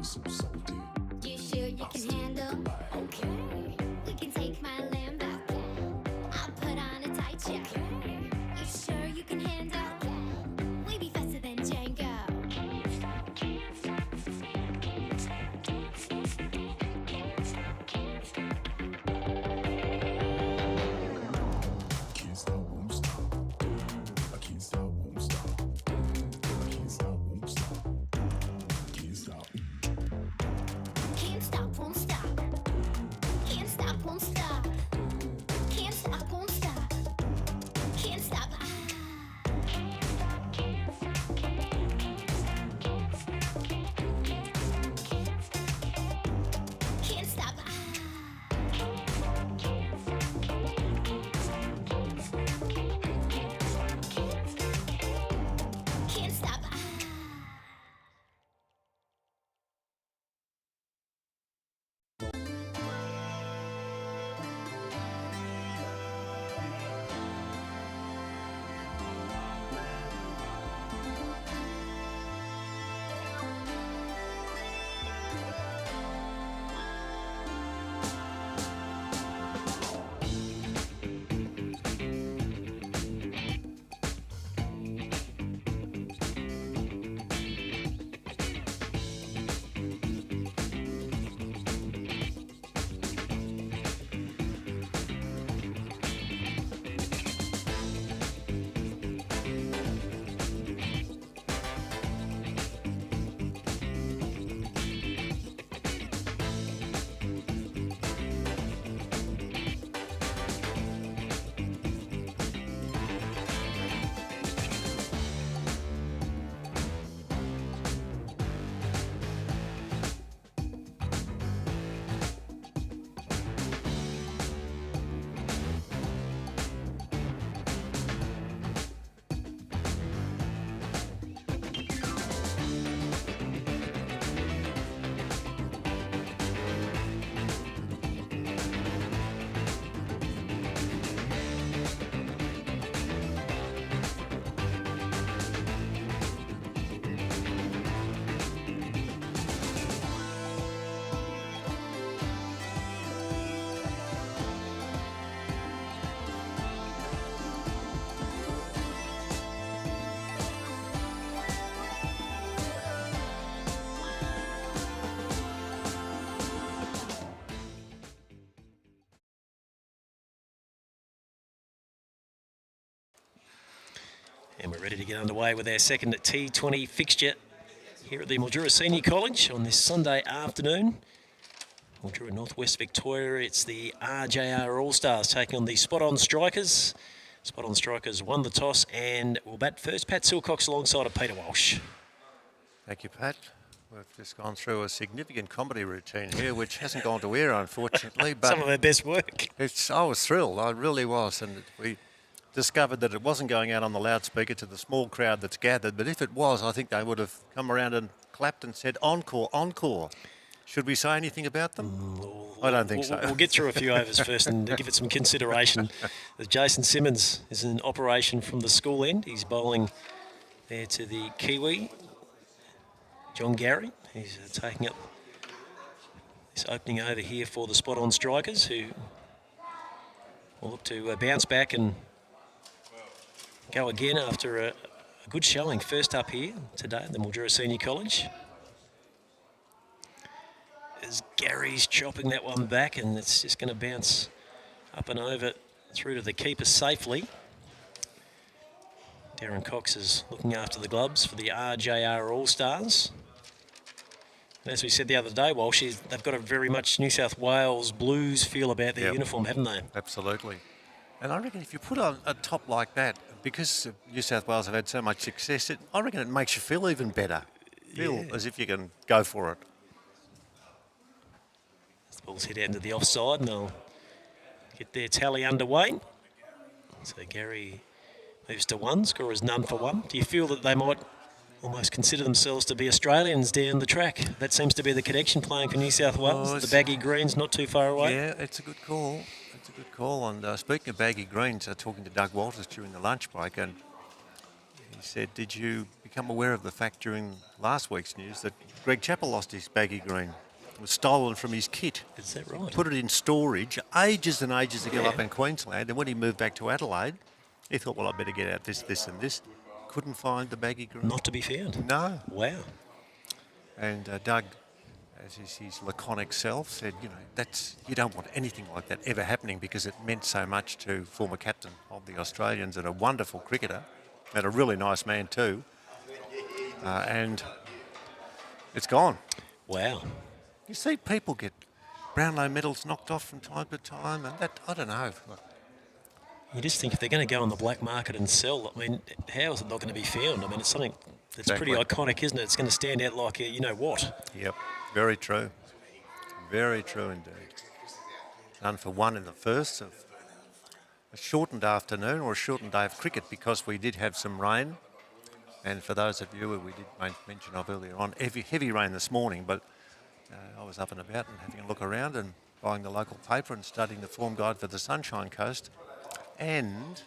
You sure you can handle? Okay. We can take my Lambo. I'll put on a tight check. You sure you can handle? We be faster than Django. Can't stop, can't stop, can't stop, can't stop, can't stop, can't stop. Can't stop, won't stop. I can't stop, won't stop. I can't stop, won't stop. Can't stop. Can't stop, won't stop. Can't stop, won't stop. Can't stop, won't stop. Can't stop. Can't stop. Can't stop. And we're ready to get underway with our second T20 fixture here at the Mildura Senior College on this Sunday afternoon. Mildura, Northwest Victoria, it's the RJR All-Stars taking on the Spot-On Strikers. Spot-On Strikers won the toss and will bat first. Pat Silcox alongside of Peter Walsh. Thank you, Pat. We've just gone through a significant comedy routine here, which hasn't gone to air, unfortunately. But some of our best work. I was thrilled. I really was. And we discovered that it wasn't going out on the loudspeaker to the small crowd that's gathered. But if it was, I think they would have come around and clapped and said, "Encore, encore." Should we say anything about them? I don't think so. We'll get through a few overs first and give it some consideration. Jason Simmons is in operation from the school end. He's bowling there to the Kiwi, John Gary. He's taking up this opening over here for the Spot-On Strikers, who will look to bounce back and go again after a good showing first up here today at the Mildura Senior College. As Gary's chopping that one back, and it's just going to bounce up and over through to the keeper safely. Darren Cox is looking after the gloves for the RJR All-Stars. As we said the other day, Walsh, they've got a very much New South Wales Blues feel about their uniform, haven't they? Absolutely. And I reckon if you put on a top like that, because New South Wales have had so much success, I reckon it makes you feel even better. Feel as if you can go for it. The ball's hit into the offside and they'll get their tally underway. So Gary moves to one, score is none for one. Do you feel that they might almost consider themselves to be Australians down the track? That seems to be the connection, playing for New South Wales. The baggy greens not too far away. Yeah, it's a good call. It's a good call. And speaking of baggy greens, talking to Doug Walters during the lunch break, and he said, did you become aware of the fact during last week's news that Greg Chappell lost his baggy green. It was stolen from his kit. Is that right? Put it in storage ages and ages ago Yeah. up in Queensland, and when he moved back to Adelaide, he thought, well, I better get out this, this and this. Couldn't find the baggy green. Not to be found. No. Wow. And Doug, as is his laconic self, said, you don't want anything like that ever happening because it meant so much to former captain of the Australians and a wonderful cricketer and a really nice man too. And it's gone. Wow. You see people get Brownlow medals knocked off from time to time, and that, I don't know. You just think if they're going to go on the black market and sell, I mean, how is it not going to be found? I mean, it's something that's pretty iconic, isn't it? It's going to stand out like, you know what? Yep, very true. Very true indeed. None for one in the first of a shortened afternoon or a shortened day of cricket because we did have some rain. And for those of you who we did mention of earlier on, heavy rain this morning, but I was up and about and having a look around and buying the local paper and studying the form guide for the Sunshine Coast. And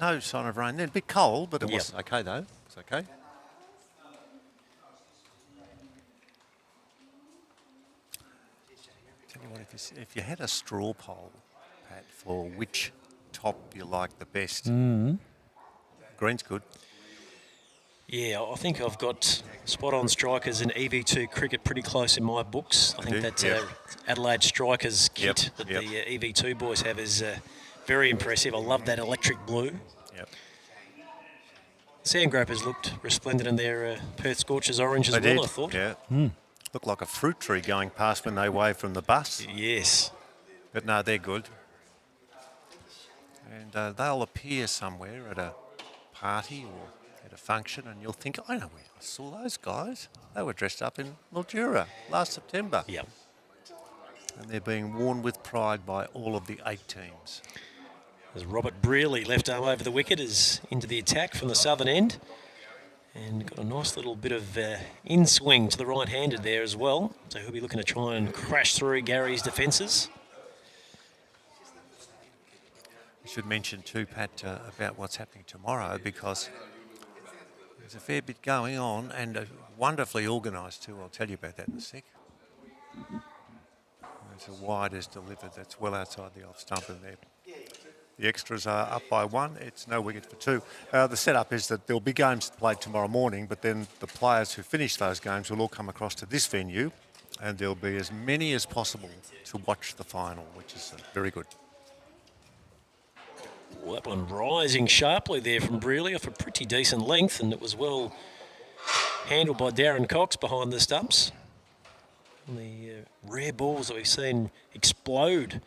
no sign of rain then. A bit cold, but it was okay though. It was okay. Tell you what, if you had a straw poll, Pat, for which top you like the best, green's good. Yeah, I think I've got spot-on strikers and EV2 cricket pretty close in my books. I think that Adelaide Strikers kit that the EV2 boys have is very impressive. I love that electric blue. Yep. Sandgropers looked resplendent in their Perth Scorchers orange as well, I thought. Yeah. Looked like a fruit tree going past when they waved from the bus. Yes. But no, they're good. And they'll appear somewhere at a party or at a function and you'll think, I know where I saw those guys. They were dressed up in Mildura last September. Yep. And they're being worn with pride by all of the 8 teams. As Robert Brearley, left arm over the wicket, is into the attack from the southern end. And got a nice little bit of in-swing to the right-handed there as well. So he'll be looking to try and crash through Gary's defences. We should mention too, Pat, about what's happening tomorrow because there's a fair bit going on and wonderfully organised too. I'll tell you about that in a sec. There's a wide is delivered that's well outside the off stump in there. The extras are up by 1. It's no wicket for 2. The setup is that there'll be games played tomorrow morning, but then the players who finish those games will all come across to this venue and there'll be as many as possible to watch the final, which is very good. Well, that one rising sharply there from Brearley off a pretty decent length, and it was well handled by Darren Cox behind the stumps. And the rare balls that we've seen explode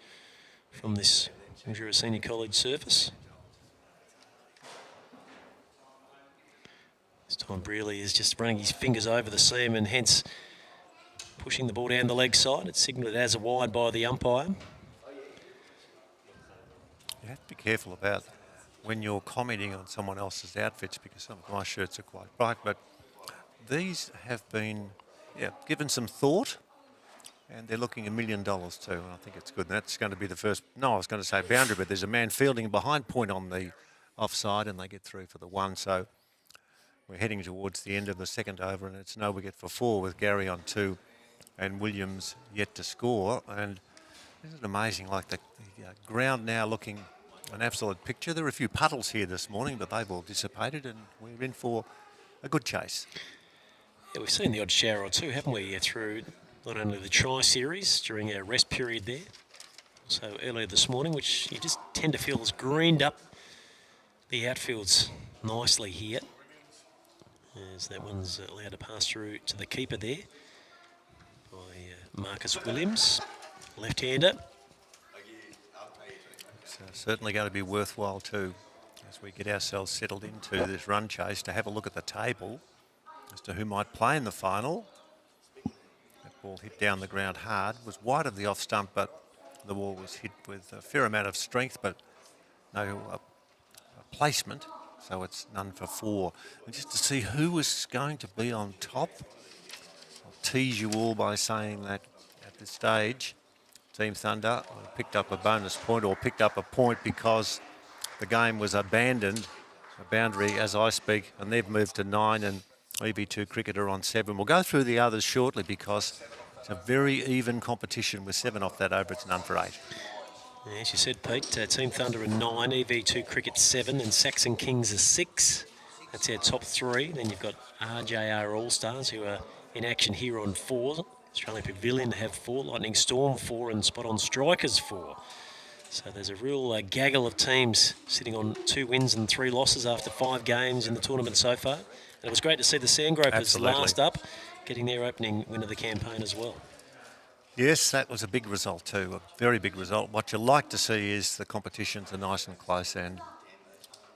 from this Mildura Senior College surface. This time Brearley is just running his fingers over the seam and hence pushing the ball down the leg side. It's signalled as a wide by the umpire. You have to be careful about when you're commenting on someone else's outfits because some of my shirts are quite bright, but these have been given some thought and they're looking $1 million too, and I think it's good. And that's going to be the first, I was going to say boundary, but there's a man fielding behind point on the offside and they get through for the 1. So we're heading towards the end of the second over and it's no wicket for 4 with Gary on 2 and Williams yet to score. And isn't it amazing, like the ground now looking an absolute picture. There are a few puddles here this morning, but they've all dissipated and we're in for a good chase. Yeah, we've seen the odd shower or two, haven't we, through not only the tri-series during our rest period there, also earlier this morning, which you just tend to feel has greened up the outfields nicely here. As that one's allowed to pass through to the keeper there by Marcus Williams, left-hander. It's certainly going to be worthwhile too, as we get ourselves settled into this run chase, to have a look at the table as to who might play in the final. That ball hit down the ground hard, was wide of the off stump, but the ball was hit with a fair amount of strength, but no placement, so it's none for 4. And just to see who was going to be on top, I'll tease you all by saying that at this stage, Team Thunder picked up a bonus point or picked up a point because the game was abandoned, a boundary as I speak, and they've moved to 9 and EV2 cricketer on 7. We'll go through the others shortly because it's a very even competition. With 7 off that over, it's none for 8. As you said, Pete, Team Thunder are 9, EV2 Cricket 7, and Saxon Kings are 6. That's our top 3. Then you've got RJR All-Stars, who are in action here on 4. Australian Pavilion have 4, Lightning Storm 4, and Spot On Strikers 4. So there's a real gaggle of teams sitting on 2 wins and 3 losses after 5 games in the tournament so far. And it was great to see the Sandgropers last up, getting their opening win of the campaign as well. Yes, that was a big result too, a very big result. What you like to see is the competitions are nice and close, and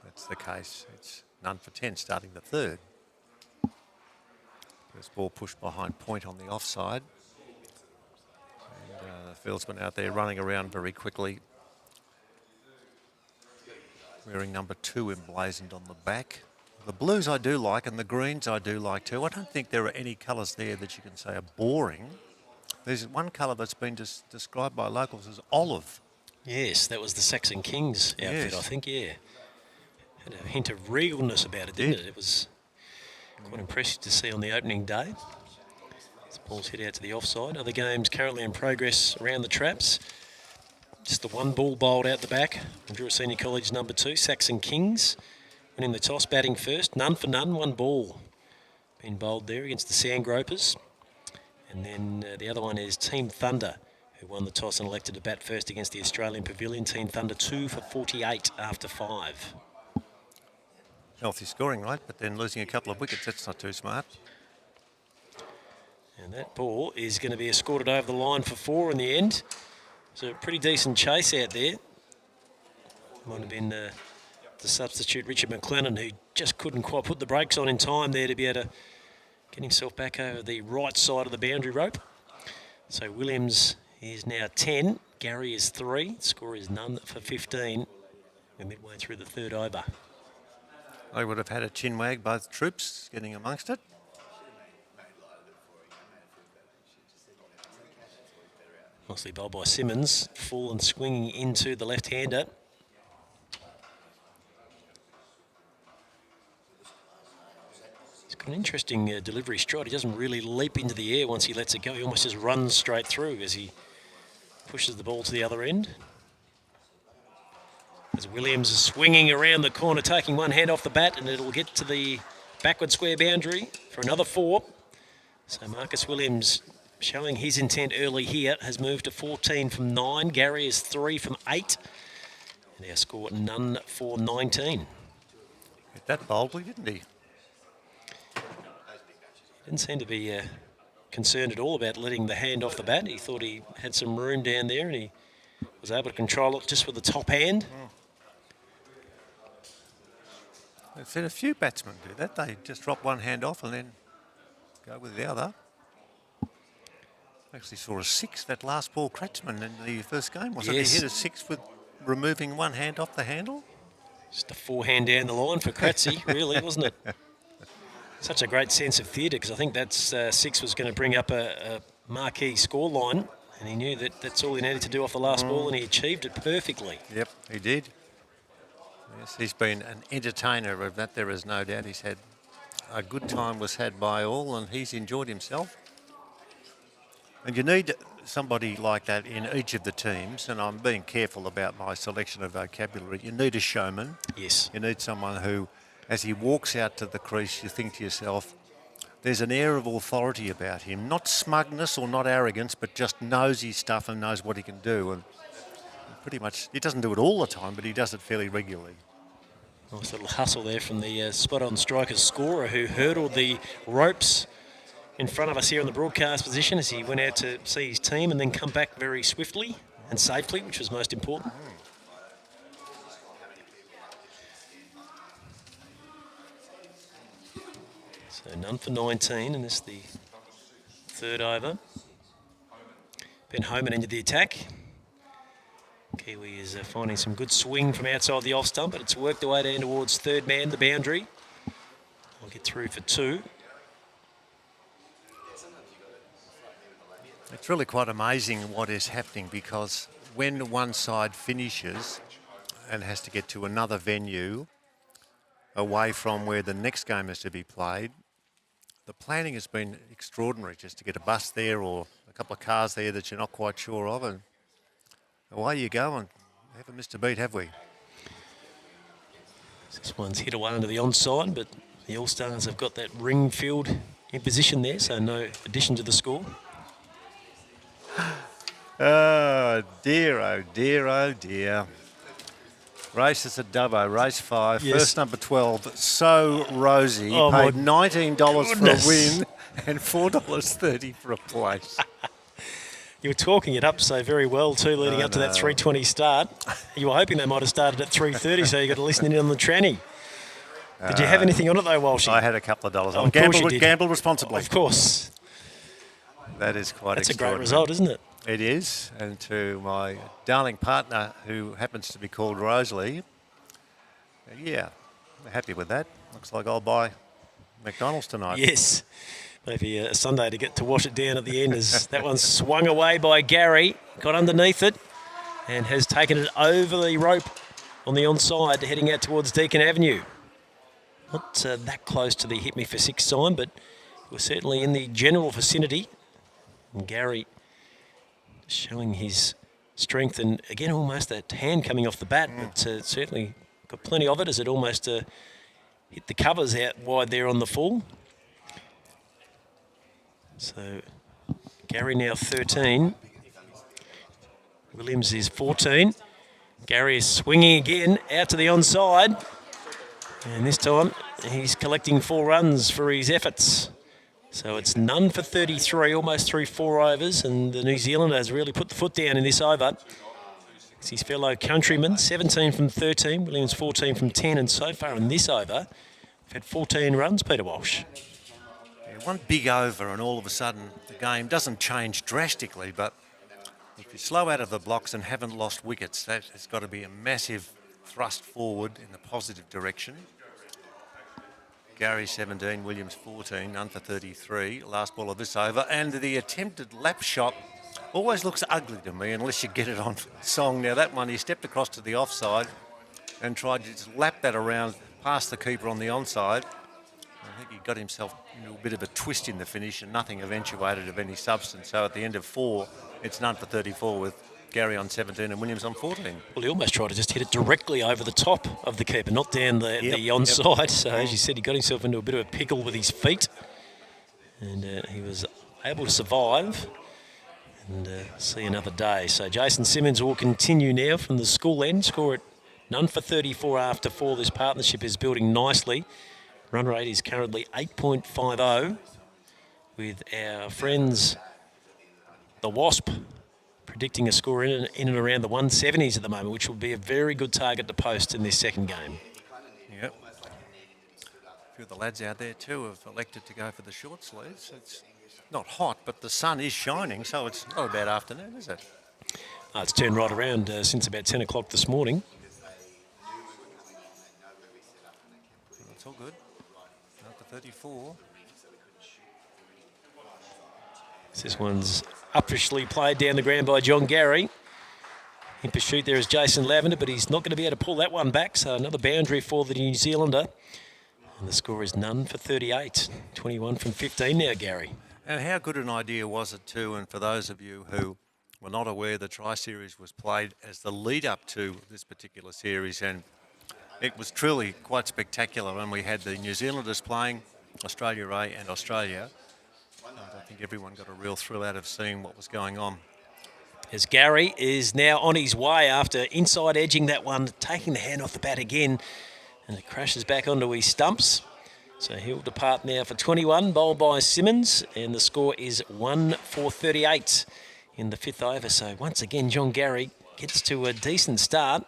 that's the case. It's none for 10 starting the 3rd. First ball pushed behind point on the offside. And the fieldsman out there running around very quickly. Wearing number 2 emblazoned on the back. The blues I do like, and the greens I do like too. I don't think there are any colours there that you can say are boring. There's one colour that's been described by locals as olive. Yes, that was the Saxon Kings outfit, Yes. I think, yeah. Had a hint of regalness about it, didn't it? It was quite impressive to see on the opening day. This ball's hit out to the offside. Other games currently in progress around the traps. Just the one ball bowled out the back. Mildura Senior College number 2, Saxon Kings. Winning the toss, batting first. None for none, 1 ball being bowled there against the Sandgropers. And then the other one is Team Thunder, who won the toss and elected to bat first against the Australian Pavilion. Team Thunder 2 for 48 after 5. Healthy scoring rate, but then losing a couple of wickets, that's not too smart. And that ball is going to be escorted over the line for 4 in the end. So a pretty decent chase out there. Might have been the substitute Richard McLennan, who just couldn't quite put the brakes on in time there to be able to get himself back over the right side of the boundary rope. So Williams is now 10. Gary is 3. Score is none for 15. We're midway through the 3rd over. They would have had a chin wag, both troops getting amongst it. Nicely bowled by Simmons. Full and swinging into the left-hander. An interesting delivery stride. He doesn't really leap into the air once he lets it go. He almost just runs straight through as he pushes the ball to the other end. As Williams is swinging around the corner, taking one hand off the bat, and it'll get to the backward square boundary for another 4. So Marcus Williams, showing his intent early here, has moved to 14 from 9. Gary is 3 from 8. And our score none for 19. Hit that boldly, didn't he? Didn't seem to be concerned at all about letting the hand off the bat. He thought he had some room down there, and he was able to control it just with the top hand. I've seen a few batsmen do that. They just drop one hand off and then go with the other. Actually saw a 6, that last ball Kratzman in the first game, wasn't it? Yes. He hit a 6 with removing one hand off the handle. Just a 4-hand down the line for Kratzy, really, wasn't it? Such a great sense of theatre, because I think that 6 was going to bring up a marquee score line, and he knew that that's all he needed to do off the last ball, and he achieved it perfectly. Yep, he did. Yes, he's been an entertainer of that, there is no doubt. He's had a good time was had by all, and he's enjoyed himself. And you need somebody like that in each of the teams, and I'm being careful about my selection of vocabulary. You need a showman. Yes. You need someone who, as he walks out to the crease, you think to yourself, there's an air of authority about him. Not smugness or not arrogance, but just knows his stuff and knows what he can do. And pretty much, he doesn't do it all the time, but he does it fairly regularly. Nice little hustle there from the spot-on strikers scorer, who hurdled the ropes in front of us here in the broadcast position as he went out to see his team and then come back very swiftly and safely, which was most important. So none for 19, and this is the 3rd over. Ben Homan into the attack. Kiwi is finding some good swing from outside the off stump, but it's worked the way down towards 3rd man, the boundary. I'll get through for 2. It's really quite amazing what is happening, because when one side finishes and has to get to another venue away from where the next game is to be played, the planning has been extraordinary, just to get a bus there or a couple of cars there that you're not quite sure of, and away you go, and haven't missed a beat, have we? This one's hit away under the onside, but the All-Stars have got that ring field in position there, so no addition to the score. Oh dear, oh dear, oh dear. Races at Dubbo, race 5, Yes. first number 12, So Rosie, Oh, paid my $19 goodness. for a win and $4.30 for a place. You were talking it up so very well too, leading up to that 3:20 start. You were hoping they might have started at 3:30, so you got to listen in on the tranny. Did you have anything on it though, Walshy? I had a couple of dollars Oh, on. of course you Gamble, did. gamble responsibly. Of course. That is quite That's a great extraordinary. result, isn't it? It is. And to my darling partner, who happens to be called Rosalie, yeah, happy with that. Looks like I'll buy McDonald's tonight. Yes. Maybe a Sunday to get to wash it down at the end as that one swung away by Gary, got underneath it and has taken it over the rope on the onside, heading out towards Deakin Avenue. Not that close to the hit me for 6 sign, but we're certainly in the general vicinity. And Gary showing his strength, and again almost that hand coming off the bat, but certainly got plenty of it as it almost hit the covers out wide there on the full. So Gary now 13. Williams is 14. Gary is swinging again out to the onside. And this time he's collecting 4 runs for his efforts. So it's none for 33, almost through 4 overs. And the New Zealander has really put the foot down in this over. It's his fellow countryman, 17 from 13. Williams 14 from 10. And so far in this over, we've had 14 runs, Peter Walsh. One big over and all of a sudden the game doesn't change drastically, but if you slow out of the blocks and haven't lost wickets, that has got to be a massive thrust forward in the positive direction. Gary 17, Williams 14, none for 33, last ball of this over, and the attempted lap shot always looks ugly to me unless you get it on song. Now that one, he stepped across to the offside and tried to just lap that around past the keeper on the onside. I think he got himself into a bit of a twist in the finish and nothing eventuated of any substance. So at the end of 4, it's none for 34 with Gary on 17 and Williams on 14. Well, he almost tried to just hit it directly over the top of the keeper, not down the onside. So as you said, he got himself into a bit of a pickle with his feet. And he was able to survive and see another day. So Jason Simmons will continue now from the school end. Score at none for 34 after 4. This partnership is building nicely. Run rate is currently 8.50 with our friends, the Wasp, predicting a score in and around the 170s at the moment, which will be a very good target to post in this second game. Yep. A few of the lads out there too have elected to go for the short sleeves. It's not hot, but the sun is shining, so it's not a bad afternoon, is it? It's turned right around since about 10 o'clock this morning. It's all good. Up to 34. This one's upishly played down the ground by John Gary. In pursuit there is Jason Lavender, but he's not going to be able to pull that one back. So another boundary for the New Zealander. And the score is none for 38. 21 from 15 now, Gary. And how good an idea was it too, and for those of you who were not aware, the Tri-Series was played as the lead-up to this particular series, and it was truly quite spectacular when we had the New Zealanders playing, Australia A and Australia. And I think everyone got a real thrill out of seeing what was going on. As Gary is now on his way after inside edging that one, taking the hand off the bat again, and it crashes back onto his stumps. So he'll depart now for 21, bowled by Simmons, and the score is 1 for 38 in the 5th over. So once again, John Gary gets to a decent start,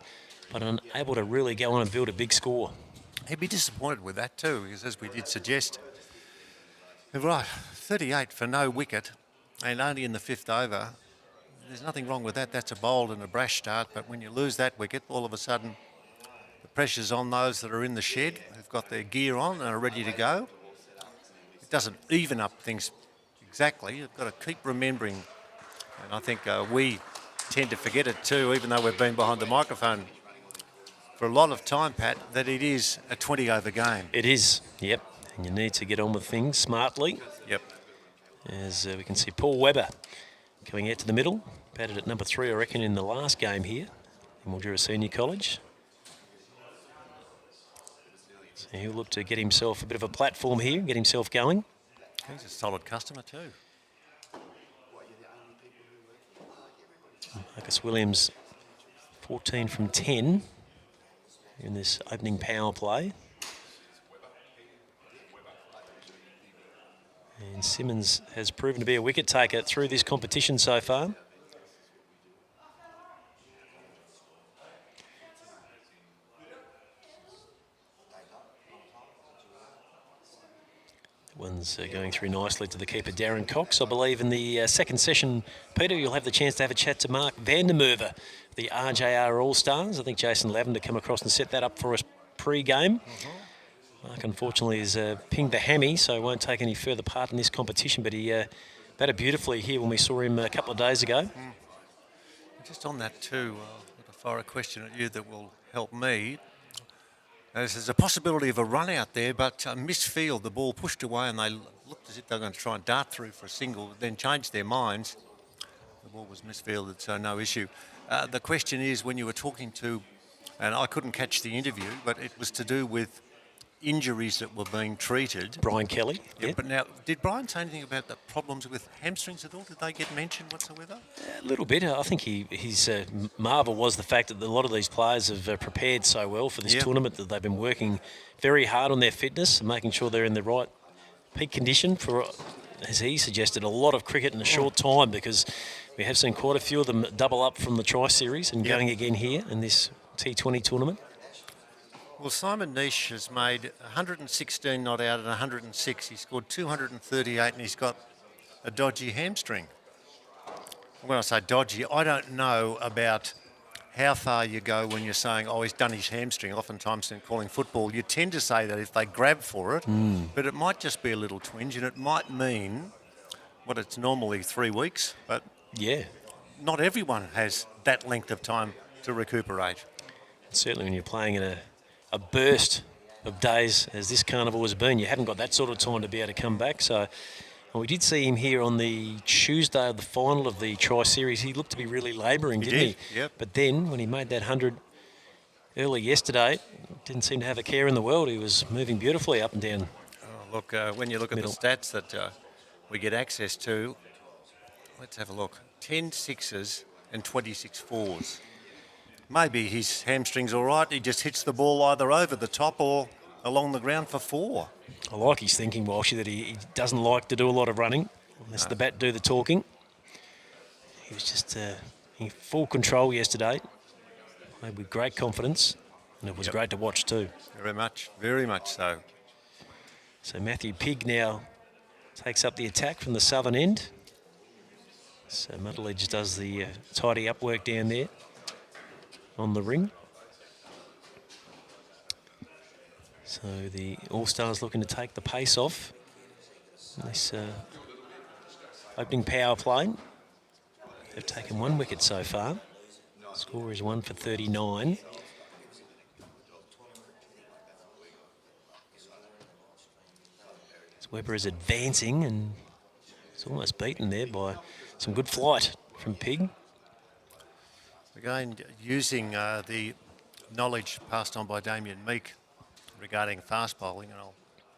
but unable to really go on and build a big score. He'd be disappointed with that too, because as we did suggest, right, 38 for no wicket, and only in the 5th over. There's nothing wrong with that. That's a bold and a brash start, but when you lose that wicket, all of a sudden the pressure's on those that are in the shed, who've got their gear on and are ready to go. It doesn't even up things exactly. You've got to keep remembering, and I think we tend to forget it too, even though we've been behind the microphone for a lot of time, Pat, that it is a 20-over game. It is, yep. And you need to get on with things smartly. Yep. As we can see Paul Webber coming out to the middle. Batted at number 3, I reckon, in the last game here in Mildura Senior College. So he'll look to get himself a bit of a platform here, get himself going. He's a solid customer too. Marcus Williams, 14 from 10 in this opening power play. And Simmons has proven to be a wicket taker through this competition so far. One's going through nicely to the keeper, Darren Cox. I believe in the second session, Peter, you'll have the chance to have a chat to Mark Vandermerwe, the RJR All-Stars. I think Jason Lavender come across and set that up for us pre-game. Mark, unfortunately, has pinged the hammy, so won't take any further part in this competition, but he batted beautifully here when we saw him a couple of days ago. Just on that too, I'll fire a question at you that will help me. There's a possibility of a run out there, but a misfield, the ball pushed away and they looked as if they were going to try and dart through for a single, then changed their minds. The ball was misfielded, so no issue. The question is, when you were talking to, and I couldn't catch the interview, but it was to do with injuries that were being treated. Brian Kelly. Yeah, Yeah. but now, did Brian say anything about the problems with hamstrings at all? Did they get mentioned whatsoever? A little bit. I think his marvel was the fact that a lot of these players have prepared so well for this tournament that they've been working very hard on their fitness and making sure they're in the right peak condition for, as he suggested, a lot of cricket in a short time, because we have seen quite a few of them double up from the Tri-Series and going again here in this T20 tournament. Well, Simon Nish has made 116 not out and 106. He scored 238 and he's got a dodgy hamstring. When I say dodgy, I don't know about how far you go when you're saying, oh, he's done his hamstring. Oftentimes in calling football, you tend to say that if they grab for it, but it might just be a little twinge and it might mean, what, it's normally 3 weeks, but Yeah. not everyone has that length of time to recuperate. Certainly when you're playing in a burst of days as this carnival has been, you haven't got that sort of time to be able to come back. So we did see him here on the Tuesday of the final of the Tri-Series. He looked to be really labouring, didn't he? Yep. But then when he made that 100 early yesterday, didn't seem to have a care in the world. He was moving beautifully up and down. Oh, look, when you look Middle. at the stats that we get access to, let's have a look. 10 sixes and 26 fours. Maybe his hamstring's all right. He just hits the ball either over the top or along the ground for 4. I like his thinking, Walshy, that he doesn't like to do a lot of running unless the bat do the talking. He was just in full control yesterday, played with great confidence, and it was great to watch too. Very much so. So Matthew Pigg now takes up the attack from the southern end. So Muddledge does the tidy up work down there on the ring. So the All-Stars looking to take the pace off this opening power play. They've taken 1 wicket so far. Score is 1 for 39. So Webber is advancing and it's almost beaten there by some good flight from Pigg. Again, using the knowledge passed on by Damien Meek regarding fast bowling, and I'll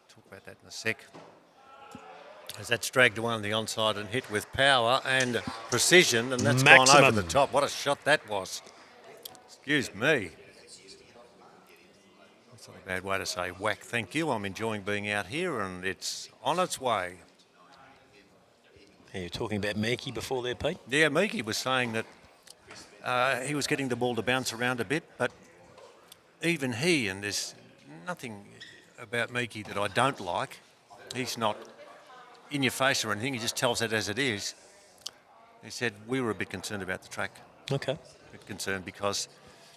talk about that in a sec. As that's dragged away on the onside and hit with power and precision, and that's gone over the top. What a shot that was. Excuse me. That's not a bad way to say whack. Thank you. I'm enjoying being out here, and it's on its way. Are you talking about Meekie before there, Pete? Yeah, Meekie was saying that he was getting the ball to bounce around a bit, but even he, and there's nothing about Meekie that I don't like. He's not in your face or anything. He just tells it as it is. He said, we were a bit concerned about the track. Okay. A bit concerned because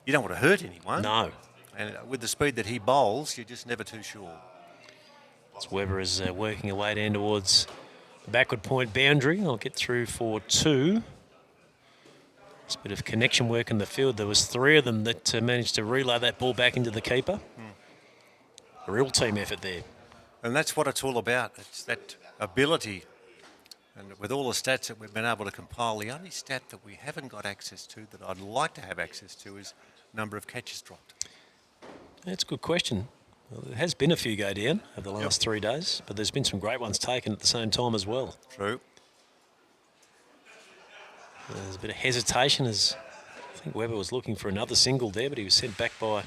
you don't want to hurt anyone. No. And with the speed that he bowls, you're just never too sure. As Webber is working away down towards the backward point boundary. I'll get through for 2. It's a bit of connection work in the field. There was 3 of them that managed to relay that ball back into the keeper. A real team effort there. And that's what it's all about. It's that ability. And with all the stats that we've been able to compile, the only stat that we haven't got access to that I'd like to have access to is number of catches dropped. That's a good question. Well, there has been a few go down over the last 3 days, but there's been some great ones taken at the same time as well. True. There's a bit of hesitation as I think Webber was looking for another single there, but he was sent back by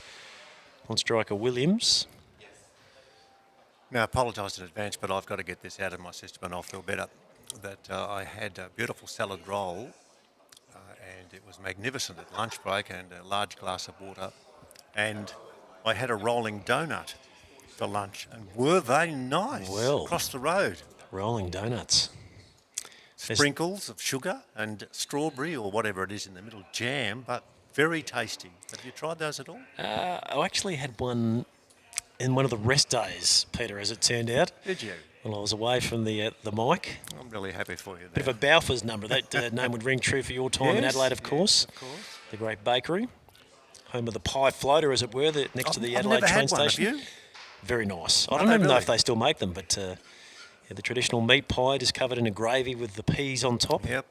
on-striker Williams. Now, I apologise in advance, but I've got to get this out of my system and I'll feel better. That I had a beautiful salad roll and it was magnificent at lunch break and a large glass of water. And I had a rolling donut for lunch. And were they nice? Well. Across the road. Rolling donuts. Sprinkles of sugar and strawberry or whatever it is in the middle, jam, but very tasty. Have you tried those at all? I actually had one in one of the rest days, Peter, as it turned out. Did you? When I was away from the mic. I'm really happy for you. Bit of a Balfour's number. That name would ring true for your time in Yes, Adelaide, of course. Of course. The great bakery. Home of the pie floater, as it were, next to the I've Adelaide never train had one, station. have you? Very nice. I Are don't they even know really? if they still make them, but the traditional meat pie just covered in a gravy with the peas on top. Yep.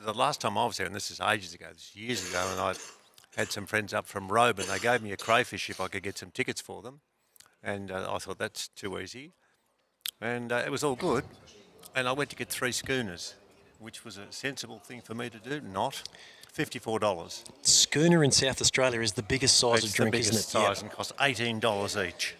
The last time I was there, and this is ages ago, this is years ago, and I had some friends up from Robe, and they gave me a crayfish if I could get some tickets for them. And I thought, that's too easy. And it was all good. And I went to get 3 schooners, which was a sensible thing for me to do. Not. $54. Schooner in South Australia is the biggest size It's of drink, the biggest isn't it? size and cost $18 each.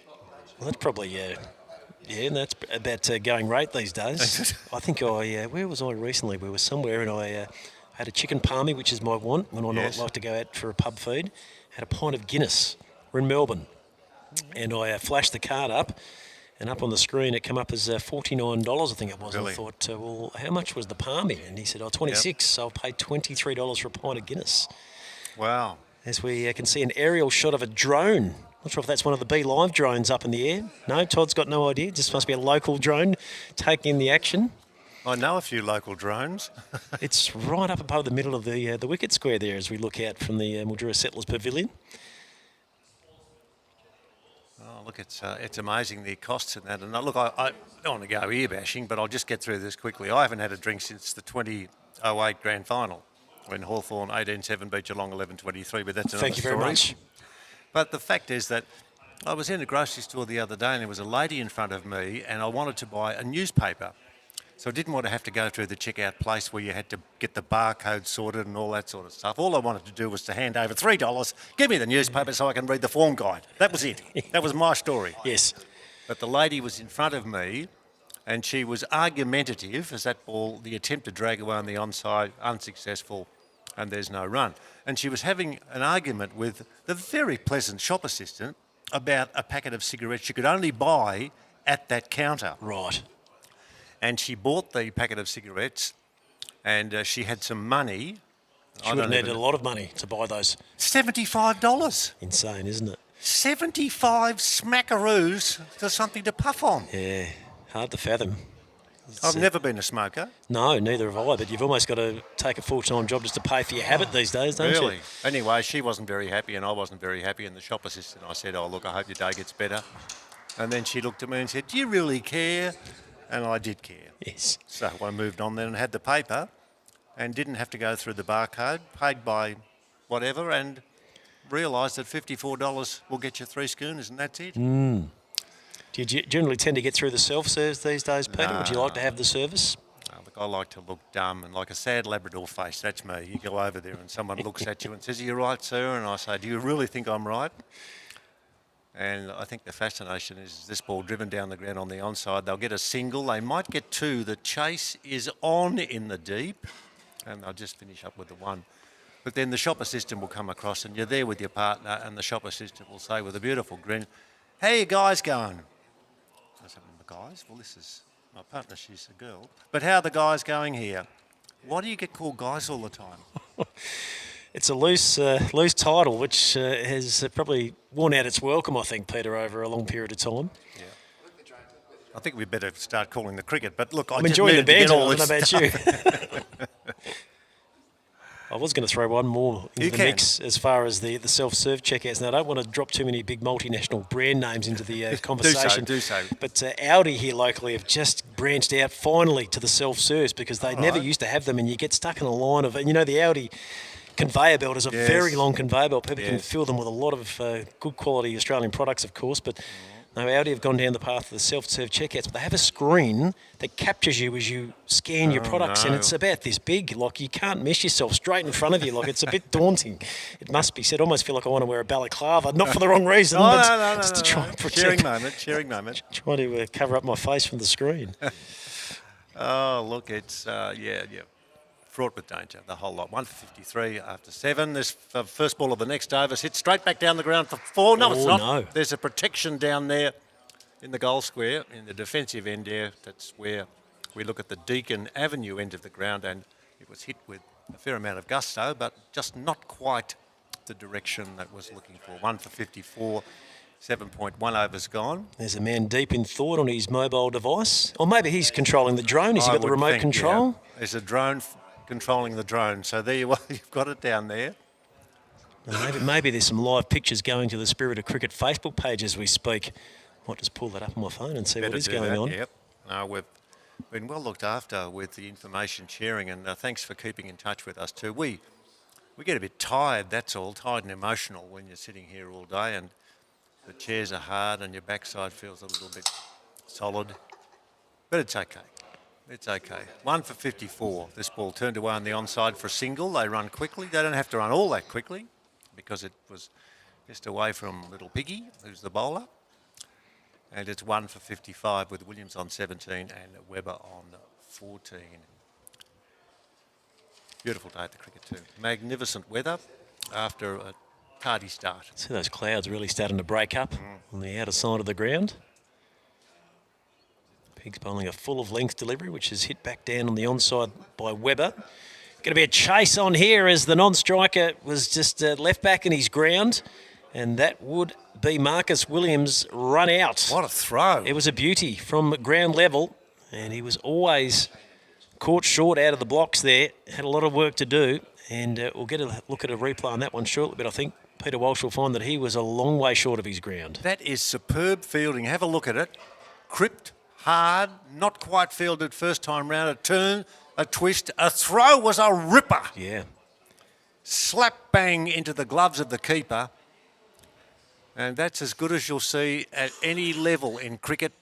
Well, that's probably, and that's about going rate these days. I think where was I recently? We were somewhere and I had a chicken palmy, which is my want when I Yes. like to go out for a pub feed. Had a pint of Guinness. We're in Melbourne. And I flashed the card up, and up on the screen it came up as $49, I think it was. Really? I thought, well, how much was the palmy? And he said, 26, so I'll pay $23 for a pint of Guinness. Wow. As we can see an aerial shot of a drone. Not sure if that's one of the Be Live drones up in the air. No, Todd's got no idea. Just must be a local drone taking in the action. I know a few local drones. It's right up above the middle of the wicket square there as we look out from the Mildura Settlers Pavilion. Oh, look, it's amazing the costs in that. And look, I don't want to go ear bashing, but I'll just get through this quickly. I haven't had a drink since the 2008 Grand Final when Hawthorn 18-7 beat Geelong 11-23, but that's another Thank you very story. much. But the fact is that I was in a grocery store the other day and there was a lady in front of me and I wanted to buy a newspaper. So I didn't want to have to go through the checkout place where you had to get the barcode sorted and all that sort of stuff. All I wanted to do was to hand over $3, give me the newspaper so I can read the form guide. That was it. That was my story. Yes. But the lady was in front of me and she was argumentative as that ball, the attempt to drag away on the onside, unsuccessful, and there's no run. And she was having an argument with the very pleasant shop assistant about a packet of cigarettes she could only buy at that counter. Right. And she bought the packet of cigarettes and she had some money. She would have needed a lot of money to buy those. $75. Insane, isn't it? 75 smackaroos for something to puff on. Yeah, hard to fathom. I've never been a smoker. No, neither have I, but you've almost got to take a full-time job just to pay for your habit these days, don't Really? you? Anyway, she wasn't very happy and I wasn't very happy, and the shop assistant, I said, oh, look, I hope your day gets better. And then she looked at me and said, do you really care? And I did care. Yes. So I moved on then and had the paper and didn't have to go through the barcode, paid by whatever, and realised that $54 will get you 3 schooners and that's it. Do you generally tend to get through the self-serves these days, Peter? Would you like to have the service? Look, I like to look dumb and like a sad Labrador face. That's me. You go over there and someone looks at you and says, are you right, sir? And I say, do you really think I'm right? And I think the fascination is this ball driven down the ground on the onside. They'll get a single. They might get 2. The chase is on in the deep. And they'll just finish up with the 1. But then the shop assistant will come across and you're there with your partner and the shop assistant will say with a beautiful grin, how you guys going? I said, the guys? Well, this is my partner. She's a girl. But how are the guys going here? Why do you get called guys all the time? It's a loose title, which has probably worn out its welcome, I think, Peter, over a long period of time. Yeah. I think we better start calling the cricket. But look, I'm enjoying the banter. I don't know about you. I was going to throw one more into You the can. mix as far as the self-serve checkouts. Now, I don't want to drop too many big multinational brand names into the conversation. do so. But Audi here locally have just branched out finally to the self-serves because they never used to have them, and you get stuck in a line of, and the Audi conveyor belt is a very long conveyor belt. People can fill them with a lot of good quality Australian products, of course, but no, Audi have gone down the path of the self-serve checkouts, but they have a screen that captures you as you scan your products, and it's about this big. Like, you can't miss yourself straight in front of you. Like, it's a bit daunting. It must be said. I almost feel like I want to wear a balaclava, not for the wrong reason, but just to try and protect. Sharing moment. Trying to cover up my face from the screen. Oh, look, it's, fraught with danger, the whole lot. 1 for 53 after 7. This first ball of the next over hit straight back down the ground for 4. No, it's not. No. There's a protection down there in the goal square, in the defensive end there. That's where we look at the Deakin Avenue end of the ground, and it was hit with a fair amount of gusto, but just not quite the direction that was looking for. 1 for 54. 7.1 overs gone. There's a man deep in thought on his mobile device. Or maybe he's controlling the drone. Has he got the remote control? Yeah. There's a drone controlling the drone. So there you are. You've got it down there. Maybe there's some live pictures going to the Spirit of Cricket Facebook page as we speak. Might just pull that up on my phone and see what is going on. Yep. No, we've been well looked after with the information sharing, and thanks for keeping in touch with us too. We get a bit tired, that's all, tired and emotional when you're sitting here all day and the chairs are hard and your backside feels a little bit solid. But it's okay. It's okay. 1 for 54. This ball turned away on the onside for a single. They run quickly. They don't have to run all that quickly because it was just away from Little Piggy, who's the bowler. And it's 1 for 55 with Williams on 17 and Webber on 14. Beautiful day at the cricket too. Magnificent weather after a tardy start. See those clouds really starting to break up on the outer side of the ground. Pigs bowling a full of length delivery, which is hit back down on the onside by Webber. Going to be a chase on here as the non-striker was just left back in his ground, and that would be Marcus Williams run out. What a throw. It was a beauty from ground level, and he was always caught short out of the blocks there. Had a lot of work to do, and we'll get a look at a replay on that one shortly, but I think Peter Walsh will find that he was a long way short of his ground. That is superb fielding. Have a look at it. Cripped, hard, not quite fielded first time round. A turn, a twist, a throw was a ripper. Yeah. Slap bang into the gloves of the keeper. And that's as good as you'll see at any level in cricket.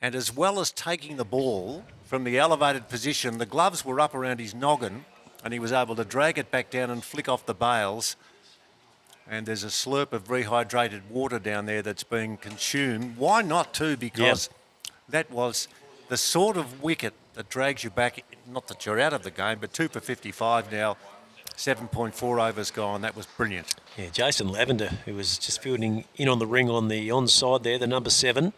And as well as taking the ball from the elevated position, the gloves were up around his noggin and he was able to drag it back down and flick off the bails. And there's a slurp of rehydrated water down there that's being consumed. Why not too? Because that was the sort of wicket that drags you back, not that you're out of the game, but 2 for 55 now, 7.4 overs gone. That was brilliant. Yeah, Jason Lavender, who was just fielding in on the ring on the onside there, the number 7,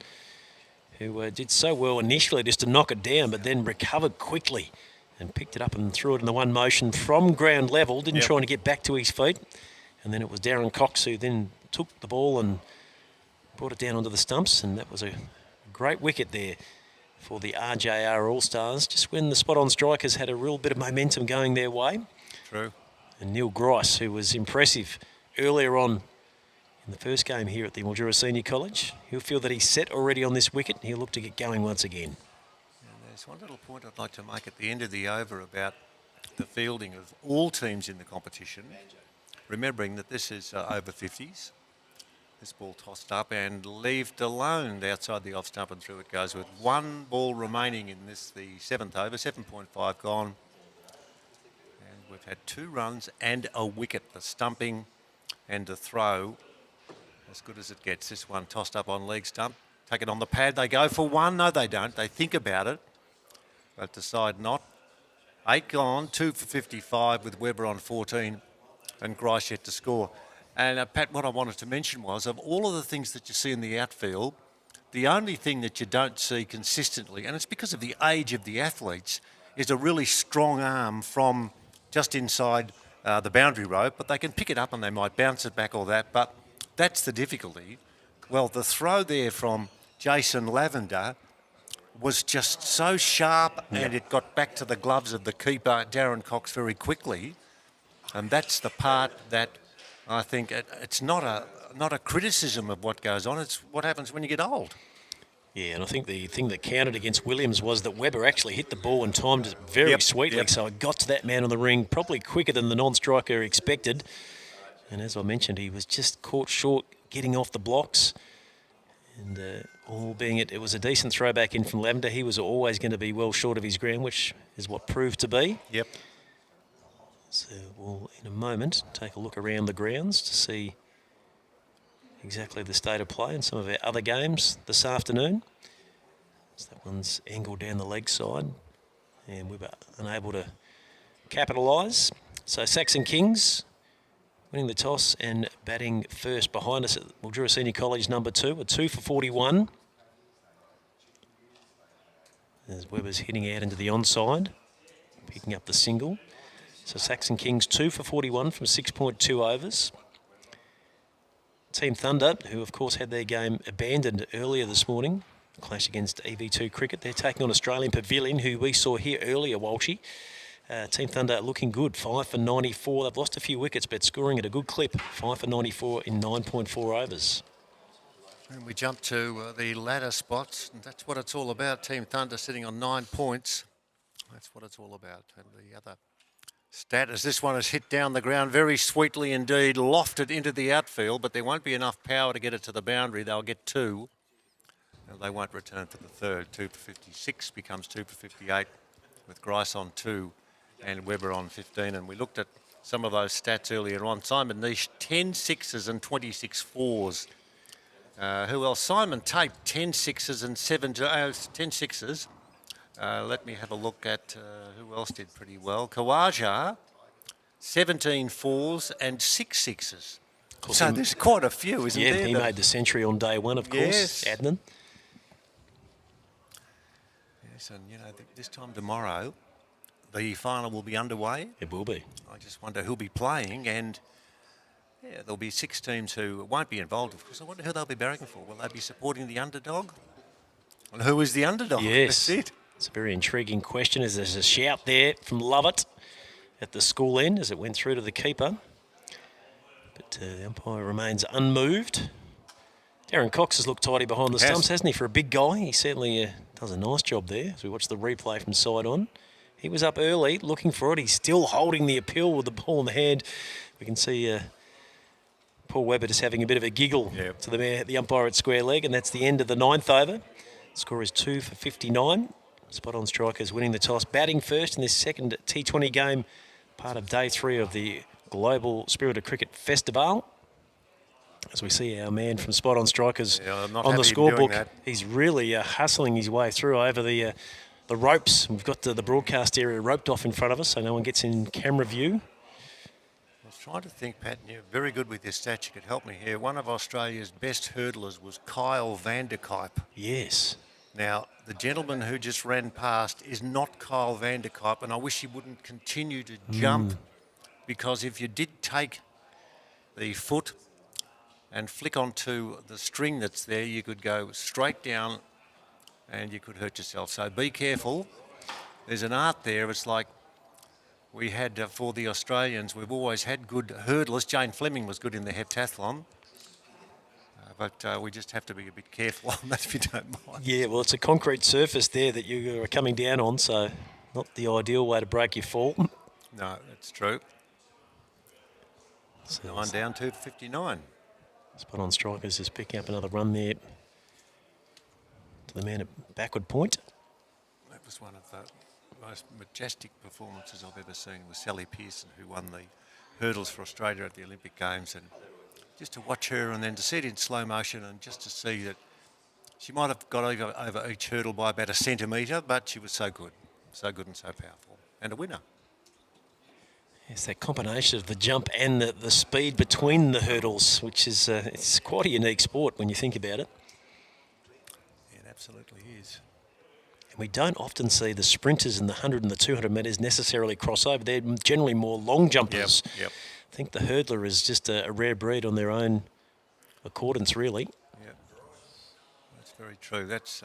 who did so well initially just to knock it down, but then recovered quickly and picked it up and threw it in the one motion from ground level, didn't try to get back to his feet. And then it was Darren Cox who then took the ball and brought it down onto the stumps, and that was a great wicket there for the RJR All-Stars, just when the spot-on strikers had a real bit of momentum going their way. True. And Neil Grice, who was impressive earlier on in the first game here at the Mildura Senior College, he'll feel that he's set already on this wicket, and he'll look to get going once again. And there's one little point I'd like to make at the end of the over about the fielding of all teams in the competition. Remembering that this is over 50s. This ball tossed up and left alone outside the off stump, and through it goes with one ball remaining in this, the 7th over, 7.5 gone. And we've had 2 runs and a wicket, the stumping and the throw. As good as it gets. This one tossed up on leg stump. Take it on the pad, they go for one. No, they don't. They think about it, but decide not. 8 gone, 2 for 55 with Webber on 14. And Grice yet to score. And Pat, what I wanted to mention was, of all of the things that you see in the outfield, the only thing that you don't see consistently, and it's because of the age of the athletes, is a really strong arm from just inside the boundary rope, but they can pick it up and they might bounce it back or that, but that's the difficulty. Well, the throw there from Jason Lavender was just so sharp and it got back to the gloves of the keeper, Darren Cox, very quickly. And that's the part that I think it's not a criticism of what goes on. It's what happens when you get old. Yeah, and I think the thing that counted against Williams was that Webber actually hit the ball and timed it very sweetly. Yep. So it got to that man on the ring probably quicker than the non-striker expected. And as I mentioned, he was just caught short getting off the blocks. And all being it was a decent throwback in from Lavender. He was always going to be well short of his ground, which is what proved to be. Yep. So we'll, in a moment, take a look around the grounds to see exactly the state of play in some of our other games this afternoon. So that one's angled down the leg side, and we were unable to capitalise. So Saxon Kings winning the toss and batting first behind us at Mildura Senior College number 2, a 2 for 41. As Webber's hitting out into the onside, picking up the single. So Saxon Kings 2 for 41 from 6.2 overs. Team Thunder, who of course had their game abandoned earlier this morning, clash against EV2 Cricket. They're taking on Australian Pavilion, who we saw here earlier, Walshy. Team Thunder looking good, 5 for 94. They've lost a few wickets, but scoring at a good clip, 5 for 94 in 9.4 overs. And we jump to the ladder spots, and that's what it's all about. Team Thunder sitting on 9 points. That's what it's all about. And the other stat is this one is hit down the ground very sweetly indeed, lofted into the outfield, but there won't be enough power to get it to the boundary. They'll get 2. And they won't return for the third. 2 for 56 becomes 2 for 58 with Grice on 2 and Webber on 15. And we looked at some of those stats earlier on. Simon Niche, 10 sixes and 26 fours. Who else? Simon Tate, 10 sixes and 10 sixes. Let me have a look at who else did pretty well. Kawaja, 17 fours and 6 sixes. So there's quite a few, isn't there? Yeah, he made the century on day one, of course, Adnan. Yes, and you know, this time tomorrow, the final will be underway. It will be. I just wonder who'll be playing, and yeah, there'll be 6 teams who won't be involved, of course. I wonder who they'll be barracking for. Will they be supporting the underdog? And who is the underdog? Yes. That's it. It's a very intriguing question, as there's a shout there from Lovett at the school end as it went through to the keeper. But the umpire remains unmoved. Darren Cox has looked tidy behind the stumps, hasn't he, for a big guy? He certainly does a nice job there as we watch the replay from side on. He was up early looking for it. He's still holding the appeal with the ball in the hand. We can see Paul Webber just having a bit of a giggle to the umpire at square leg, and that's the end of the 9th over. Score is 2 for 59. Spot on strikers winning the toss, batting first in this second T20 game, part of day 3 of the Global Spirited Cricket Festivale. As we see our man from Spot on Strikers on the scorebook, he's really hustling his way through over the ropes. We've got the broadcast area roped off in front of us, so no one gets in camera view. I was trying to think, Pat, and you're very good with your stats. You could help me here. One of Australia's best hurdlers was Kyle Vanderkype. Yes. Now, the gentleman who just ran past is not Kyle Vanderkype, and I wish he wouldn't continue to jump, because if you did take the foot and flick onto the string that's there, you could go straight down and you could hurt yourself. So be careful. There's an art there. It's like we had for the Australians. We've always had good hurdlers. Jane Fleming was good in the heptathlon. But we just have to be a bit careful on that, if you don't mind. Yeah, well, it's a concrete surface there that you are coming down on, so not the ideal way to break your fall. No, that's true. So 9 down, 2 for 59. Spot on strikers is picking up another run there to the man at backward point. That was one of the most majestic performances I've ever seen, was Sally Pearson, who won the hurdles for Australia at the Olympic Games. And just to watch her and then to see it in slow motion and just to see that she might have got over each hurdle by about a centimetre, but she was so good and so powerful. And a winner. It's that combination of the jump and the speed between the hurdles, which is it's quite a unique sport when you think about it. It absolutely is. And we don't often see the sprinters in the 100 and the 200 metres necessarily cross over. They're generally more long jumpers. Yep. I think the hurdler is just a rare breed on their own accordance, really. Yeah, that's very true. That's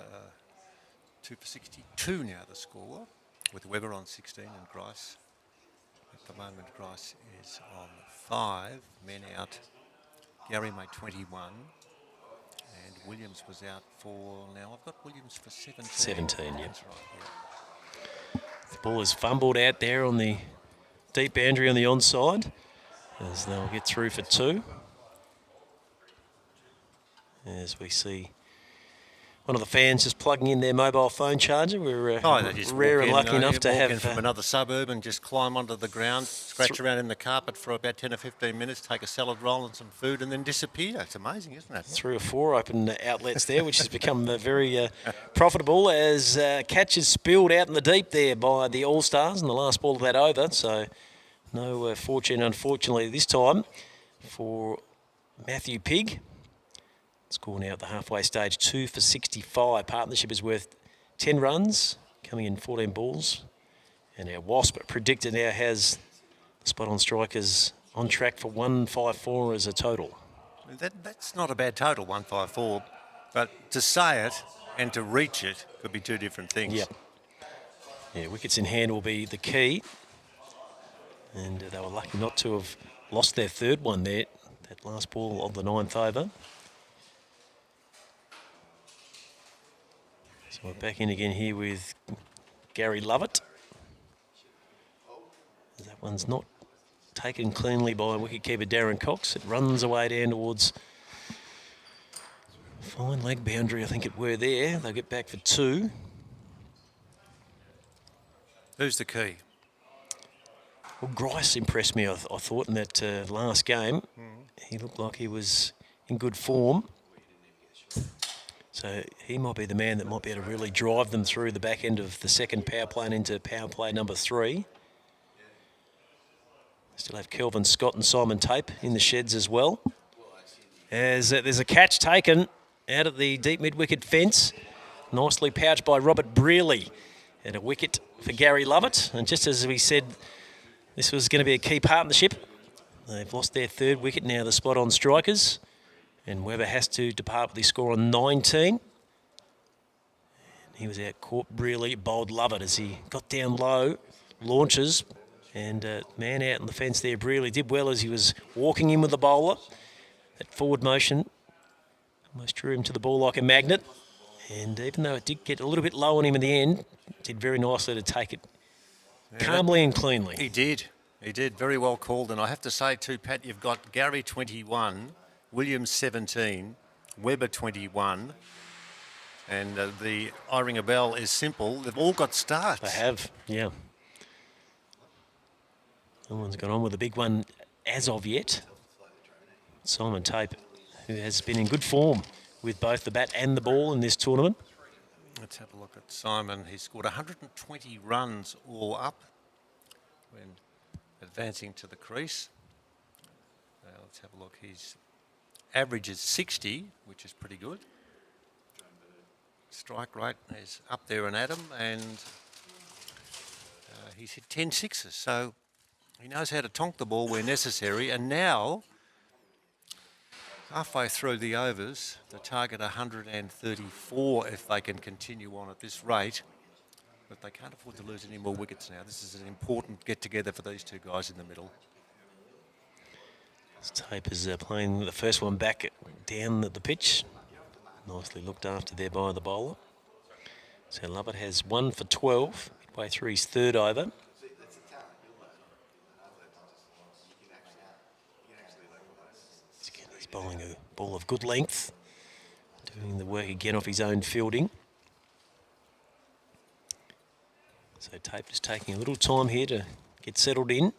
2 for 62 now, the score, with Webber on 16 and Grice At the moment, Grice is on 5 men out. Gary made 21. And Williams was out for, now I've got Williams for 17. 17, yeah. That's right, The ball is fumbled out there on the deep boundary on the onside, as they'll get through for 2. As we see one of the fans just plugging in their mobile phone charger. We're They just rare walk and in, lucky enough you to walk have in from another suburb and just climb onto the ground, scratch around in the carpet for about 10 or 15 minutes, take a salad roll and some food, and then disappear. It's amazing, isn't it? 3 or 4 open outlets there, which has become very profitable as catches spilled out in the deep there by the All-Stars in the last ball of that over. So no fortune, unfortunately, this time for Matthew Pigg. Score now at the halfway stage, 2 for 65. Partnership is worth 10 runs, coming in 14 balls. And our Wasp predictor now has the spot on strikers on track for 154 as a total. That's not a bad total, 154. But to say it and to reach it could be 2 different things. Yep. Yeah, wickets in hand will be the key. And they were lucky not to have lost their 3rd one there, that last ball of the 9th over. So we're back in again here with Gary Lovett. That one's not taken cleanly by wicketkeeper Darren Cox. It runs away down towards fine leg boundary, I think it were there. They'll get back for 2. Who's the key? Well, Grice impressed me, I thought, in that last game. He looked like he was in good form. So he might be the man that might be able to really drive them through the back end of the second power play and into power play number 3. Still have Kelvin Scott and Simon Tape in the sheds as well. As there's a catch taken out of the deep mid-wicket fence. Nicely pouched by Robert Brearley. And a wicket for Gary Lovett. And just as we said, this was going to be a key partnership. They've lost their 3rd wicket now, the spot on strikers. And Webber has to depart with his score on 19. And he was out caught, really bowled Lovett as he got down low, launches, and man out in the fence there, Brearley did well as he was walking in with the bowler. That forward motion almost drew him to the ball like a magnet. And even though it did get a little bit low on him in the end, did very nicely to take it calmly and cleanly. He did. He did. Very well called. And I have to say too, Pat, you've got Gary 21, Williams 17, Webber 21, and the I Ring a Bell is simple. They've all got starts. They have, yeah. No one's gone on with a big one as of yet. Simon Tape, who has been in good form with both the bat and the ball in this tournament. Let's have a look at Simon. He scored 120 runs all up when advancing to the crease. Let's have a look. His average is 60, which is pretty good. Strike rate is up there and at him, and he's hit 10 sixes. So he knows how to tonk the ball where necessary. And now, halfway through the overs, the target 134 if they can continue on at this rate. But they can't afford to lose any more wickets now. This is an important get-together for these 2 guys in the middle. Tape is playing the first one back down at the pitch. Nicely looked after there by the bowler. So Lovett has 1 for 12, midway through his 3rd over. Again, he's bowling a ball of good length, doing the work again off his own fielding. So Tape is taking a little time here to get settled in.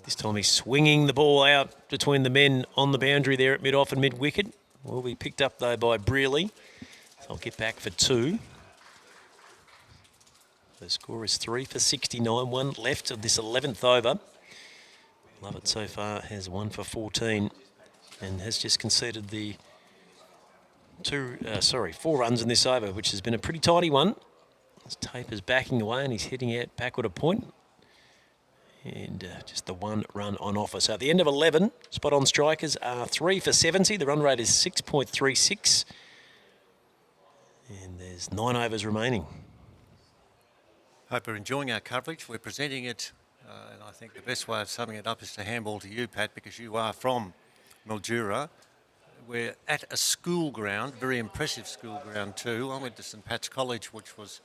This time he's swinging the ball out between the men on the boundary there at mid-off and mid-wicket. Will be picked up, though, by Brearley. So I'll get back for 2. The score is 3 for 69. 1 left of this 11th over. Lovett so far has 1 for 14 and has just conceded the 4 runs in this over, which has been a pretty tidy one. His Tape is backing away and he's heading out backward a point. And just the 1 run on offer. So at the end of 11, spot on strikers are 3 for 70. The run rate is 6.36. And there's 9 overs remaining. Hope you're enjoying our coverage. We're presenting it, and I think the best way of summing it up is to handball to you, Pat, because you are from Mildura. We're at a school ground, very impressive school ground too. I went to St Pat's College, which was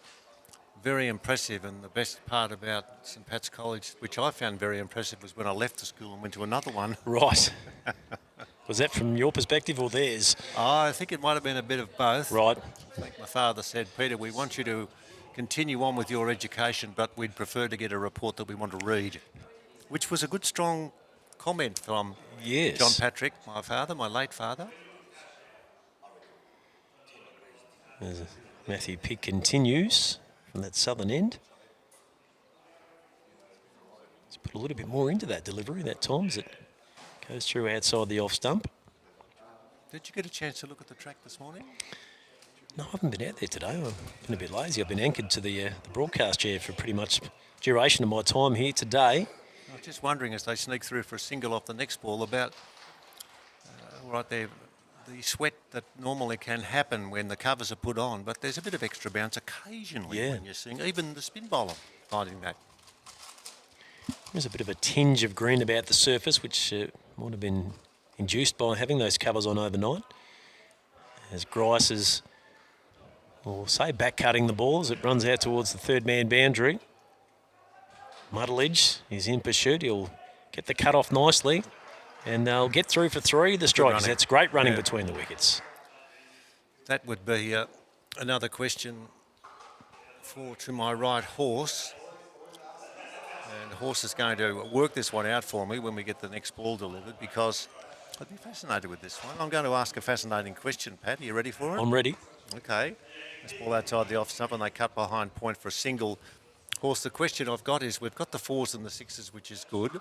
very impressive, and the best part about St Pat's College, which I found very impressive, was when I left the school and went to another one. Right. Was that from your perspective or theirs? I think it might have been a bit of both. Right. I think my father said, Peter, we want you to continue on with your education, but we'd prefer to get a report that we want to read, which was a good, strong comment from Yes. John Patrick, my father, my late father. As Matthew Pitt continues from that southern end. Let's put a little bit more into that delivery that time as it goes through outside the off stump. Did you get a chance to look at the track this morning? No, I haven't been out there today. I've been a bit lazy. I've been anchored to the broadcast chair for pretty much duration of my time here today. I was just wondering as they sneak through for a single off the next ball about right there, the sweat that normally can happen when the covers are put on, but there's a bit of extra bounce occasionally when you're seeing, even the spin bowler finding that. There's a bit of a tinge of green about the surface, which might have been induced by having those covers on overnight. As Grice is, or say, back cutting the ball as it runs out towards the third man boundary. Muddledge is in pursuit. He'll get the cut off nicely, and they'll get through for 3. The strikers. That's great running between the wickets. That would be another question to my right horse. And the horse is going to work this one out for me when we get the next ball delivered, because I'd be fascinated with this one. I'm going to ask a fascinating question, Pat. Are you ready for it? I'm ready. Okay. This ball outside the off stump, and they cut behind point for a single. Horse, the question I've got is, we've got the 4s and the 6s, which is good.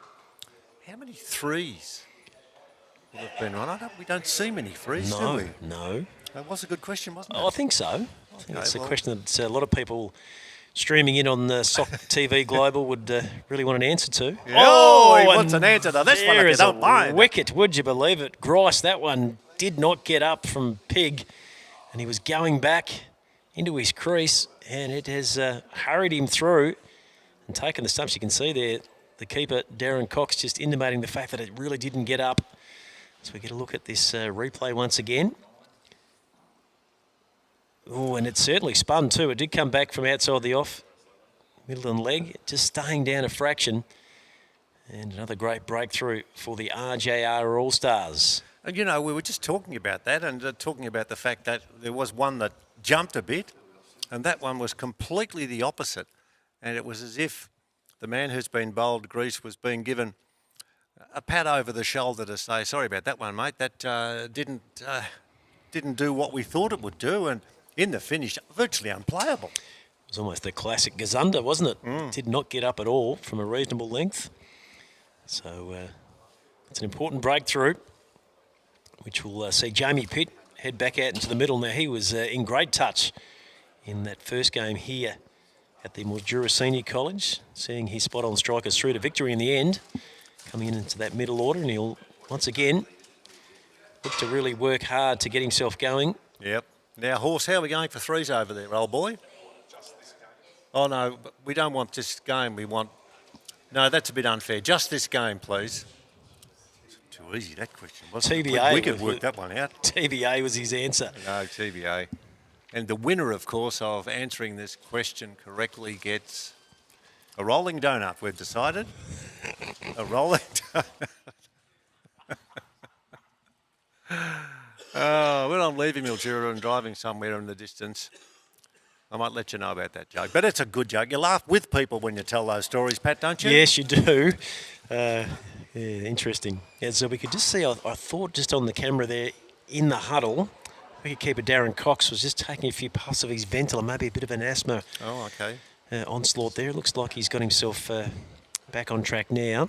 How many 3s will have been run? We don't see many 3s, do we? No. That was a good question, wasn't it? I think so. I think it's a question that a lot of people streaming in on Soc TV Global would really want an answer to. Yeah. Oh, he wants an answer to this one if you don't mind. Wicket, would you believe it? Grice, that one did not get up from Pig, and he was going back into his crease, and it has hurried him through and taken the stumps. You can see there the keeper, Darren Cox, just intimating the fact that it really didn't get up. So we get a look at this replay once again. Oh, and it certainly spun too. It did come back from outside the off, middle and leg, just staying down a fraction. And another great breakthrough for the RJR All-Stars. And, you know, we were just talking about that and talking about the fact that there was one that jumped a bit, and that one was completely the opposite. And it was as if the man who's been bowled grease was being given a pat over the shoulder to say, sorry about that one, mate, that didn't do what we thought it would do, and in the finish, virtually unplayable. It was almost a classic Gazunda, wasn't it? Did not get up at all from a reasonable length. So it's an important breakthrough, which will see Jamie Pitt head back out into the middle. Now, he was in great touch in that first game here at the Mildura Senior College, seeing his spot-on strikers through to victory in the end, coming into that middle order, and he'll once again look to really work hard to get himself going. Yep. Now, Horse, how are we going for 3s over there, old boy? Oh, no, we don't want this game. We want... No, that's a bit unfair. Just this game, please. Too easy, that question, wasn't it? TBA. We could work that one out. TBA was his answer. No, TBA. And the winner, of course, of answering this question correctly gets a rolling donut, we've decided. A rolling donut. When I'm leaving Mildura and driving somewhere in the distance, I might let you know about that joke. But it's a good joke. You laugh with people when you tell those stories, Pat, don't you? Yes, you do. Yeah, interesting. Yeah, so we could just see, I thought just on the camera there in the huddle, wicketkeeper Darren Cox was just taking a few puffs of his ventilator, maybe a bit of an asthma onslaught there. It looks like he's got himself back on track now.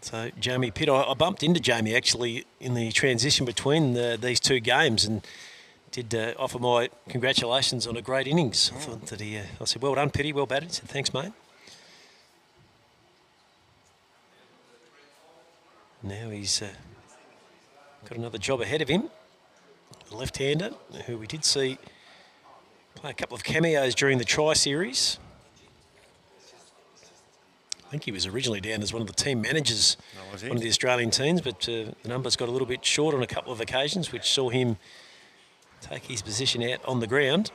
So Jamie Pitt, I bumped into Jamie actually in the transition between these two games and did offer my congratulations on a great innings. I thought that I said, well done, Pitty, well batted. He said, thanks, mate. Now he's got another job ahead of him. the left-hander, who we did see play a couple of cameos during the tri-series. I think he was originally down as one of the team managers, Oh, was he? one of the Australian teams, but the numbers got a little bit short on a couple of occasions, which saw him take his position out on the ground.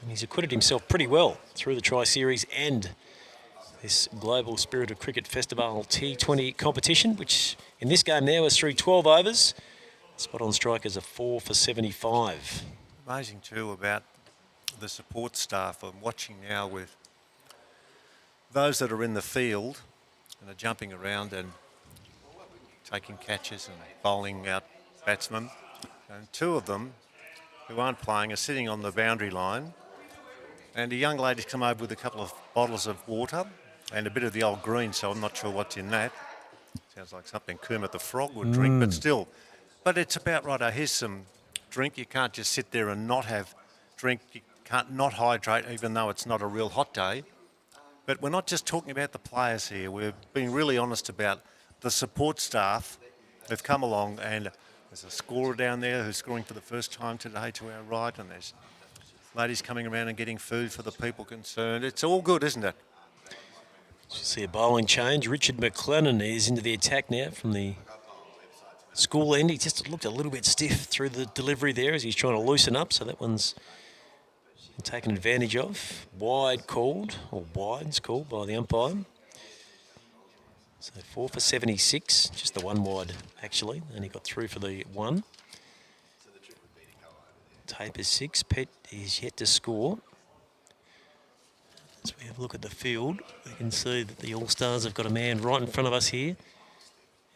And he's acquitted himself pretty well through the tri-series and this Global Spirit of Cricket Festivale T20 competition, which in this game now is through 12 overs. Spot on strikers are 4 for 75. Amazing too about the support staff. I'm watching now with those that are in the field and are jumping around and taking catches and bowling out batsmen. And two of them who aren't playing are sitting on the boundary line. And a young lady's come over with a couple of bottles of water and a bit of the old green, so I'm not sure what's in that. Sounds like something Kermit the Frog would drink, but still. But it's about right. Here's some drink. You can't just sit there and not have drink. You can't not hydrate, even though it's not a real hot day. But we're not just talking about the players here. We're being really honest about the support staff who've come along, and there's a scorer down there who's scoring for the first time today to our right, and there's ladies coming around and getting food for the people concerned. It's all good, isn't it? You see a bowling change. Richard McLennan is into the attack now from the school end. He just looked a little bit stiff through the delivery there as he's trying to loosen up, so that one's taken advantage of. Wide called, or wides called by the umpire. So 4 for 76, just the one wide actually, and he got through for the one. Tape is 6, Pet is yet to score. As we have a look at the field, we can see that the All-Stars have got a man right in front of us here,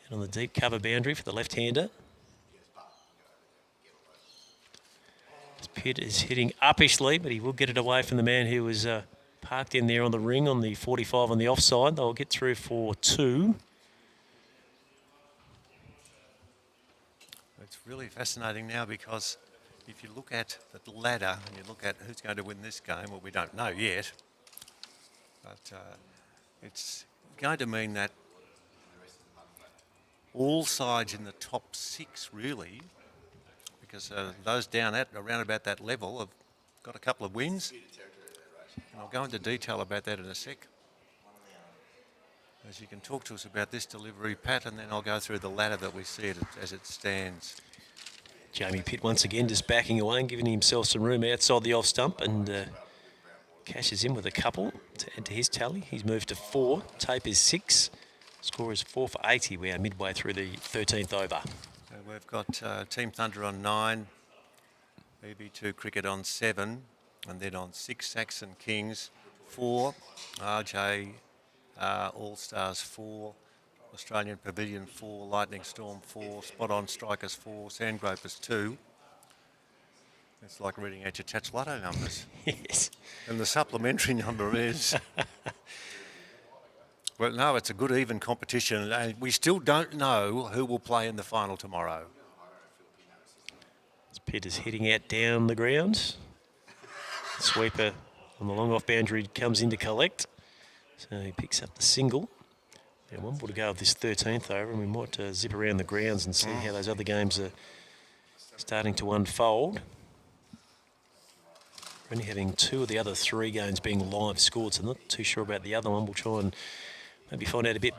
and on the deep cover boundary for the left-hander. Pitt is hitting uppishly, but he will get it away from the man who was parked in there on the ring on the 45 on the offside. They'll get through for 2. It's really fascinating now because if you look at the ladder and you look at who's going to win this game, well, we don't know yet, but it's going to mean that all sides in the top 6 really, because those down at around about that level have got a couple of wins. And I'll go into detail about that in a sec. As you can talk to us about this delivery, Pat, and then I'll go through the ladder that we see it as it stands. Jamie Pitt once again just backing away and giving himself some room outside the off stump, and cashes in with a couple to add to his tally. He's moved to 4. Tape is 6. Score is 4 for 80. We are midway through the 13th over. We've got Team Thunder on 9, BB2 Cricket on 7, and then on 6, Saxon Kings 4, RJ All-Stars 4, Australian Pavilion 4, Lightning Storm 4, Spot On Strikers 4, Sandgropers 2. It's like reading out your Chats Lotto numbers. Yes. And the supplementary number is... Well, no, it's a good even competition, and we still don't know who will play in the final tomorrow. Pitt is heading out down the ground. Sweeper on the long off boundary comes in to collect. So he picks up the single. And one more to go of this 13th over, and we might zip around the grounds and see how those other games are starting to unfold. We're only having 2 of the other 3 games being live scored, so I'm not too sure about the other one. We'll try and maybe find out a bit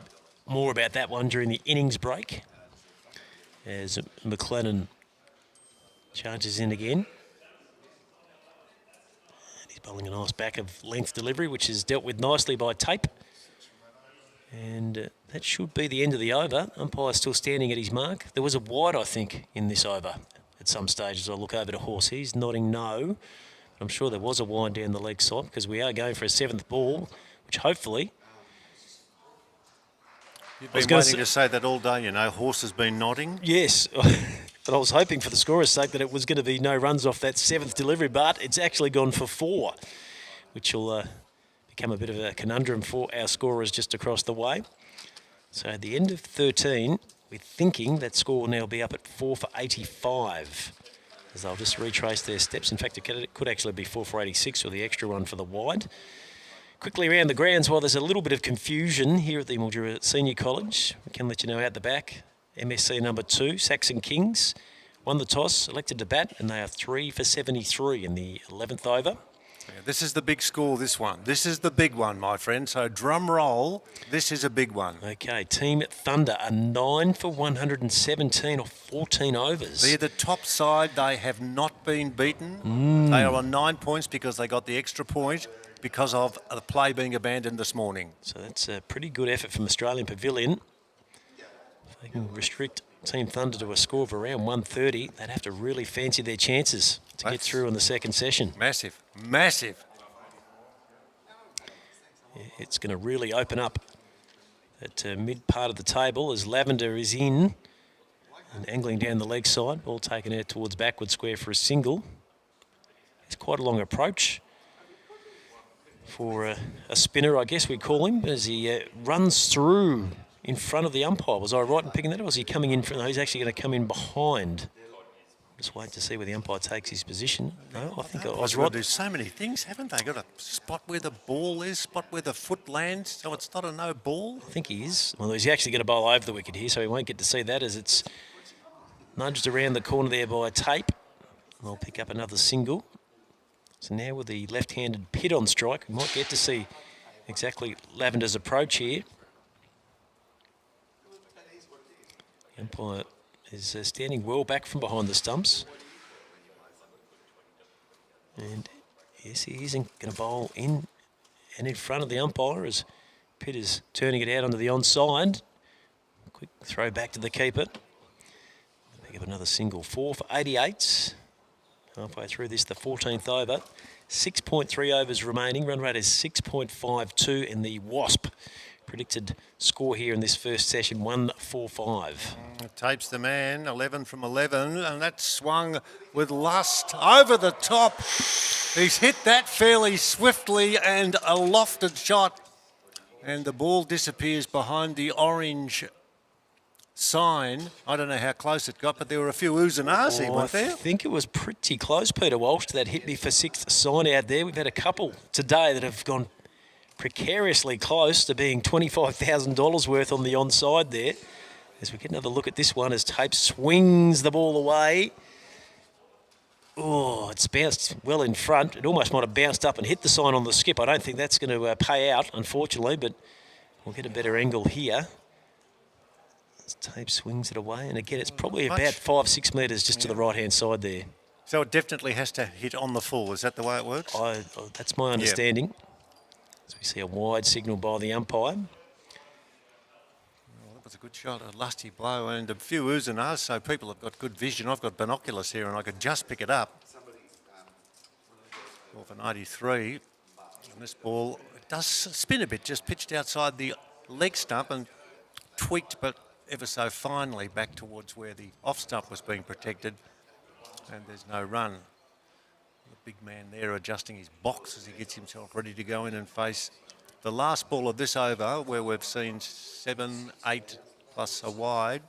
more about that one during the innings break as McLennan charges in again. And he's bowling a nice back of length delivery, which is dealt with nicely by Tape. And that should be the end of the over. Umpire still standing at his mark. There was a wide, I think, in this over at some stage as I look over to Horse. He's nodding no. I'm sure there was a wide down the leg side because we are going for a 7th ball, which hopefully... You've been waiting to say that all day, you know. Horse has been nodding. Yes, but I was hoping for the scorer's sake that it was going to be no runs off that 7th delivery, but it's actually gone for 4, which will become a bit of a conundrum for our scorers just across the way. So at the end of 13, we're thinking that score will now be up at 4 for 85, as they'll just retrace their steps. In fact, it could actually be 4 for 86 or the extra one for the wide. Quickly around the grounds, while there's a little bit of confusion here at the Mildura Senior College, we can let you know out the back, MSC number 2, Saxon Kings, won the toss, elected to bat, and they are 3 for 73 in the 11th over. Yeah, this is the big score, this one. This is the big one, my friend. So drum roll, this is a big one. Okay, Team Thunder are 9 for 117 or 14 overs. They're the top side. They have not been beaten. They are on 9 points because they got the extra point because of the play being abandoned this morning. So that's a pretty good effort from Australian Pavilion. If they can restrict Team Thunder to a score of around 130, they'd have to really fancy their chances to get through in the second session. Massive, massive. It's going to really open up at mid part of the table as Lavender is in and angling down the leg side. Ball taken out towards backward square for a single. It's quite a long approach for a spinner, I guess we'd call him, as he runs through in front of the umpire. Was I right in picking that, or was he coming in front? No, he's actually going to come in behind. Just wait to see where the umpire takes his position. No, I think I was right. They do so many things, haven't they? Got a spot where the ball is, spot where the foot lands, so it's not a no ball. I think he is. Well, he's actually going to bowl over the wicket here, so he won't get to see that as it's nudged around the corner there by Tape. And they'll pick up another single. So now with the left-handed Pitt on strike, we might get to see exactly Lavender's approach here. The umpire is standing well back from behind the stumps. And yes, he isn't going to bowl in and in front of the umpire as Pitt is turning it out onto the onside. Quick throw back to the keeper. Pick up another single, 4 for 88. Halfway through this, the 14th over. 6.3 overs remaining. Run rate is 6.52 in the Wasp. Predicted score here in this first session, 145. Tape's the man, 11 from 11, and that swung with lust over the top. He's hit that fairly swiftly and a lofted shot, and the ball disappears behind the orange sign. I don't know how close it got, but there were a few oohs and ahs here, weren't there? I think it was pretty close, Peter Walsh, to that hit me for sixth sign out there. We've had a couple today that have gone precariously close to being $25,000 worth on the onside there. As we get another look at this one as Tape swings the ball away. Oh, it's bounced well in front. It almost might have bounced up and hit the sign on the skip. I don't think that's going to pay out, unfortunately, but we'll get a better angle here. As Tape swings it away, and again, it's probably about 5-6 metres just to the right-hand side there. So it definitely has to hit on the full. Is that the way it works? That's my understanding. As we see a wide signal by the umpire. Well, that was a good shot, a lusty blow, and a few oohs and ahs, so people have got good vision. I've got binoculars here, and I could just pick it up. 4 for 93. And this ball, it does spin a bit, just pitched outside the leg stump and tweaked, but ever so finely back towards where the off stump was being protected, and there's no run. The big man there adjusting his box as he gets himself ready to go in and face the last ball of this over, where we've seen 7, 8 plus a wide.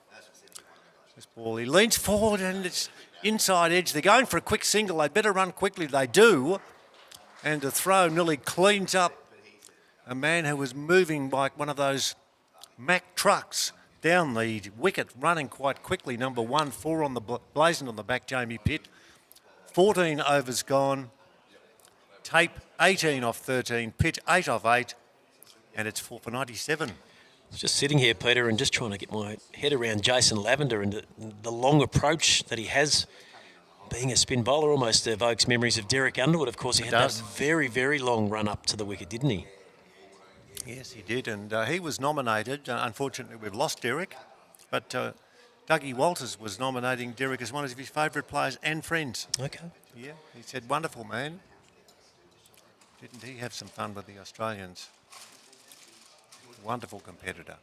This ball, he leans forward and it's inside edge. They're going for a quick single. They better run quickly. They do. And the throw nearly cleans up a man who was moving like one of those Mack trucks down the wicket, running quite quickly. Number 1, 4 on the blazoned on the back, Jamie Pitt. 14 overs gone. Tape 18 off 13. Pitt 8 off 8. And it's 4 for 97. I was just sitting here, Peter, and just trying to get my head around Jason Lavender and the long approach that he has. Being a spin bowler almost evokes memories of Derek Underwood. Of course, he had that very, very long run up to the wicket, didn't he? Yes, he did, and he was nominated. Unfortunately, we've lost Derek, but Dougie Walters was nominating Derek as one of his favourite players and friends. Okay. Yeah, he said, wonderful man. Didn't he have some fun with the Australians? Wonderful competitor.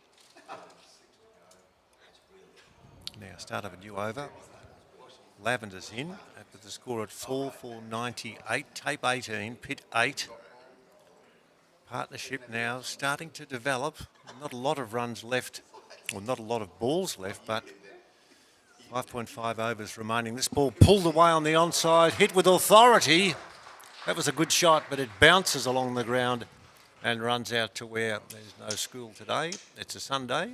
Now, start of a new over. Lavender's in after the score at 4 for 98. Tape 18, Pitt 8. Partnership now starting to develop. Not a lot of runs left, or not a lot of balls left, but 5.5 overs remaining. This ball pulled away on the onside, hit with authority. That was a good shot, but it bounces along the ground and runs out to where there's no school today. It's a Sunday,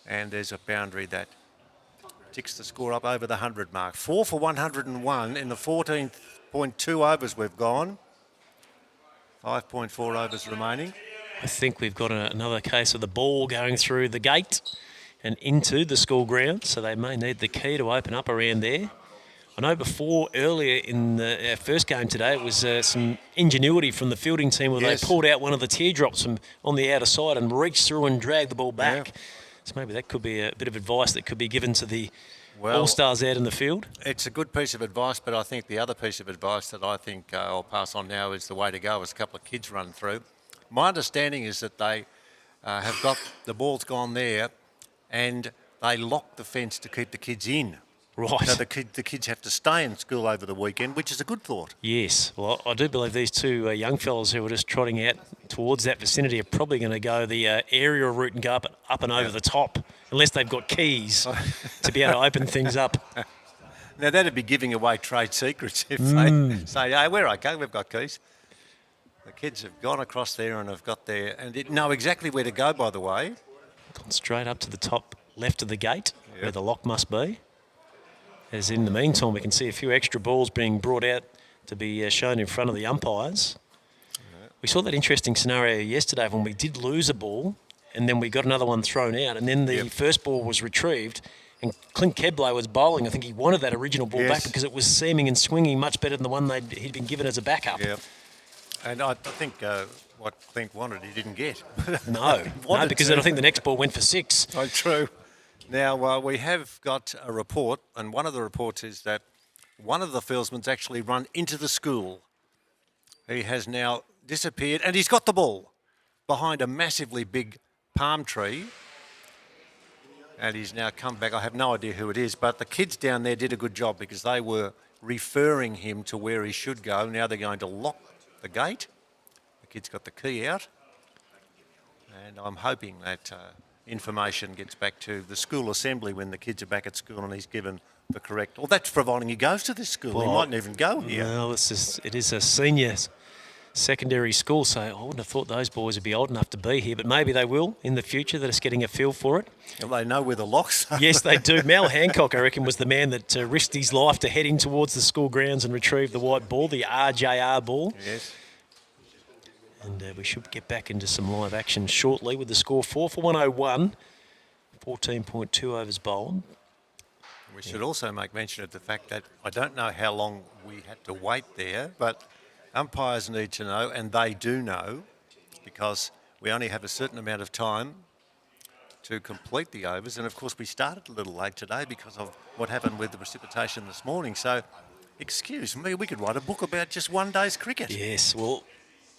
and there's a boundary that ticks the score up over the 100 mark. 4 for 101 in the 14.2 overs we've gone. 5.4 overs remaining. I think we've got another case of the ball going through the gate and into the school ground, so they may need the key to open up around there. I know earlier in our first game today, it was some ingenuity from the fielding team where Yes. they pulled out one of the teardrops from on the outer side and reached through and dragged the ball back. Yeah. So maybe that could be a bit of advice that could be given to the Well, All-Stars out in the field. It's a good piece of advice, but I think the other piece of advice that I think I'll pass on now is the way to go, as a couple of kids run through. My understanding is that they have got the ball's gone there and they lock the fence to keep the kids in. Right. So the kids have to stay in school over the weekend, which is a good thought. Yes. Well, I do believe these two young fellas who are just trotting out towards that vicinity are probably going to go the aerial route and go up and over the top, unless they've got keys to be able to open things up. Now, that'd be giving away trade secrets if they say, hey, we're okay, we've got keys. The kids have gone across there and have got there and know exactly where to go, by the way. Gone straight up to the top left of the gate, where the lock must be. As in the meantime, we can see a few extra balls being brought out to be shown in front of the umpires. We saw that interesting scenario yesterday when we did lose a ball and then we got another one thrown out and then the first ball was retrieved and Clint Keblo was bowling. I think he wanted that original ball back because it was seaming and swinging much better than the one he'd been given as a backup. Yeah. And I think what Clint wanted, he didn't get. No, because then I think the next ball went for 6. Oh, true. Now, we have got a report, and one of the reports is that one of the fieldsmen's actually run into the school. He has now disappeared, and he's got the ball behind a massively big palm tree. And he's now come back. I have no idea who it is, but the kids down there did a good job because they were referring him to where he should go. Now they're going to lock the gate. The kid's got the key out. And I'm hoping that information gets back to the school assembly when the kids are back at school and he's given the correct... Well, that's providing he goes to this school. He mightn't even go here. No, it is a senior secondary school, so I wouldn't have thought those boys would be old enough to be here, but maybe they will in the future. They're just getting a feel for it. Well, they know where the locks are. Yes, they do. Mal Hancock, I reckon, was the man that risked his life to head in towards the school grounds and retrieve the white ball, the RJR ball. Yes. And we should get back into some live action shortly with the score 4 for 101, 14.2 overs bowled. We should also make mention of the fact that I don't know how long we had to wait there, but umpires need to know, and they do know, because we only have a certain amount of time to complete the overs. And, of course, we started a little late today because of what happened with the precipitation this morning. So, excuse me, we could write a book about just one day's cricket. Yes, well,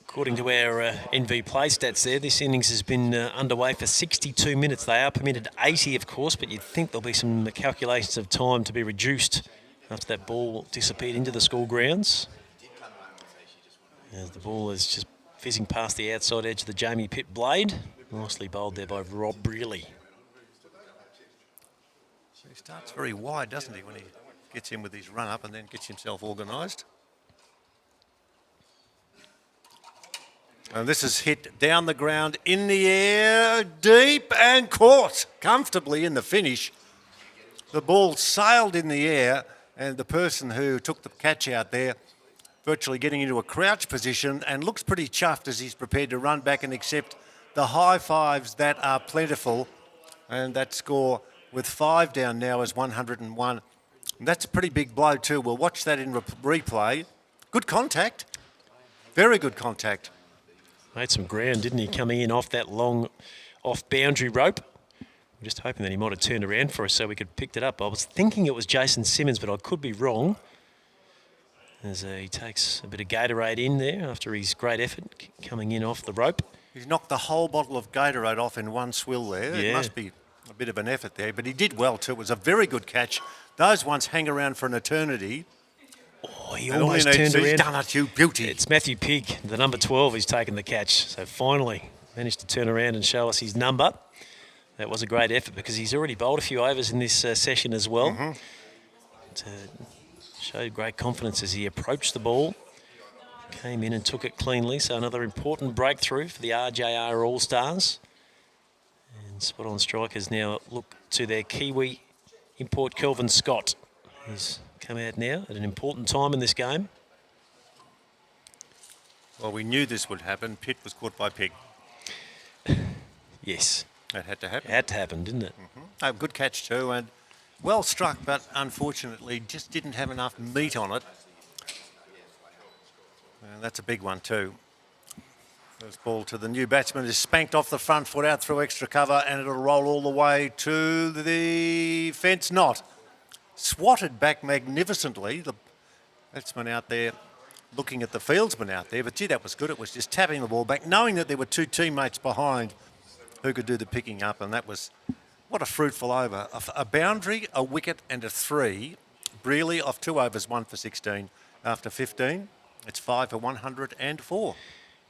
according to our NV play stats there, this innings has been underway for 62 minutes. They are permitted 80, of course, but you'd think there'll be some calculations of time to be reduced after that ball disappeared into the school grounds. As the ball is just fizzing past the outside edge of the Jamie Pitt blade. Nicely bowled there by Rob Brearley. He starts very wide, doesn't he, when he gets in with his run-up and then gets himself organised. And this is hit down the ground, in the air, deep and caught comfortably in the finish. The ball sailed in the air and the person who took the catch out there virtually getting into a crouch position and looks pretty chuffed as he's prepared to run back and accept the high fives that are plentiful. And that score with 5 down now is 101. And that's a pretty big blow too. We'll watch that in replay. Good contact. Very good contact. Made some ground, didn't he, coming in off that long off-boundary rope. I'm just hoping that he might have turned around for us so we could have picked it up. I was thinking it was Jason Simmons, but I could be wrong. As he takes a bit of Gatorade in there after his great effort coming in off the rope. He's knocked the whole bottle of Gatorade off in one swill there. Yeah. It must be a bit of an effort there, but he did well too. It was a very good catch. Those ones hang around for an eternity. Oh, he And almost all you need turned to do is around. done it, you beauty. It's Matthew Pigg, the number 12, who's taken the catch. So finally managed to turn around and show us his number. That was a great effort because he's already bowled a few overs in this session as well. Showed great confidence as he approached the ball. Came in and took it cleanly. So another important breakthrough for the RJR All-Stars. And spot-on strikers now look to their Kiwi import Kelvin Scott. He's come out now at an important time in this game. Well, we knew this would happen. Pitt was caught by Pig. Yes, That had to happen. it had to happen, didn't it? Oh, good catch too, and well struck, but unfortunately just didn't have enough meat on it. And that's a big one too. First ball to the new batsman is spanked off the front foot out through extra cover, and it'll roll all the way to the fence. Not swatted back magnificently. The batsman out there looking at the fieldsman out there, but gee, that was good. It was just tapping the ball back, knowing that there were two teammates behind who could do the picking up, and that was what a fruitful over. A boundary, a wicket and a 3. Brearley off 2 overs, 1 for 16 after 15. It's 5 for 104.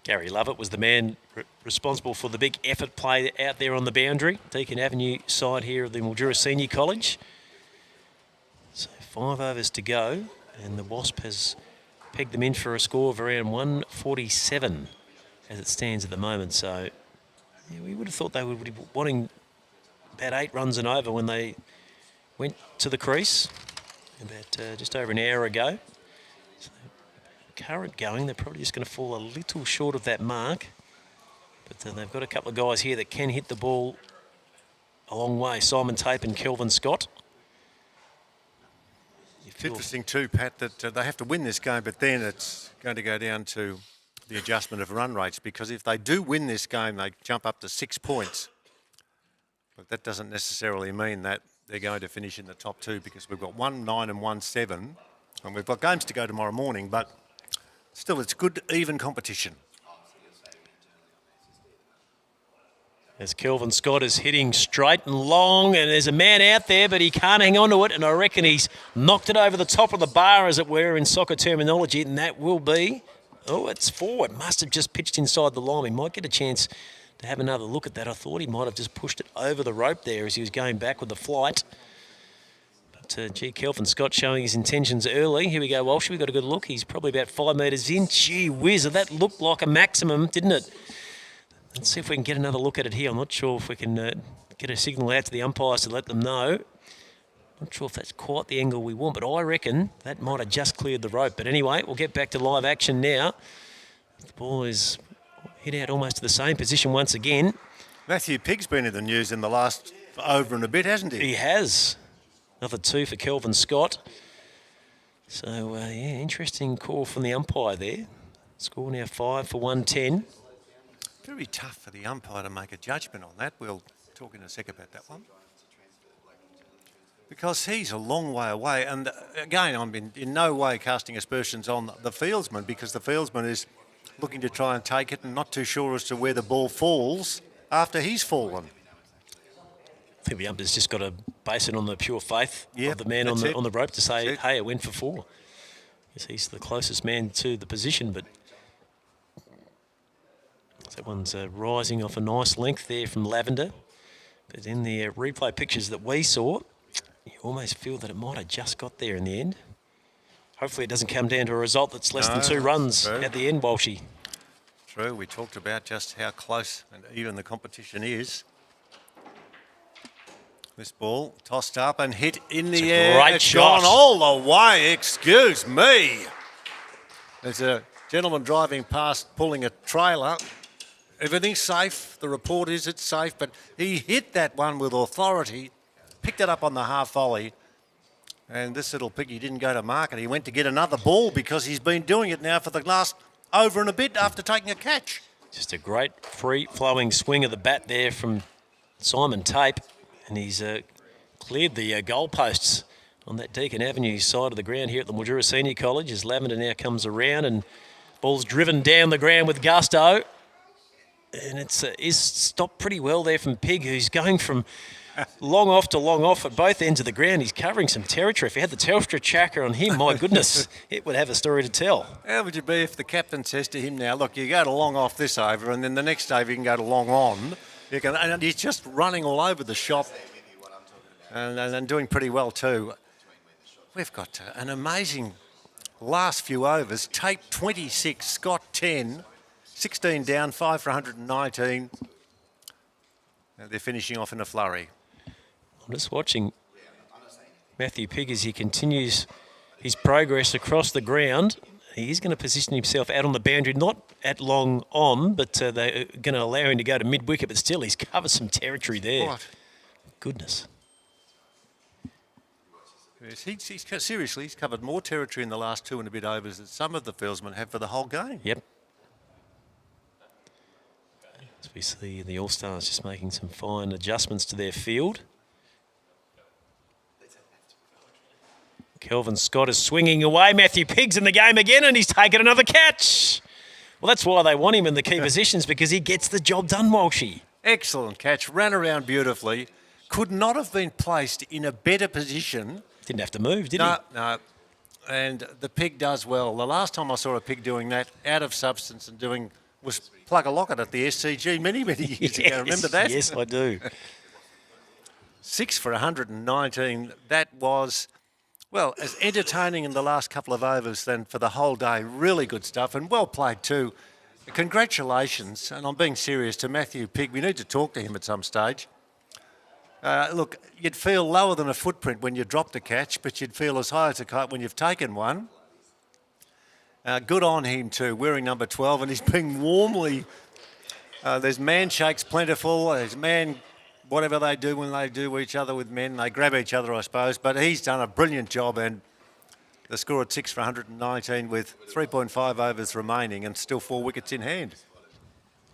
Gary Lovett was the man responsible for the big effort play out there on the boundary. Deakin Avenue side here of the Mildura Senior College. So 5 overs to go, and the Wasp has pegged them in for a score of around 147 as it stands at the moment. So yeah, we would have thought they would be wanting about 8 runs and over when they went to the crease about just over an hour ago. So current going, they're probably just going to fall a little short of that mark. But they've got a couple of guys here that can hit the ball a long way. Simon Tape and Kelvin Scott. It's interesting too, Pat, that they have to win this game, but then it's going to go down to the adjustment of run rates, because if they do win this game, they jump up to 6 points. But that doesn't necessarily mean that they're going to finish in the top 2, because we've got 1, 9 and 1, 7. And we've got games to go tomorrow morning, but still it's good, even competition. As Kelvin Scott is hitting straight and long, and there's a man out there, but he can't hang on to it, and I reckon he's knocked it over the top of the bar, as it were, in soccer terminology, and that will be... Oh, it's 4. It must have just pitched inside the line. He might get a chance to have another look at that. I thought he might have just pushed it over the rope there as he was going back with the flight. But, gee, Kelvin Scott showing his intentions early. Here we go, Walsh. We got a good look. He's probably about 5 metres in. Gee whiz, that looked like a maximum, didn't it? Let's see if we can get another look at it here. I'm not sure if we can get a signal out to the umpires to let them know. Not sure if that's quite the angle we want, but I reckon that might have just cleared the rope. But anyway, we'll get back to live action now. The ball is hit out almost to the same position once again. Matthew Pigg's been in the news in the last over and a bit, hasn't he? He has. Another 2 for Kelvin Scott. So, yeah, interesting call from the umpire there. Score now 5 for 110. Very tough for the umpire to make a judgment on that. We'll talk in a sec about that one. Because he's a long way away. And again, I'm in no way casting aspersions on the fieldsman, because the fieldsman is looking to try and take it and not too sure as to where the ball falls after he's fallen. I think the umpire's just got to base it on the pure faith of the man on the rope to say, hey, it went for 4. Yes, he's the closest man to the position, but that one's rising off a nice length there from Lavender. But in the replay pictures that we saw, you almost feel that it might have just got there in the end. Hopefully it doesn't come down to a result that's less than 2 runs at the end, Walshy. True, we talked about just how close and even the competition is. This ball tossed up and hit in the air. Great it's shot. Gone all the way, excuse me. There's a gentleman driving past pulling a trailer. Everything's safe, the report is it's safe, but he hit that one with authority. Picked it up on the half volley, and this little piggy didn't go to market. He went to get another ball because he's been doing it now for the last over and a bit after taking a catch. Just a great free-flowing swing of the bat there from Simon Tape, and he's cleared the goalposts on that Deakin Avenue side of the ground here at the Mildura Senior College as Lavender now comes around and ball's driven down the ground with gusto. And it's is stopped pretty well there from Pig, who's going from long off at both ends of the ground. He's covering some territory. If he had the Telstra tracker on him, my goodness, it would have a story to tell. How would you be if the captain says to him now, look, you go to long off this over, and then the next over you can go to long on. You can, and he's just running all over the shop and doing pretty well too. We've got an amazing last few overs. Tape 26, Scott 10, 16 down, 5 for 119. They're finishing off in a flurry. I'm just watching Matthew Pigg, as he continues his progress across the ground, he is going to position himself out on the boundary, not at long on, but they're going to allow him to go to mid-wicket, but still he's covered some territory there. What? Goodness. Yes, seriously, he's covered more territory in the last 2 and a bit overs than some of the fieldsmen have for the whole game. Yep. As we see the All-Stars just making some fine adjustments to their field. Kelvin Scott is swinging away. Matthew Pigg's in the game again, and he's taken another catch. Well, that's why they want him in the key positions, because he gets the job done, Walshy. Excellent catch, ran around beautifully. Could not have been placed in a better position. Didn't have to move, did he? No. And the Pig does well. The last time I saw a Pig doing that, out of substance and doing, was Plug a Locket at the SCG many years ago. Remember that? Yes, I do. 6 for 119. That was, well, as entertaining in the last couple of overs than for the whole day. Really good stuff and well played too. Congratulations, and I'm being serious, to Matthew Pigg. We need to talk to him at some stage. Look, you'd feel lower than a footprint when you dropped a catch, but you'd feel as high as a kite when you've taken one. Good on him too, wearing number 12, and he's being warmly... there's man shakes plentiful, there's man... whatever they do when they do each other with men, they grab each other, I suppose. But he's done a brilliant job, and the score at 6 for 119 with 3.5 overs remaining and still 4 wickets in hand.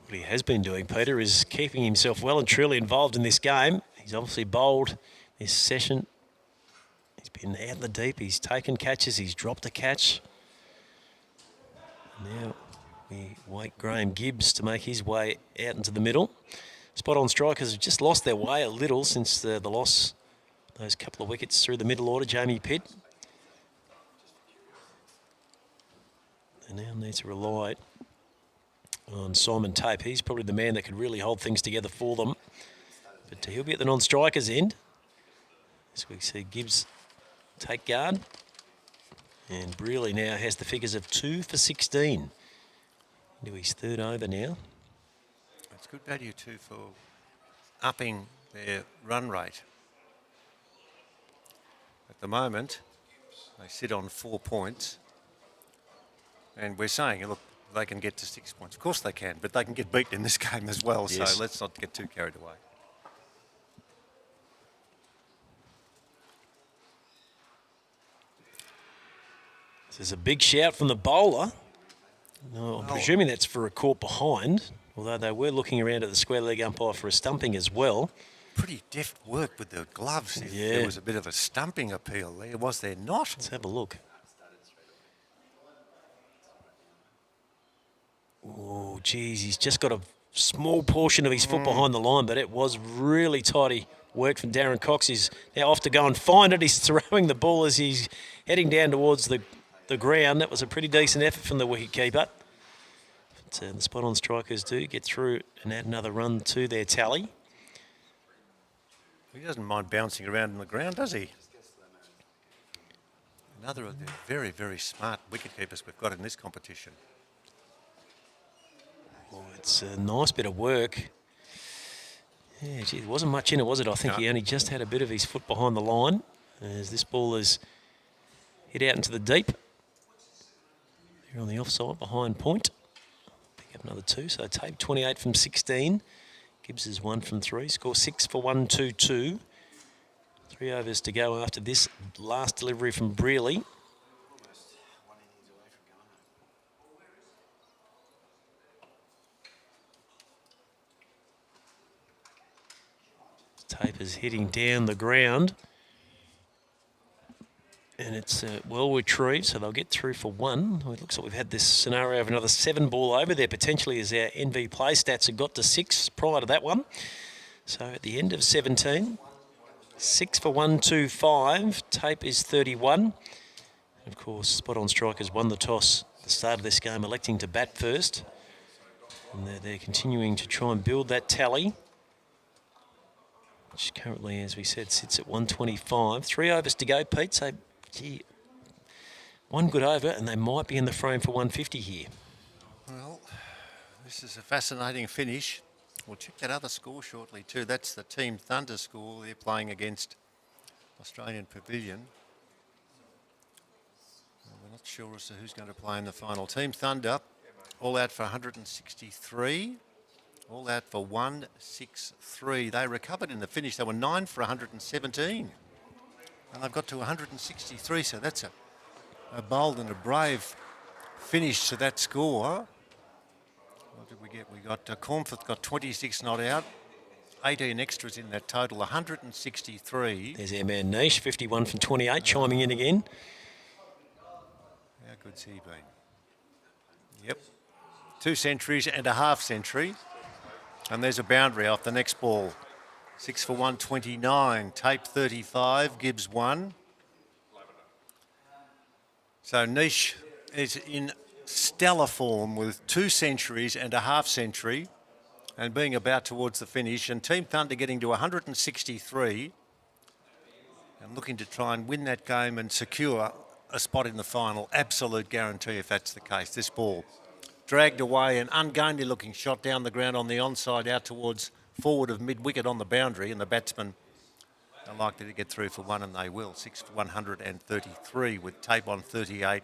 What he has been doing, Peter, is keeping himself well and truly involved in this game. He's obviously bowled this session. He's been out in the deep. He's taken catches. He's dropped a catch. Now we wait Graham Gibbs to make his way out into the middle. Spot-on strikers have just lost their way a little since the loss, those couple of wickets through the middle order. Jamie Pitt. They now need to rely on Simon Tape. He's probably the man that could really hold things together for them. But he'll be at the non-strikers end. As we see Gibbs take guard. And Brearley now has the figures of 2 for 16. Into his third over now. It's good value too for upping their run rate. At the moment, they sit on 4 points. And we're saying, look, they can get to 6 points. Of course they can, but they can get beaten in this game as well. Yes. So let's not get too carried away. There's a big shout from the bowler. No, I'm presuming that's for a caught behind, although they were looking around at the square leg umpire for a stumping as well. Pretty deft work with the gloves. If Yeah. there was a bit of a stumping appeal there, was there not? Let's have a look. Oh, geez, he's just got a small portion of his foot behind the line, but it was really tidy work from Darren Cox. He's now off to go and find it. He's throwing the ball as he's heading down towards the ground. That was a pretty decent effort from the wicketkeeper. But the spot-on strikers do get through and add another run to their tally. He doesn't mind bouncing around on the ground, does he? Another of the very, very smart wicketkeepers we've got in this competition. Well, it's a nice bit of work. Yeah, gee, there wasn't much in it, was it? I think he only just had a bit of his foot behind the line as this ball is hit out into the deep. They're on the offside behind point. Pick up another 2, so Tape 28 from 16. Gibbs is 1 from 3. Score 6 for 122. 3 overs to go after this last delivery from Brearley. Tape is hitting down the ground. And it's well retrieved, so they'll get through for 1. It looks like we've had this scenario of another 7 ball over there, potentially, as our NV play stats have got to 6 prior to that one. So at the end of 17, 6 for 125. Tape is 31. And of course, spot-on strikers won the toss at the start of this game, electing to bat first. And they're continuing to try and build that tally, which currently, as we said, sits at 125. 3 overs to go, Pete. So, gee, 1 good over, and they might be in the frame for 150 here. Well, this is a fascinating finish. We'll check that other score shortly too. That's the Team Thunder score. They're playing against Australian Pavilion. We're not sure as to who's going to play in the final. Team Thunder, all out for 163. All out for 163. They recovered in the finish. They were 9 for 117. And they've got to 163, so that's a bold and a brave finish to that score. What did we get? We got Cornforth got 26 not out. 18 extras in that total, 163. There's our man Niche, 51 from 28, chiming in again. How good's he been? Yep. 2 centuries and a half century. And there's a boundary off the next ball. 6 for 129, tape 35, Gibbs 1. So Niche is in stellar form with 2 centuries and a half century and being about towards the finish. And Team Thunder getting to 163 and looking to try and win that game and secure a spot in the final. Absolute guarantee if that's the case. This ball dragged away, an ungainly looking shot down the ground on the onside out towards forward of mid-wicket on the boundary, and the batsmen are likely to get through for 1, and they will. 6 for 133 with tape on 38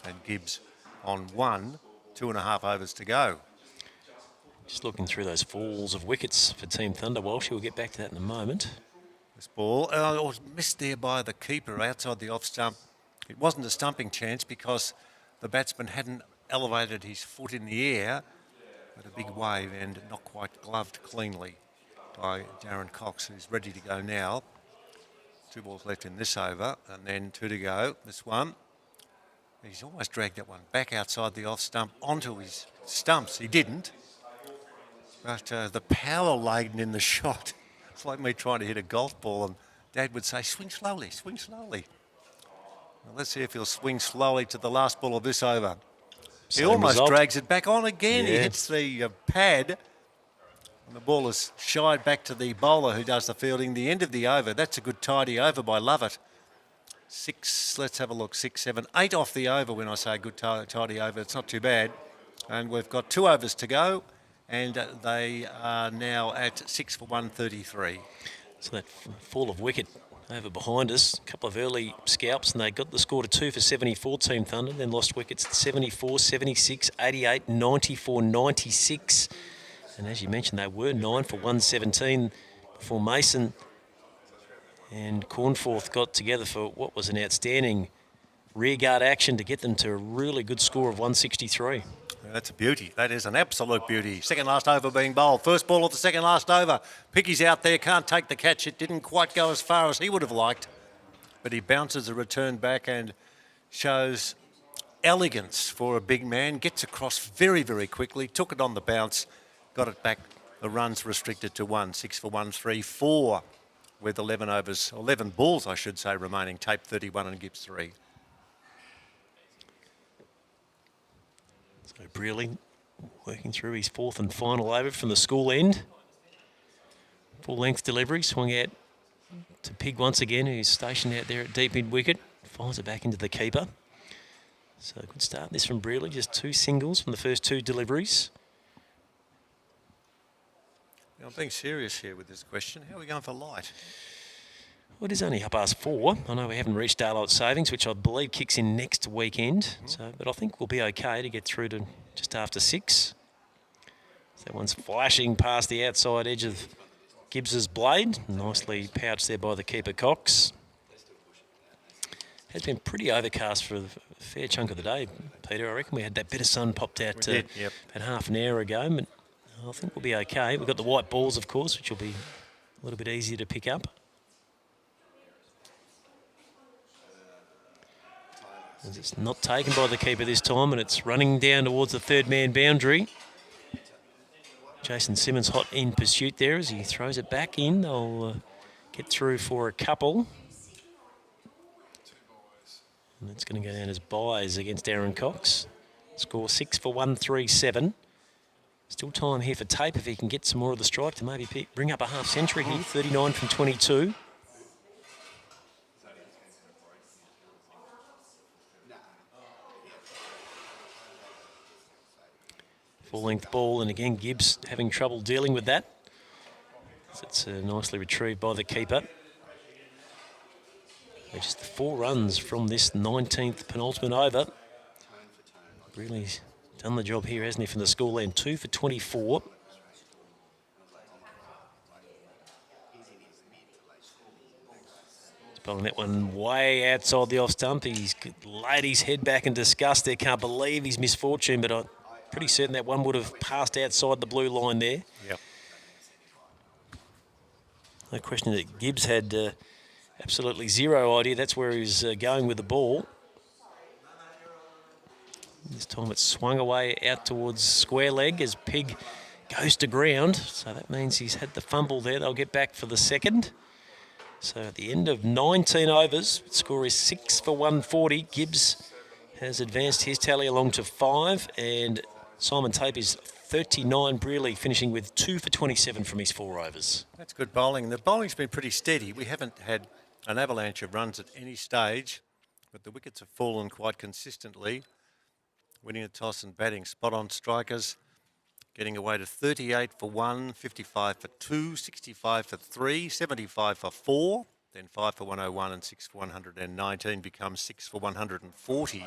and Gibbs on 1. 2.5 overs to go. Just looking through those falls of wickets for Team Thunder, Walsh. We'll get back to that in a moment. This ball was missed there by the keeper outside the off stump. It wasn't a stumping chance because the batsman hadn't elevated his foot in the air, but a big wave and not quite gloved cleanly by Darren Cox, who's ready to go now. 2 balls left in this over, and then 2 to go. This one, he's almost dragged that one back outside the off stump onto his stumps. He didn't, but the power laden in the shot. It's like me trying to hit a golf ball, and Dad would say, swing slowly, swing slowly. Well, let's see if he'll swing slowly to the last ball of this over. Same He almost result. drags it back on again. He Yeah. hits the pad, and the ball is shied back to the bowler who does the fielding. The end of the over. That's a good tidy over by Lovett. 6, let's have a look, 6, 7, 8 off the over when I say good tidy over. It's not too bad. And we've got 2 overs to go, and they are now at 6 for 133. So that fall of wicket over behind us, a couple of early scalps, and they got the score to 2 for 74, Team Thunder, then lost wickets at 74, 76, 88, 94, 96. And as you mentioned, they were 9 for 117 before Mason and Cornforth got together for what was an outstanding rearguard action to get them to a really good score of 163. That's a beauty. That is an absolute beauty. Second last over being bowled. First ball of the second last over. Picky's out there, can't take the catch. It didn't quite go as far as he would have liked, but he bounces a return back and shows elegance for a big man. Gets across very, very quickly. Took it on the bounce, got it back. The runs restricted to 1. 6 for 134 with 11 overs, 11 balls, I should say, remaining. Tape 31 and Gibbs 3. So Brearley working through his 4th and final over from the school end. Full length delivery, swung out to Pig once again, who's stationed out there at deep mid wicket. Fires it back into the keeper. So good start this from Brearley, just 2 singles from the first 2 deliveries. Now, I'm being serious here with this question. How are we going for light? Well, it is only 4:30. I know we haven't reached daylight savings, which I believe kicks in next weekend. So, but I think we'll be okay to get through to just after 6. So that one's flashing past the outside edge of Gibbs's blade. Nicely pouched there by the keeper Cox. Has been pretty overcast for a fair chunk of the day, Peter. I reckon we had that bit of sun popped out We did, yep. about half an hour ago, but I think we'll be okay. We've got the white balls, of course, which will be a little bit easier to pick up. It's not taken by the keeper this time, and it's running down towards the 3rd man boundary. Jason Simmons hot in pursuit there as he throws it back in. They'll get through for a couple. And it's going to go down as buys against Darren Cox. Score 6 for 137. Still time here for Tape if he can get some more of the strike to maybe bring up a half century here. 39 from 22. Full-length ball, and again, Gibbs having trouble dealing with that. So it's nicely retrieved by the keeper. So just 4 runs from this 19th penultimate over. Really done the job here, hasn't he, from the school end? 2 for 24. He's bowling that one way outside the off stump. He's laid his head back in disgust there. Can't believe his misfortune, but I'm pretty certain that one would have passed outside the blue line there. Yep. No question that Gibbs had absolutely zero idea that's where he was going with the ball. This time it's swung away out towards square leg as Pig goes to ground. So that means he's had the fumble there. They'll get back for the second. So at the end of 19 overs, score is 6 for 140. Gibbs has advanced his tally along to 5, and Simon Tape is 39 Brearley, finishing with 2 for 27 from his 4 overs. That's good bowling. The bowling's been pretty steady. We haven't had an avalanche of runs at any stage, but the wickets have fallen quite consistently. Winning a toss and batting spot on strikers, getting away to 38 for 1, 55 for 2, 65 for 3, 75 for 4, then 5 for 101 and 6 for 119 becomes 6 for 140.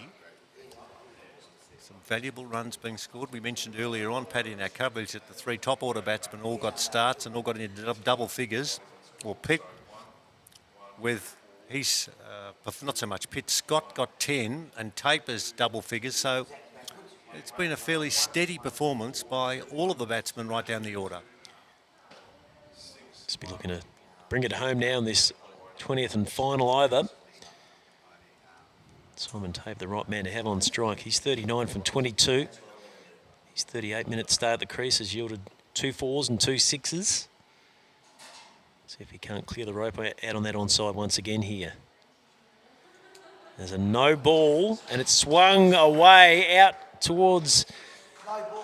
Some valuable runs being scored. We mentioned earlier on, Paddy, in our coverage, that the 3 top order batsmen all got starts and all got into double figures. Well, Pitt, with his, not so much Pitt, Scott got 10 and Taper's double figures, so it's been a fairly steady performance by all of the batsmen right down the order. Just be looking to bring it home now in this 20th and final over. Simon Tape, the right man to have on strike. He's 39 from 22. His 38-minute stay at the crease has yielded 2 4s and 2 6s. See if he can't clear the rope out on that onside once again here. There's a no ball, and it's swung away out towards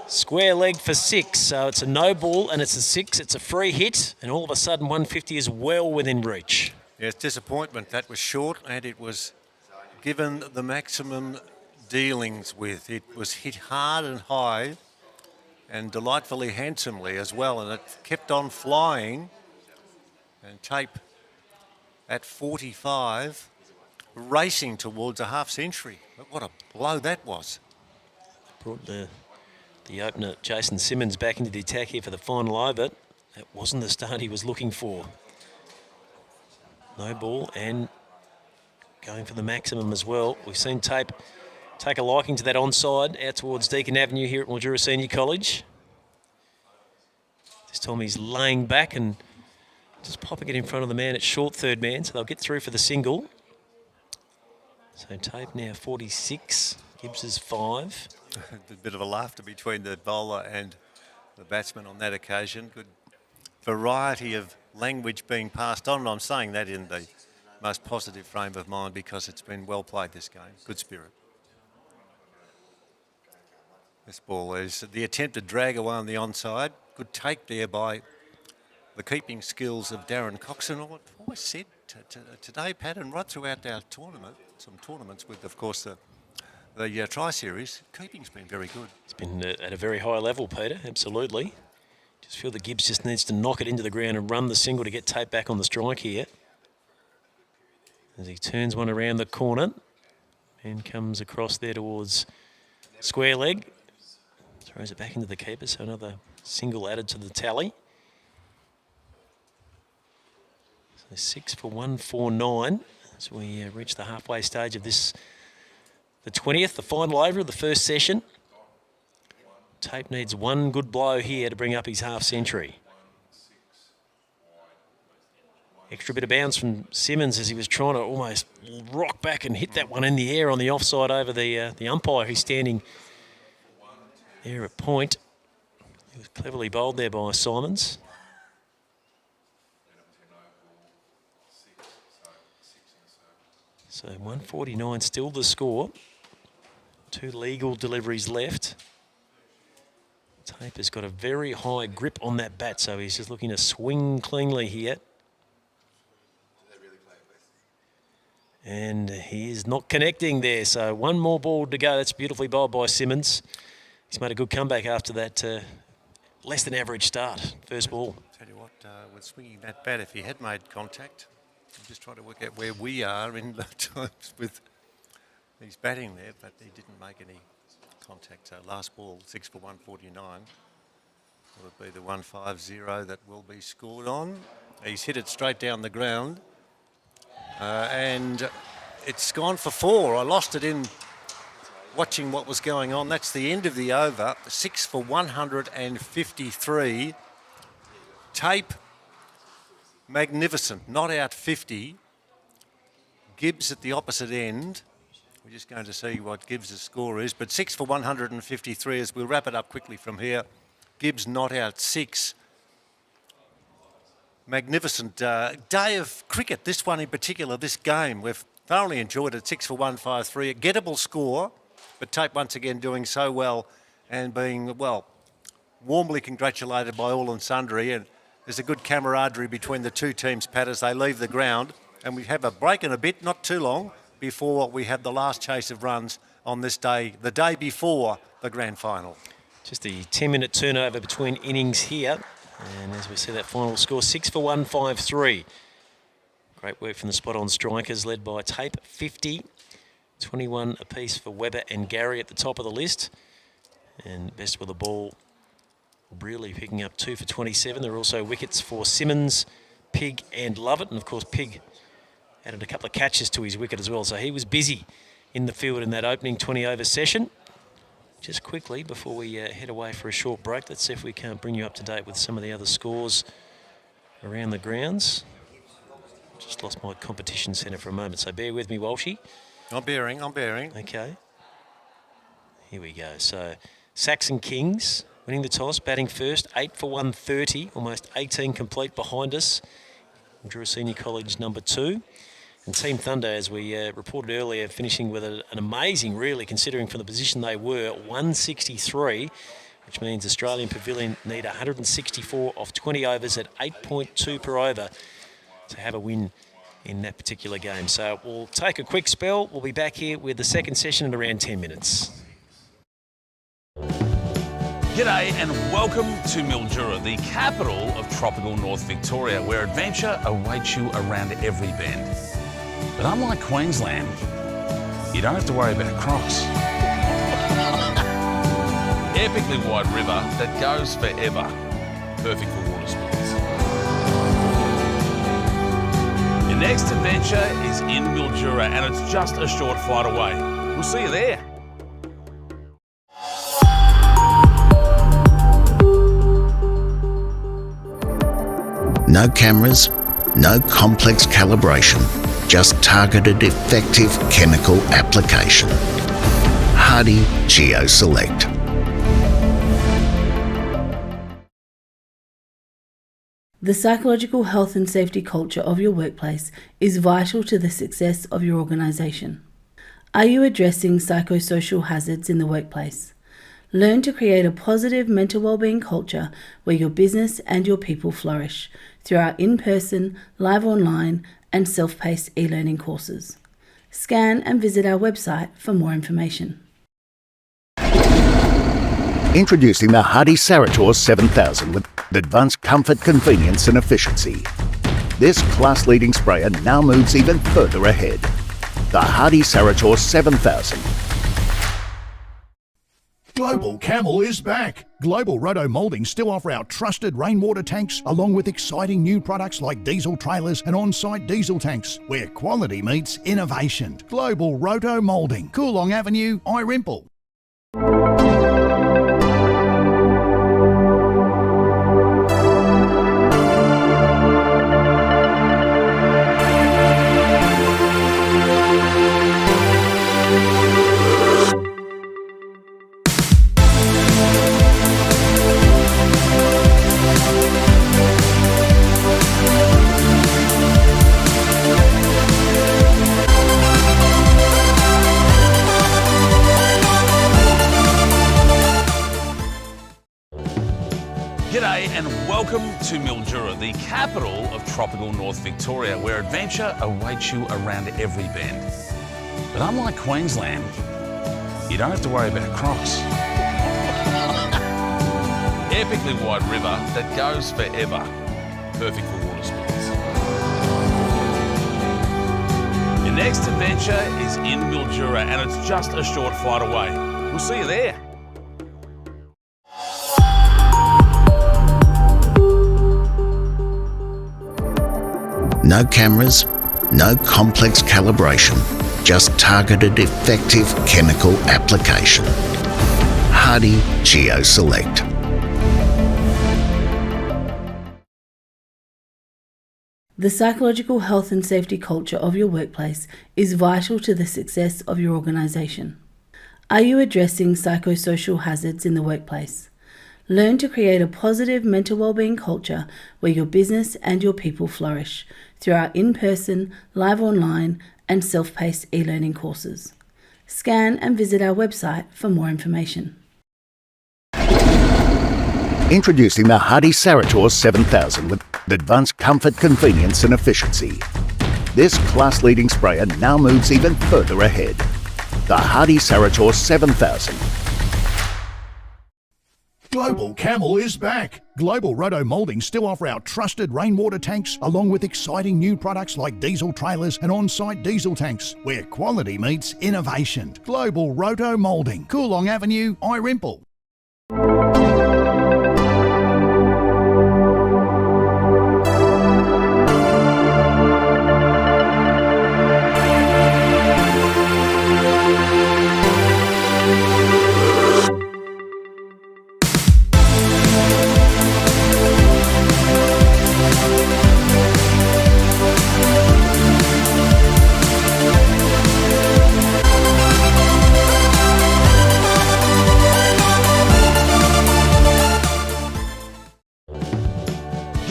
square leg for 6. So it's a no ball, and it's a 6. It's a free hit, and all of a sudden 150 is well within reach. Yes, disappointment. That was short, and it was given the maximum dealings with. It was hit hard and high and delightfully handsomely as well, and it kept on flying. And Tape at 45, racing towards a half century. But what a blow that was. Brought the opener, Jason Simmons, back into the attack here for the final over. That wasn't the start he was looking for. No ball and going for the maximum as well. We've seen Tape take a liking to that onside out towards Deakin Avenue here at Mildura Senior College. This time he's laying back and just popping it in front of the man at short third man, so they'll get through for the single. So Tape now 46, Gibbs is 5. A bit of a laughter between the bowler and the batsman on that occasion. Good variety of language being passed on, and I'm saying that in the most positive frame of mind because it's been well played this game. Good spirit. This ball is the attempted drag away on the onside. Good take there by the keeping skills of Darren Coxon. I always said today, Pat, and right throughout our tournament, some tournaments with, of course, the Tri-Series, keeping's been very good. It's been at a very high level, Peter, absolutely. Just feel that Gibbs just needs to knock it into the ground and run the single to get Tape back on the strike here. As he turns one around the corner and comes across there towards square leg. Throws it back into the keeper, so another single added to the tally. 6 for 149 as we reach the halfway stage of this, the 20th, the final over of the first session. Tape needs one good blow here to bring up his half century. Extra bit of bounce from Simmons as he was trying to almost rock back and hit that one in the air on the offside over the umpire who's standing there at point. He was cleverly bowled there by Simons. So 149 still the score. 2 legal deliveries left. Tape has got a very high grip on that bat, so he's just looking to swing cleanly here. And he is not connecting there, so one more ball to go. That's beautifully bowled by Simmons. He's made a good comeback after that less than average start, first ball. Tell you what, with swinging that bat, if he had made contact, I'm just trying to work out where we are in the times with he's batting there, but he didn't make any contact. So last ball, 6 for 149. Will it be the 150 that will be scored on? He's hit it straight down the ground. And it's gone for 4. I lost it in watching what was going on. That's the end of the over. 6 for 153. Tape, magnificent. Not out 50. Gibbs at the opposite end. We're just going to see what Gibbs' score is. But 6 for 153 as we'll wrap it up quickly from here. Gibbs not out 6. Magnificent day of cricket, this one in particular, this game. We've thoroughly enjoyed it, 6 for 153. A gettable score, but Tape once again doing so well and being, well, warmly congratulated by all and sundry. And there's a good camaraderie between the two teams, Pat, as they leave the ground. And we have a break in a bit, not too long, before we have the last chase of runs on this day, the day before the grand final. Just the 10-minute turnover between innings here. And as we see that final score, 6 for 153. Great work from the spot-on strikers led by Tape, 50. 21 apiece for Webber and Gary at the top of the list. And best with the ball, really picking up 2 for 27. There are also wickets for Simmons, Pig and Lovett. And of course, Pig added a couple of catches to his wicket as well. So he was busy in the field in that opening 20-over session. Just quickly, before we head away for a short break, let's see if we can't bring you up to date with some of the other scores around the grounds. Just lost my competition centre for a moment, so bear with me, Walshy. I'm bearing. Okay. Here we go. So, Saxon Kings winning the toss, batting first, 8 for 130, almost 18 complete behind us. Drew Senior College number 2. And Team Thunder, as we reported earlier, finishing with an amazing, really, considering from the position they were, 163, which means Australian Pavilion need 164 off 20 overs at 8.2 per over to have a win in that particular game. So we'll take a quick spell. We'll be back here with the second session in around 10 minutes. G'day and welcome to Mildura, the capital of tropical North Victoria, where adventure awaits you around every bend. But unlike Queensland, you don't have to worry about crocs. Epically wide river that goes forever. Perfect for water sports. Your next adventure is in Mildura and it's just a short flight away. We'll see you there. No cameras, no complex calibration, just targeted, effective chemical application. Hardy Geo Select. The psychological health and safety culture of your workplace is vital to the success of your organisation. Are you addressing psychosocial hazards in the workplace? Learn to create a positive mental wellbeing culture where your business and your people flourish through our in-person, live online, and self-paced e-learning courses. Scan and visit our website for more information. Introducing the Hardy Sarator 7000 with advanced comfort, convenience and efficiency. This class-leading sprayer now moves even further ahead. The Hardy Sarator 7000. Global Camel is back. Global Roto Moulding still offer our trusted rainwater tanks along with exciting new products like diesel trailers and on-site diesel tanks where quality meets innovation. Global Roto Moulding, Coolong Avenue, Irimple. G'day and welcome to Mildura, the capital of tropical North Victoria, where adventure awaits you around every bend. But unlike Queensland, you don't have to worry about crocs. Epically wide river that goes forever. Perfect for water sports. Your next adventure is in Mildura and it's just a short flight away. We'll see you there. No cameras, no complex calibration, just targeted effective chemical application. Hardy Geo Select. The psychological health and safety culture of your workplace is vital to the success of your organisation. Are you addressing psychosocial hazards in the workplace? Learn to create a positive mental wellbeing culture where your business and your people flourish through our in-person, live online and self-paced e-learning courses. Scan and visit our website for more information. Introducing the Hardy Sarator 7000 with advanced comfort, convenience and efficiency. This class-leading sprayer now moves even further ahead. The Hardy Sarator 7000. Global Camel is back. Global Roto Mouldings still offer our trusted rainwater tanks along with exciting new products like diesel trailers and on-site diesel tanks where quality meets innovation. Global Roto Moulding, Coolong Avenue, Irimple.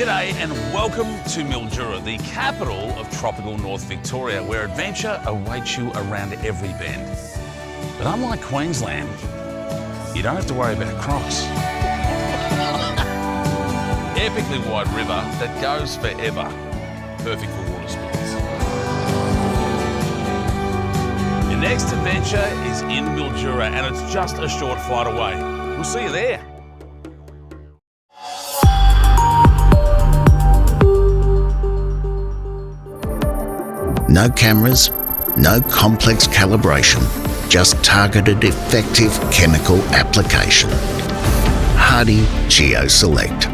G'day and welcome to Mildura, the capital of tropical North Victoria, where adventure awaits you around every bend. But unlike Queensland, you don't have to worry about crocs. Epically wide river that goes forever, perfect for water sports. Your next adventure is in Mildura and it's just a short flight away. We'll see you there. No cameras, no complex calibration, just targeted effective chemical application. Hardy Geo Select.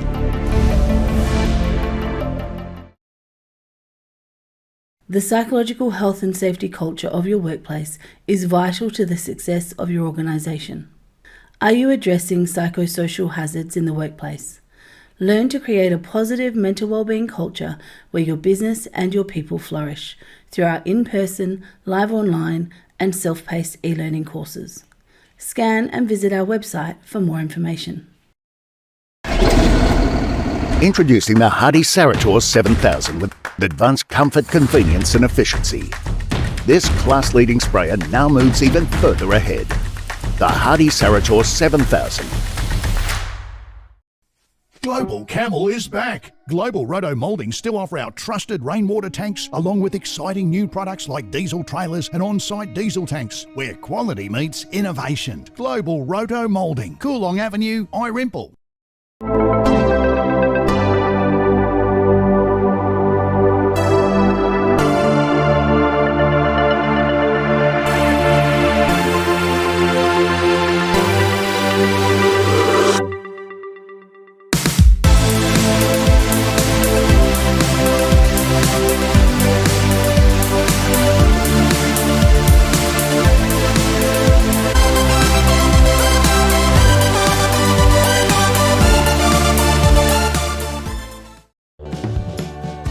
The psychological health and safety culture of your workplace is vital to the success of your organisation. Are you addressing psychosocial hazards in the workplace? Learn to create a positive mental wellbeing culture where your business and your people flourish through our in-person, live online and self-paced e-learning courses. Scan and visit our website for more information. Introducing the Hardy Sarator 7000 with advanced comfort, convenience and efficiency. This class-leading sprayer now moves even further ahead. The Hardy Sarator 7000. Global Camel is back. Global Roto Mouldings still offer our trusted rainwater tanks along with exciting new products like diesel trailers and on-site diesel tanks where quality meets innovation. Global Roto Moulding, Coolong Avenue, Irimple.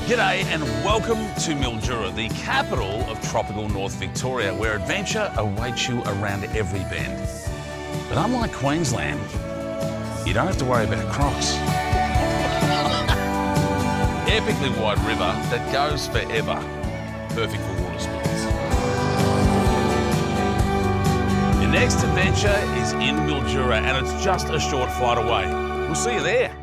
G'day and welcome to Mildura, the capital of tropical North Victoria, where adventure awaits you around every bend. But unlike Queensland, you don't have to worry about crocs. Epically wide river that goes forever, perfect for water sports. Your next adventure is in Mildura and it's just a short flight away. We'll see you there.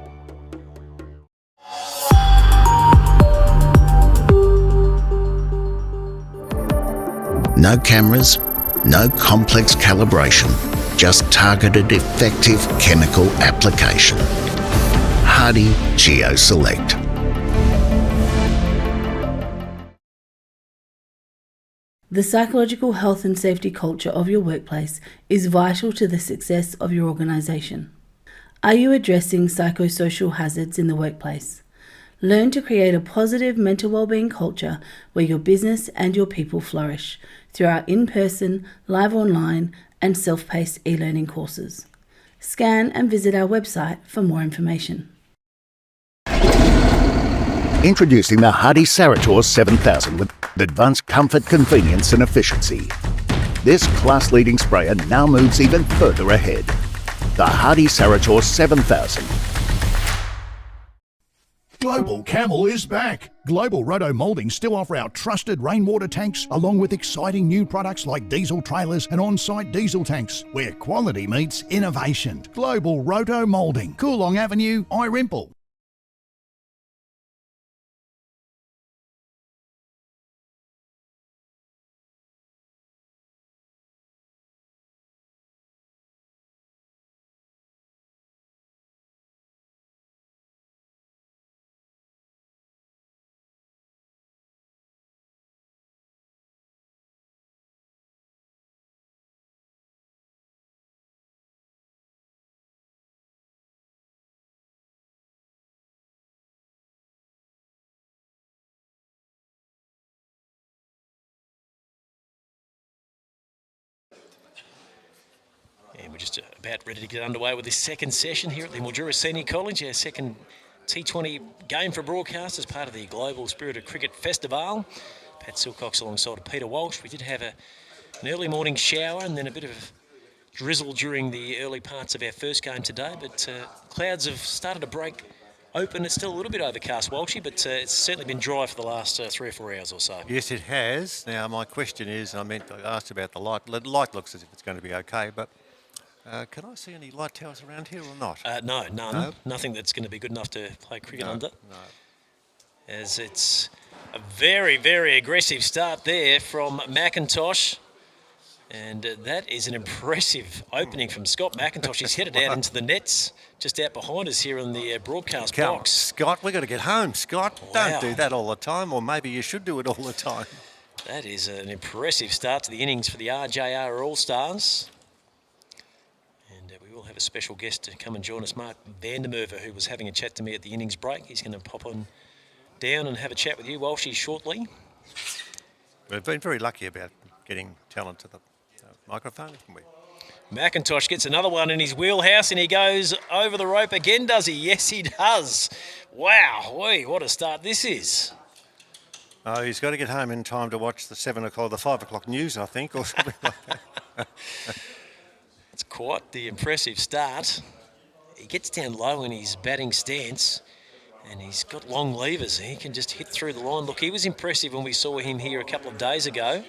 No cameras, no complex calibration, just targeted effective chemical application. Hardy Geo Select. The psychological health and safety culture of your workplace is vital to the success of your organisation. Are you addressing psychosocial hazards in the workplace? Learn to create a positive mental wellbeing culture where your business and your people flourish through our in-person, live online, and self-paced e-learning courses. Scan and visit our website for more information. Introducing the Hardy Sarator 7000 with advanced comfort, convenience and efficiency. This class-leading sprayer now moves even further ahead. The Hardy Sarator 7000. Global Camel is back. Global Roto Mouldings still offer our trusted rainwater tanks along with exciting new products like diesel trailers and on-site diesel tanks, where quality meets innovation. Global Roto Moulding, Coolong Avenue, Irimple. And we're just about ready to get underway with this second session here at the Mildura Senior College, our second T20 game for broadcast as part of the Global Spirited Cricket Festivale. Pat Silcox alongside Peter Walsh. We did have an early morning shower and then a bit of drizzle during the early parts of our first game today, but clouds have started to break open. It's still a little bit overcast, Walshy, but it's certainly been dry for the last 3 or 4 hours or so. Yes, it has. Now, my question is, I asked about the light. The light looks as if it's going to be okay, but can I see any light towers around here or not? No, none. No? Nothing that's going to be good enough to play cricket under. No. As it's a very, very aggressive start there from McIntosh. And that is an impressive opening from Scott McIntosh. He's headed out into the nets, just out behind us here in the broadcast box. Scott, we've got to get home, Scott. Wow. Don't do that all the time, or maybe you should do it all the time. That is an impressive start to the innings for the RJR All-Stars. And we will have a special guest to come and join us, Mark Vandermerver, who was having a chat to me at the innings break. He's going to pop on down and have a chat with you, Walshy, shortly. We've been very lucky about getting talent to the microphone, haven't we? McIntosh gets another one in his wheelhouse and he goes over the rope again, does he? Yes, he does. Wow, what a start this is. Oh, he's got to get home in time to watch the 7 o'clock, the 5 o'clock news, I think, or something like that. It's quite the impressive start. He gets down low in his batting stance and he's got long levers. He can just hit through the line. Look, he was impressive when we saw him here a couple of days ago.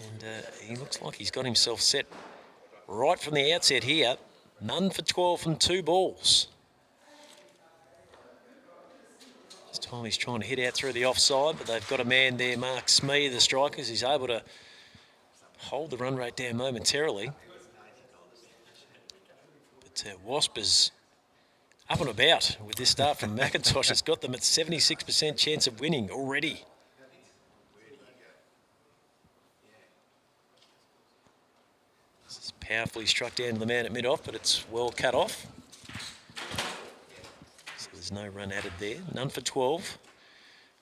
And he looks like he's got himself set right from the outset here. None for 12 from 2 balls. This time he's trying to hit out through the offside, but they've got a man there, Mark Smee, the strikers. He's able to hold the run rate down momentarily. But Wasp is up and about with this start from McIntosh. It's got them at 76% chance of winning already. Powerfully struck down to the man at mid-off, but it's well cut off. So there's no run added there. None for 12.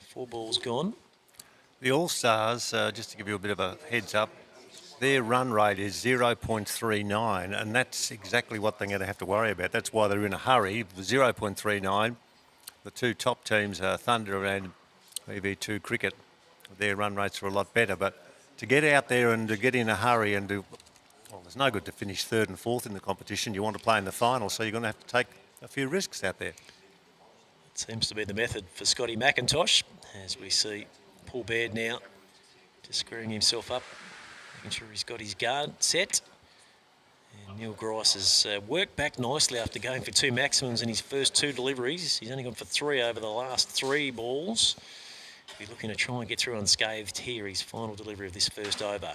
4 balls gone. The All-Stars, just to give you a bit of a heads up, their run rate is 0.39, and that's exactly what they're going to have to worry about. That's why they're in a hurry. 0.39. The 2 top teams are Thunder and EV2 Cricket. Their run rates are a lot better, but to get out there and to get in a hurry and to... Well, it's no good to finish 3rd and 4th in the competition. You want to play in the final, so you're going to have to take a few risks out there. It seems to be the method for Scotty McIntosh, as we see Paul Baird now just screwing himself up, making sure he's got his guard set. And Neil Grice has worked back nicely after going for 2 maximums in his first 2 deliveries. He's only gone for 3 over the last 3 balls. He'll be looking to try and get through unscathed here, his final delivery of this first over.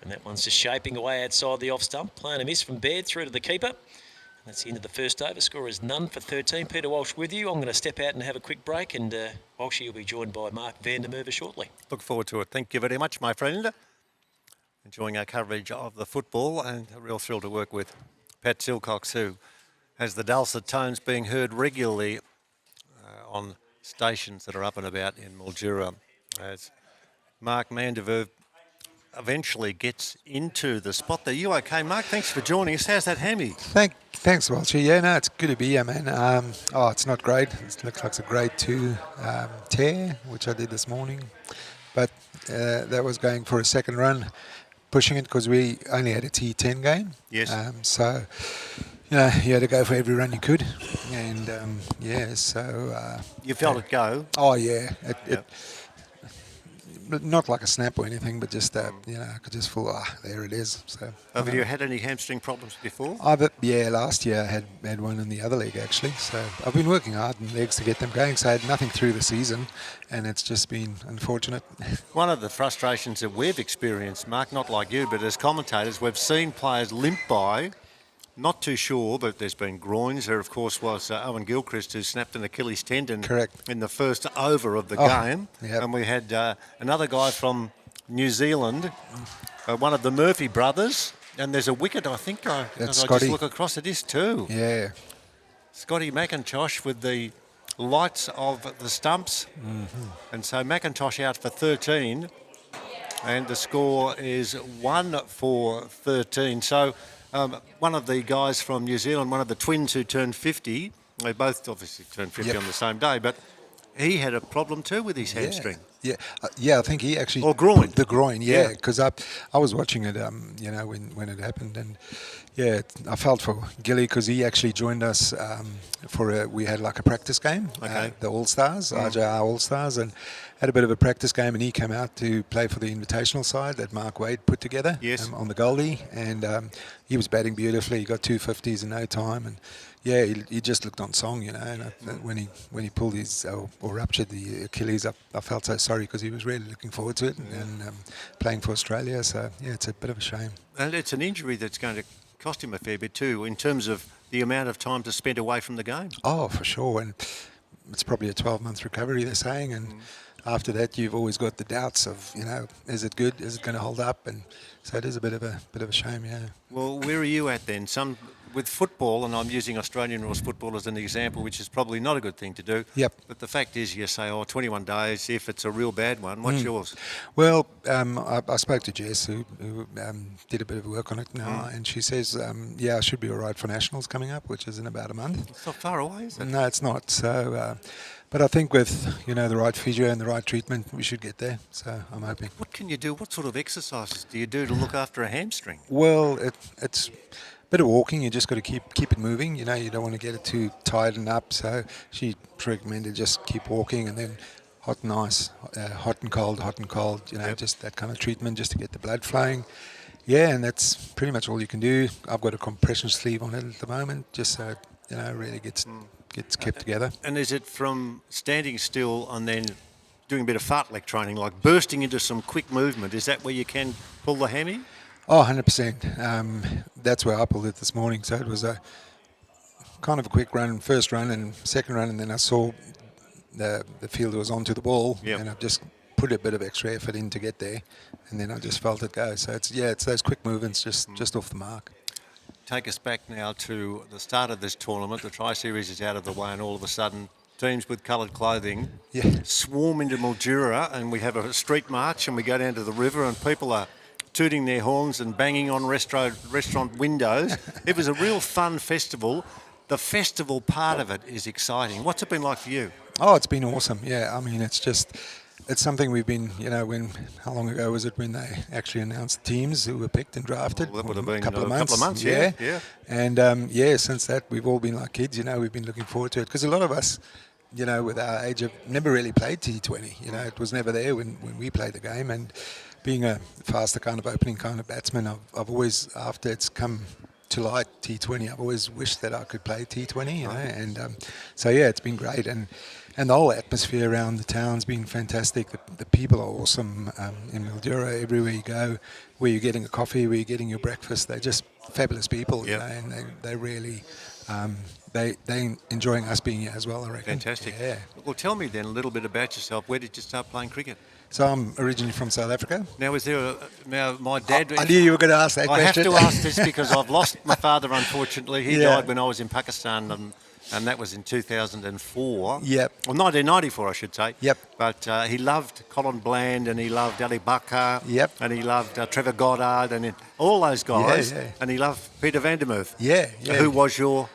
And that one's just shaping away outside the off stump. Playing a miss from Baird through to the keeper. That's the end of the first over. Score is none for 13. Peter Walsh with you. I'm going to step out and have a quick break, and Walshy will be joined by Mark van der Merwe shortly. Look forward to it. Thank you very much, my friend. Enjoying our coverage of the football, and a real thrill to work with Pat Silcox, who has the dulcet tones being heard regularly on stations that are up and about in Mildura, as Mark van der Merwe eventually gets into the spot there. You okay, Mark? Thanks for joining us. How's that hammy? Thanks, Walshy. Yeah, no, it's good to be here, man. It's not great. It looks like it's a grade 2 tear, which I did this morning. But that was going for a second run, pushing it because we only had a T10 game. Yes. So, you had to go for every run you could. And, You felt it go? Oh, yeah. It not like a snap or anything, but just, I could just feel, there it is. So, Have you had any hamstring problems before? Last year I had one in the other leg, actually. So I've been working hard in legs to get them going. So I had nothing through the season, and it's just been unfortunate. One of the frustrations that we've experienced, Mark, not like you, but as commentators, we've seen players limp by. Not too sure, but there's been groins. There, of course, was Owen Gilchrist, who snapped an Achilles tendon in the first over of the game. Yep. And we had another guy from New Zealand, one of the Murphy brothers, and there's a wicket, I think. That's I Scotty. just look across at this too. Yeah. Scotty McIntosh with the lights of the stumps. Mm-hmm. And so McIntosh out for 13, and the score is 1 for 13. So one of the guys from New Zealand, one of the twins who turned 50, they both obviously turned 50 on the same day, but he had a problem too with his hamstring. Yeah, I think he actually... Or groin. The groin, because I was watching it, when it happened, and I felt for Gilly because he actually joined us we had like a practice game, the All-Stars, RJR All-Stars, and had a bit of a practice game, and he came out to play for the invitational side that Mark Wade put together on the Goldie, and he was batting beautifully. He got 250s in no time, and he just looked on song, and when he pulled his or ruptured the Achilles, I felt so sorry because he was really looking forward to it and playing for Australia. So it's a bit of a shame. And it's an injury that's going to cost him a fair bit too, in terms of the amount of time to spend away from the game. Oh, for sure, and it's probably a 12-month recovery, they're saying, and after that you've always got the doubts of, is it good? Is it going to hold up? And so it is a bit of a shame, yeah. Well, where are you at then? With football, and I'm using Australian rules football as an example, which is probably not a good thing to do. Yep. But the fact is, you say, 21 days, if it's a real bad one. What's yours? Well, I spoke to Jess, who did a bit of work on it now, and she says, I should be all right for Nationals coming up, which is in about a month. It's not far away, is it? No, it's not. So, but I think with, the right physio and the right treatment, we should get there. So I'm hoping. What can you do? What sort of exercises do you do to look after a hamstring? Well, it's bit of walking. You just got to keep it moving. You don't want to get it too tightened up. So she recommended just keep walking, and then hot and ice, hot and cold. Just that kind of treatment just to get the blood flowing. Yeah, and that's pretty much all you can do. I've got a compression sleeve on it at the moment, just so it really gets kept together. And is it from standing still and then doing a bit of fartlek training, like bursting into some quick movement? Is that where you can pull the hammy? Oh, 100%. That's where I pulled it this morning. So it was a kind of a quick run, first run and second run, and then I saw the fielder was onto the ball, and I just put a bit of extra effort in to get there, and then I just felt it go. So it's those quick movements just off the mark. Take us back now to the start of this tournament. The Tri-Series is out of the way, and all of a sudden teams with coloured clothing swarm into Mildura, and we have a street march, and we go down to the river, and people are tooting their horns and banging on restaurant windows. It was a real fun festival. The festival part of it is exciting. What's it been like for you? Oh, it's been awesome. Yeah, I mean, it's something we've been, how long ago was it when they actually announced the teams who were picked and drafted? Well, that would have been a couple of months. Yeah. And, since that, we've all been like kids, we've been looking forward to it. Because a lot of us, with our age have never really played T20. It was never there when we played the game. And being a faster kind of opening kind of batsman, I've always, after it's come to light T20, I've always wished that I could play T20, and it's been great, and the whole atmosphere around the town's been fantastic. The people are awesome in Mildura. Everywhere you go, where you're getting a coffee, where you're getting your breakfast, they're just fabulous people, and they really they enjoying us being here as well, I reckon. Fantastic. Yeah. Well, tell me then a little bit about yourself. Where did you start playing cricket? So I'm originally from South Africa. Now, my dad... I knew you were going to ask that I question. have to ask this because I've lost my father, unfortunately. He Yeah. died when I was in Pakistan, and that was in 2004. Yep. Well, 1994, I should say. Yep. But he loved Colin Bland, and he loved Ali Bakar. Yep. And he loved Trevor Goddard, and all those guys. Yeah. And he loved Peter van der Merwe. Yeah. Who was your...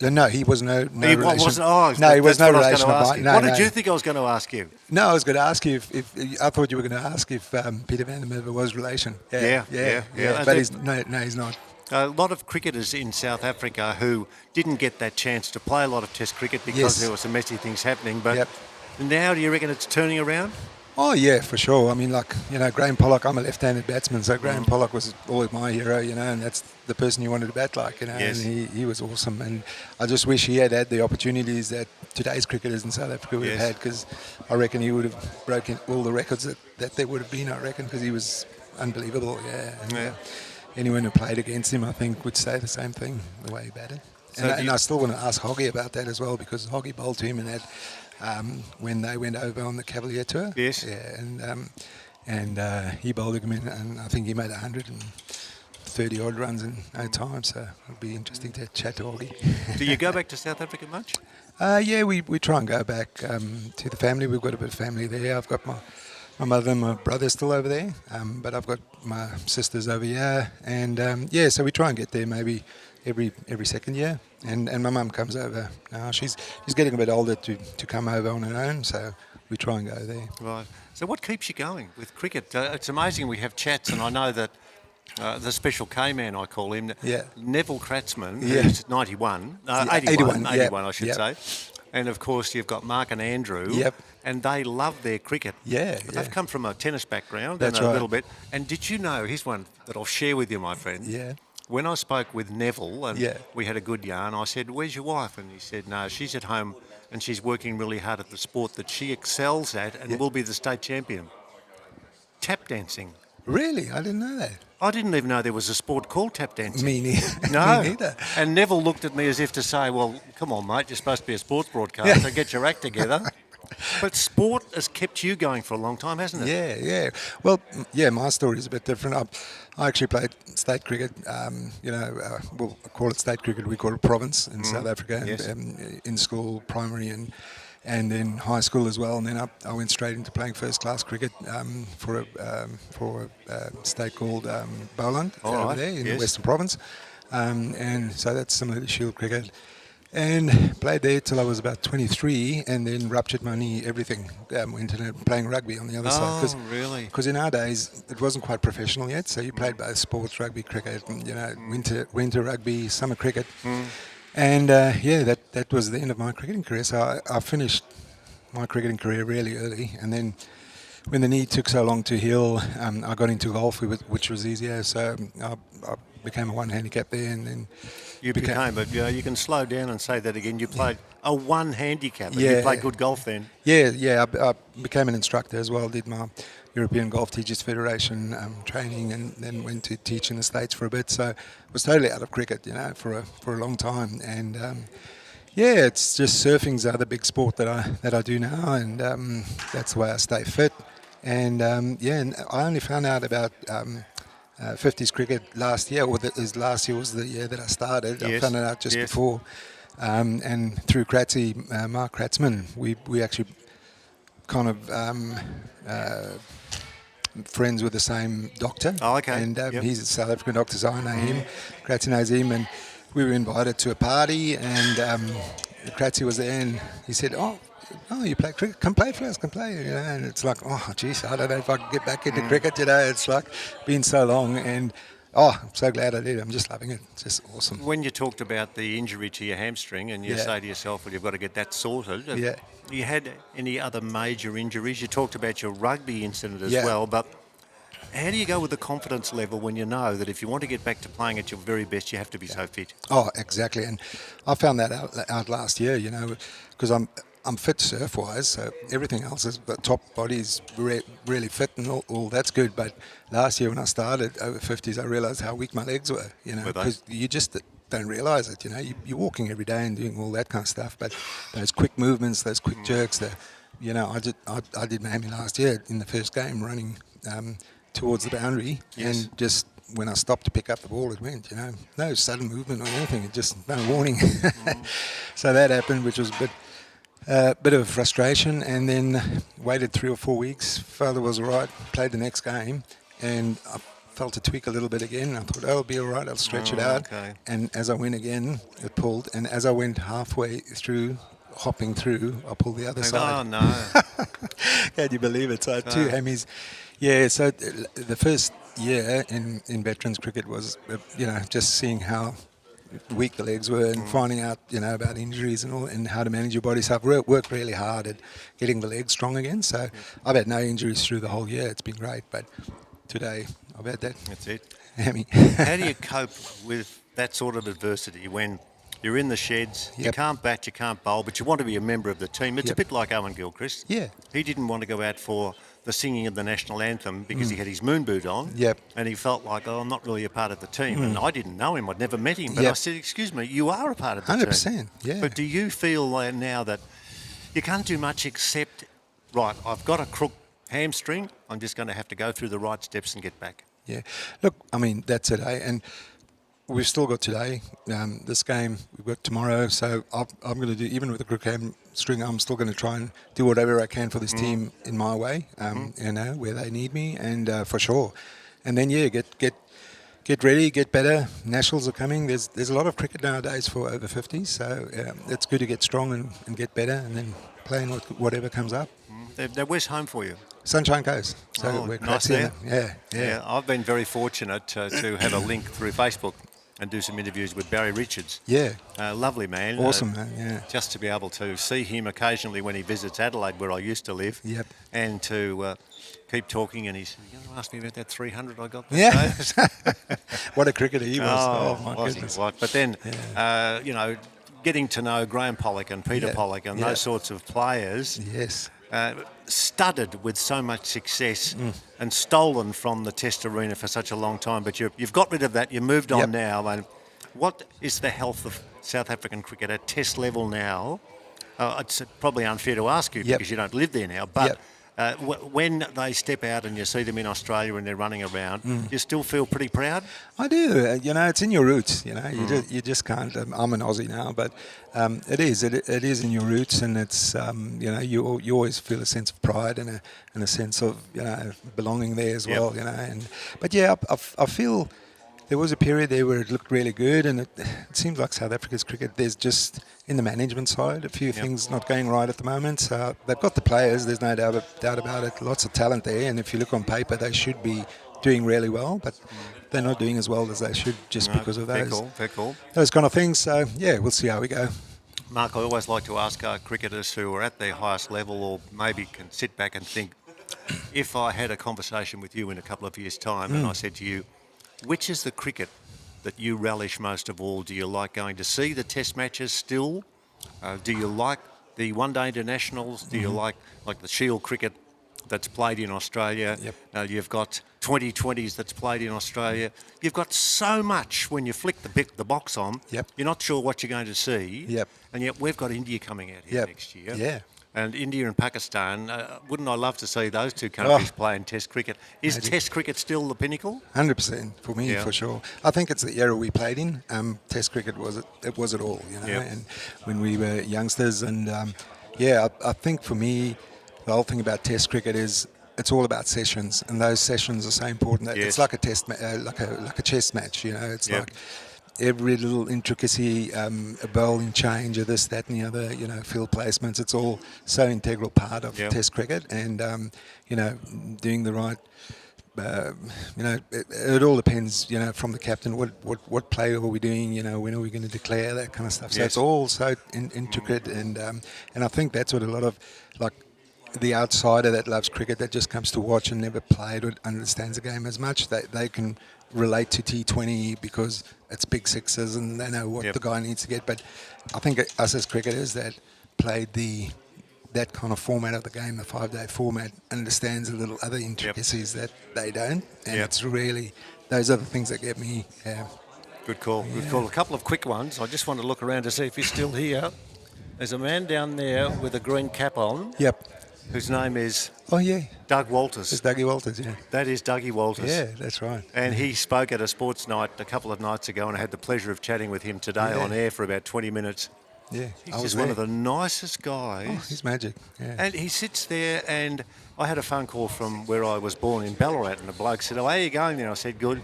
No, he was no He relation. wasn't. Oh, no, he was that's no what I relation of gonna ask mine. you. No, What no. did you think I was going to ask you? No, I was going to ask you if I thought you were going to ask if Peter van der Merwe was relation. Yeah. But he's not. A lot of cricketers in South Africa who didn't get that chance to play a lot of Test cricket because there were some messy things happening. But now, do you reckon it's turning around? Oh, yeah, for sure. I mean, Graham Pollock, I'm a left-handed batsman, so Graham Pollock was always my hero, and that's the person you wanted to bat like, Yes. and he was awesome. And I just wish he had the opportunities that today's cricketers in South Africa would have had, because I reckon he would have broken all the records that there would have been, I reckon, because he was unbelievable, And, anyone who played against him, I think, would say the same thing, the way he batted. So And I still want to ask Hoggy about that as well, because Hoggy bowled to him in that when they went over on the Cavalier tour. Yes. Yeah, and he bowled him in, and I think he made 130 odd runs in no time. So it'll be interesting to chat to Hoggy. Do you go back to South Africa much? Yeah, we try and go back to the family. We've got a bit of family there. I've got my mother and my brother still over there, but I've got my sisters over here, and so we try and get there maybe every second year. And my mum comes over now. She's getting a bit older to come over on her own, so we try and go there. Right. So what keeps you going with cricket? It's amazing we have chats, and I know that the special K-man, I call him, Neville Kratzman, who's 91, 81, I should say. And, of course, you've got Mark and Andrew, and they love their cricket. They've come from a tennis background. That's and a right. little bit. And did you know, here's one that I'll share with you, my friend. Yeah. When I spoke with Neville and we had a good yarn, I said, "Where's your wife?" And he said, "No, she's at home and she's working really hard at the sport that she excels at and will be the state champion." Tap dancing. Really? I didn't know that. I didn't even know there was a sport called tap dancing. Me neither. No. Me neither. And Neville looked at me as if to say, "Well, come on, mate, you're supposed to be a sports broadcaster, get your act together." But sport has kept you going for a long time, hasn't it? Yeah. Well, my story is a bit different. I actually played state cricket. We'll call it state cricket. We call it province in South Africa. Yes. In school, primary, and then high school as well. And then I went straight into playing first class cricket for a state called Boland over there in the Western Province. And so that's similar to Shield cricket. And played there till I was about 23, and then ruptured my knee, everything. Went into playing rugby on the other side. Oh, really? Because in our days, it wasn't quite professional yet, so you played both sports, rugby, cricket, and, winter rugby, summer cricket. And, that was the end of my cricketing career. So I finished my cricketing career really early, and then when the knee took so long to heal, I got into golf, which was easier. So I became a one handicap there, and then... You became, but you can slow down and say that again. You played a one handicap, and you played good golf then. Yeah. I became an instructor as well. Did my European Golf Teachers Federation training, and then went to teach in the States for a bit. So I was totally out of cricket, for a long time. And it's just surfing's the other big sport that I do now, and that's the way I stay fit. And and I only found out about 50s cricket last year, last year was the year that I started. I found it out just before. And through Mark Kratzman, we actually kind of friends with the same doctor. Oh, okay. And he's a South African doctor, so I know him. Kratzy knows him, and we were invited to a party, and Kratzy was there, and he said, "Oh, you play cricket? Come play for us, come play." And it's like, oh, geez, I don't know if I can get back into cricket. It's like been so long, and I'm so glad I did. I'm just loving it. It's just awesome. When you talked about the injury to your hamstring, and you say to yourself, "Well, you've got to get that sorted." Yeah. You had any other major injuries? You talked about your rugby incident as well, but how do you go with the confidence level when you know that if you want to get back to playing at your very best, you have to be so fit? Oh, exactly. And I found that out last year, because I'm fit surf-wise, so everything else is the top body's really fit and all that's good. But last year when I started over 50s, I realised how weak my legs were. You know, Were they? because you just don't realise it. You know, you're walking every day and doing all that kind of stuff, but those quick movements, those quick jerks, you know, I did Miami last year in the first game running towards the boundary, Yes. and just when I stopped to pick up the ball, it went, you know, no sudden movement or anything, it just no warning. So that happened, which was a bit of frustration, and then waited 3 or 4 weeks. Father was all right, played the next game, and I felt a tweak a little bit again. I thought, it'll be all right, I'll stretch it out. Okay. And as I went again, it pulled, and as I went halfway through, hopping through, I pulled the other Oh, side. no. Can you believe it? So I had 2 hammies. Yeah, so the first year in veterans cricket was, you know, just seeing how weak the legs were and finding out, you know, about injuries and all, and how to manage your body. So I've worked really hard at getting the legs strong again. So I've had no injuries through the whole year. It's been great. But today I've had that That's it. hammy. How do you cope with that sort of adversity when you're in the sheds, you Yep. can't bat, you can't bowl, but you want to be a member of the team? It's a Yep. bit like Owen Gilchrist. Yeah. He didn't want to go out for the singing of the national anthem because he had his moon boot on. Yep. And he felt like, I'm not really a part of the team. And I didn't know him. I'd never met him. But I Yep. said, excuse me, you are a part of the 100%, team. yeah. But do you feel like now that you can't do much except, right, I've got a crook hamstring, I'm just going to have to go through the right steps and get back? Yeah. Look, I mean, that's today. And we've still got today, this game, we've got tomorrow. So I'm going to do, even with the crook hamstring, I'm still going to try and do whatever I can for this team in my way, you know, where they need me, and for sure. And then, yeah, get ready, get better. Nationals are coming. There's a lot of cricket nowadays for over 50s. So it's good to get strong and get better, and then playing whatever comes up. Where's home for you? Sunshine Coast. So we're nice cracking there. it. Yeah. I've been very fortunate to have a link through Facebook and do some interviews with Barry Richards. Yeah. Lovely man. Awesome, man, yeah. Just to be able to see him occasionally when he visits Adelaide, where I used to live. Yep. And to keep talking, and he's going to ask me about that 300 I got. That Yeah. day. What a cricketer he was. Oh, my was goodness. he what? But then, you know, getting to know Graham Pollock and Peter Yeah. Pollock and Yeah. those sorts of players. Yes. Studded with so much success and stolen from the Test arena for such a long time. But you've got rid of that. You moved on Yep. now. And what is the health of South African cricket at Test level now? It's probably unfair to ask you Yep. because you don't live there now. But Yep. when they step out and you see them in Australia and they're running around, you still feel pretty proud? I do. You know, it's in your roots. You know, you just can't. I'm an Aussie now, but it is in your roots, and it's you know, you always feel a sense of pride and a sense of, you know, belonging there as Yep. well. You know, but yeah, I feel there was a period there where it looked really good, and it seems like South Africa's cricket, there's just in the management side a few things not going right at the moment. So they've got the players. There's no doubt about it. Lots of talent there, and if you look on paper, they should be doing really well, but they're not doing as well as they should just because of Very those cool. those kind of things. So yeah, we'll see how we go. Mark, I always like to ask our cricketers who are at their highest level or maybe can sit back and think, if I had a conversation with you in a couple of years' time and I said to you, which is the cricket that you relish most of all? Do you like going to see the Test matches still? Do you like the one-day internationals? Do you like the Shield cricket that's played in Australia? Yep. You've got 2020s that's played in Australia. You've got so much when you flick the box on. Yep. You're not sure what you're going to see. Yep. And yet we've got India coming out here Yep. next year. Yeah. And India and Pakistan, wouldn't I love to see those two countries play in Test cricket? Is Magic. Test cricket still the pinnacle? 100% for me, Yeah. for sure. I think it's the era we played in. Test cricket was it all, you know. Yep. And when we were youngsters, and I think for me, the whole thing about Test cricket is it's all about sessions, and those sessions are so important. That Yes. It's like a test, like a chess match, you know. It's Yep. like every little intricacy, a bowling change, or this, that, and the other, you know, field placements. It's all so integral part of Yep. Test cricket, and you know, doing the right. You know, it all depends, you know, from the captain. What play are we doing? You know, when are we going to declare that kind of stuff? So Yes. it's all so intricate, and I think that's what a lot of like the outsider that loves cricket, that just comes to watch and never played or understands the game as much, they can relate to T20 because it's big sixes and they know what Yep. the guy needs to get. But I think us as cricketers that played the that kind of format of the game, the 5-day format, understands a little other intricacies that they don't. And it's really, those are the things that get me. Good call. Good call. A couple of quick ones. I just want to look around to see if he's still here. There's a man down there with a green cap on. Yep. Whose name is yeah. Doug Walters. It's Dougie Walters, yeah. That is Dougie Walters. Yeah, that's right. And he spoke at a sports night a couple of nights ago, and I had the pleasure of chatting with him today on air for about 20 minutes. Yeah, He's just one of the nicest guys. Oh, he's magic, yeah. And he sits there, and I had a phone call from where I was born in Ballarat, and the bloke said, "Oh, how are you going there?" I said, "Good."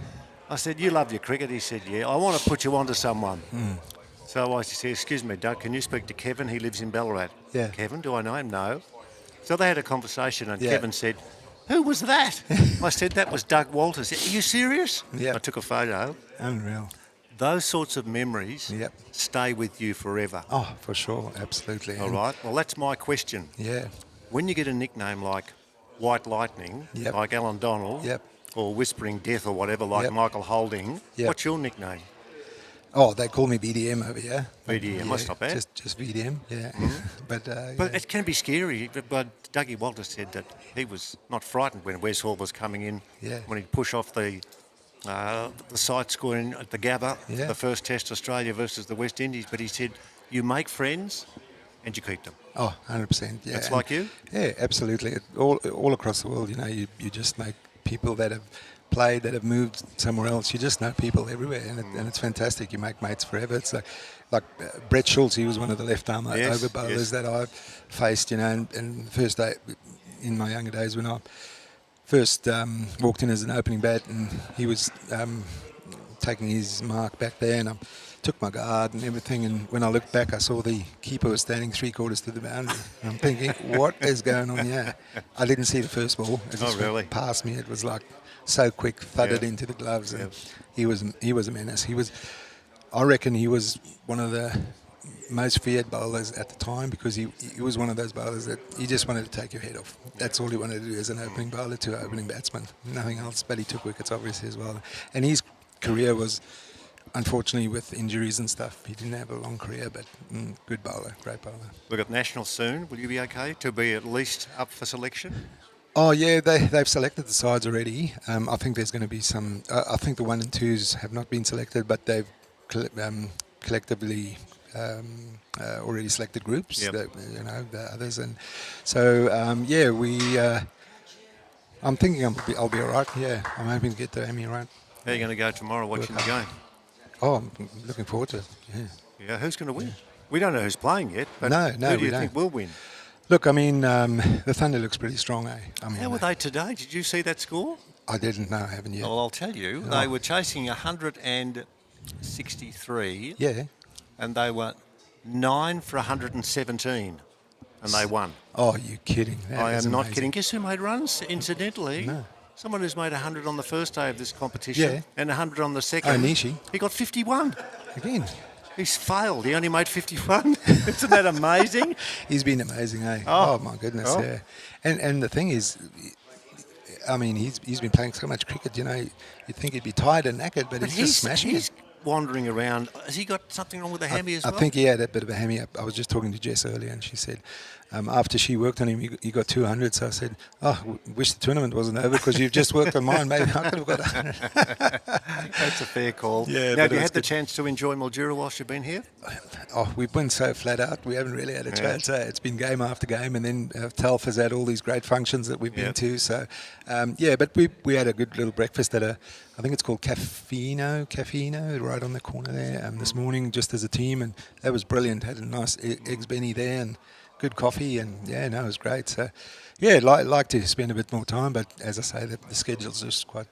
I said, "You love your cricket?" He said, "Yeah." "I want to put you on to someone." So I said, "Excuse me, Doug, can you speak to Kevin? He lives in Ballarat." Yeah. "Kevin, do I know him?" "No." So they had a conversation, and Kevin said, "Who was that?" I said, "That was Doug Walters." "Are you serious?" Yeah. I took a photo. Unreal. Those sorts of memories stay with you forever. Oh, for sure, absolutely. All right. Well, that's my question. Yeah. When you get a nickname like White Lightning, like Alan Donald, or Whispering Death or whatever, like Michael Holding, what's your nickname? Oh, they call me VDM over here. VDM, that's not bad. Just VDM, yeah. But it can be scary. But Dougie Walters said that he was not frightened when Wes Hall was coming in, when he'd push off the side score at the Gabba, the first Test Australia versus the West Indies. But he said, you make friends and you keep them. Oh, 100%, yeah. That's like you? Yeah, absolutely. All across the world, you just make people that have played, that have moved somewhere else. You just know people everywhere, and it's fantastic. You make mates forever. It's like Brett Schultz, he was one of the left-arm over bowlers that I've faced, and the first day in my younger days when I first walked in as an opening bat, and he was taking his mark back there, and I took my guard and everything, and when I looked back I saw the keeper was standing 3/4 to the boundary, and I'm thinking, what is going on here? I didn't see the first ball. It just went past me. It was like so quick, thudded into the gloves, and he was a menace. I reckon he was one of the most feared bowlers at the time, because he was one of those bowlers that he just wanted to take your head off. That's all he wanted to do as an opening bowler to an opening batsman, nothing else. But he took wickets obviously as well, and his career was, unfortunately, with injuries and stuff, he didn't have a long career, but good bowler, great bowler. We've got Nationals soon. Will you be okay to be at least up for selection? Oh yeah, they've selected the sides already. I think there's going to be some. I think the 1 and 2s have not been selected, but they've collectively already selected groups. The others, and so I'm thinking I'll be all right. Yeah, I'm hoping to get the Emmy right. How are you going to go tomorrow watching the game? Oh, I'm looking forward to it. Yeah. Who's going to win? We don't know who's playing yet, but who do you think will win? Look, I mean, the Thunder looks pretty strong, eh? I mean, how were they today? Did you see that score? I didn't know, I haven't yet. Well, I'll tell you. Oh. They were chasing 163. Yeah. And they were 9 for 117. And they won. Oh, you're kidding. I am not kidding. Guess who made runs, incidentally? No. Someone who's made 100 on the first day of this competition and 100 on the second. Oh, Nishi. He got 51. Again. He's failed. He only made 51. Isn't that amazing? He's been amazing, eh? Oh my goodness, yeah. And the thing is, I mean, he's been playing so much cricket, you'd think he'd be tired and knackered, but he's just smashing it. Wandering around. Has he got something wrong with the hammy as well? I think he had a bit of a hammy. I was just talking to Jess earlier, and she said after she worked on him, he got 200. So I said, wish the tournament wasn't over, because you've just worked on mine. Maybe I could have got 100. That's a fair call. Yeah, now, have you had the chance to enjoy Mildura whilst you've been here? Oh, we've been so flat out. We haven't really had a chance. It's been game after game, and then Telf has had all these great functions that we've been to. So, but we had a good little breakfast at I think it's called Caffeino, right on the corner there this morning, just as a team, and that was brilliant. Had a nice eggs benny there and good coffee, and it was great. So like to spend a bit more time, but as I say, the schedule's just quite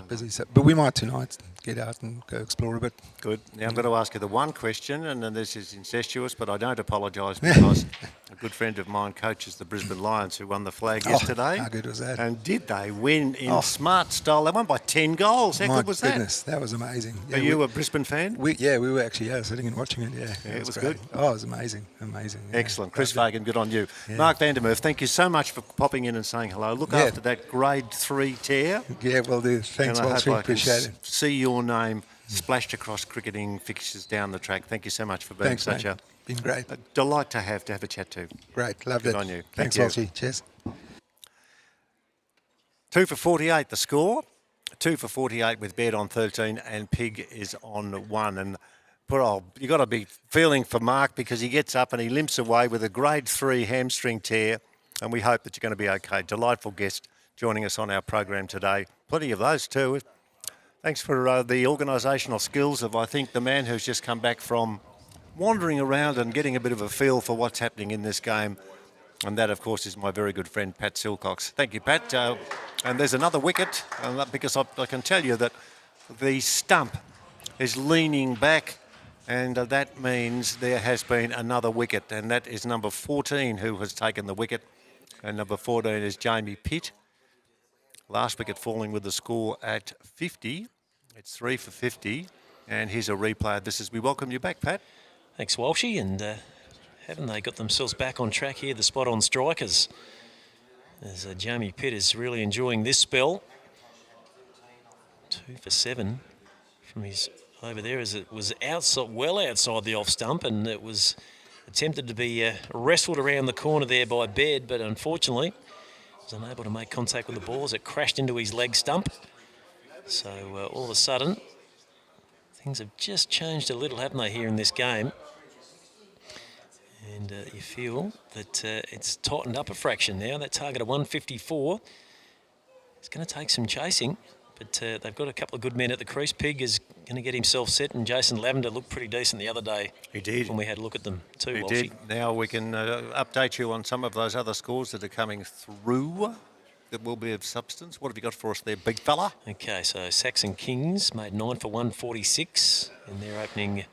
busy. So, but we might tonight get out and go explore a bit. Good. Now I'm going to ask you the one question, and then this is incestuous, but I don't apologise, because a good friend of mine coaches the Brisbane Lions, who won the flag yesterday. How good was that? And did they win in smart style? They won by 10 goals. How good was that? My goodness, that was amazing. Are you a Brisbane fan? We were actually sitting and watching it. Yeah, it was good. Oh, it was amazing. Excellent. Chris Fagan, good on you. Yeah. Mark Vandermeerf, thank you so much for popping in and saying hello. Look after that grade 3 tear. Yeah, will do. Thanks, Walter. Appreciate it. See your name splashed across cricketing fixtures down the track. Thank you so much for being such a Been great. A delight to have a chat to. Great. Loved Good it. on you. Thanks, Thank you. Walshy. Cheers. 2 for 48 the score. 2 for 48 with Baird on 13 and Pig is on 1. And poor old, you got to be feeling for Mark because he gets up and he limps away with a grade 3 hamstring tear. And we hope that you're going to be okay. Delightful guest joining us on our program today. Plenty of those too. Thanks for the organisational skills of, I think, the man who's just come back from wandering around and getting a bit of a feel for what's happening in this game. And that, of course, is my very good friend, Pat Silcox. Thank you, Pat. And there's another wicket, because I can tell you that the stump is leaning back, and that means there has been another wicket, and that is number 14 who has taken the wicket, and number 14 is Jamie Pitt. Last wicket falling with the score at 50. It's 3 for 50, and here's a replay of this as we welcome you back, Pat. Thanks, Walshy, and haven't they got themselves back on track here, the spot-on strikers? As Jamie Pitt is really enjoying this spell. 2 for 7 from his over there as it was outside, well outside the off stump, and it was attempted to be wrestled around the corner there by Baird, but unfortunately was unable to make contact with the ball as it crashed into his leg stump. So all of a sudden, things have just changed a little, haven't they, here in this game? And you feel that it's tightened up a fraction now. That target of 154 is going to take some chasing, but they've got a couple of good men at the crease. Pig is going to get himself set, and Jason Lavender looked pretty decent the other day. He did. When we had a look at them too, He Walshy. did. Now we can update you on some of those other scores that are coming through that will be of substance. What have you got for us there, big fella? Okay, so Saxon Kings made 9 for 146 in their opening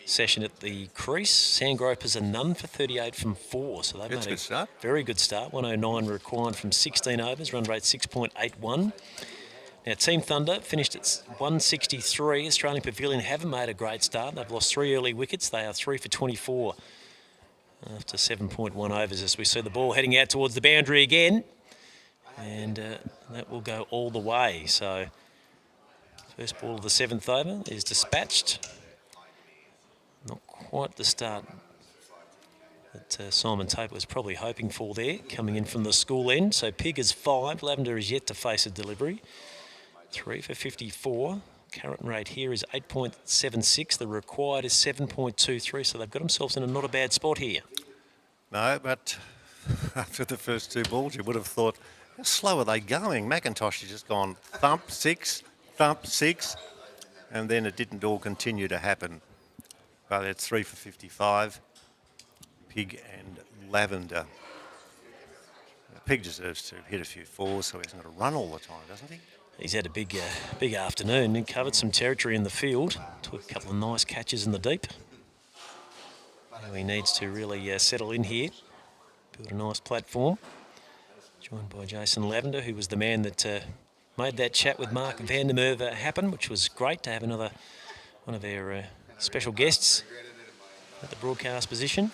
session at the crease. Sandgropers are none for 38 from 4, so they've That's made a good start. Very good start. 109 required from 16 overs, run rate 6.81. Now Team Thunder finished at 163. Australian Pavilion haven't made a great start. They've lost 3 early wickets. They are 3 for 24 after 7.1 overs as we see the ball heading out towards the boundary again, and that will go all the way. So first ball of the 7th over is dispatched. Not quite the start that Simon Tate was probably hoping for there, coming in from the school end. So Pig is 5. Lavender is yet to face a delivery. 3 for 54. Current rate here is 8.76. The required is 7.23. So they've got themselves in a not a bad spot here. No, but after the first 2 balls, you would have thought, how slow are they going? McIntosh has just gone thump 6, and then it didn't all continue to happen. But it's 3 for 55. Pig and Lavender. Pig deserves to hit a few 4s so he hasn't got to run all the time, doesn't he? He's had a big afternoon and covered some territory in the field. Took a couple of nice catches in the deep. Now he needs to really settle in here, build a nice platform. Joined by Jason Lavender, who was the man that made that chat with Mark van der Merwe happen, which was great to have another one of our special guests at the broadcast position.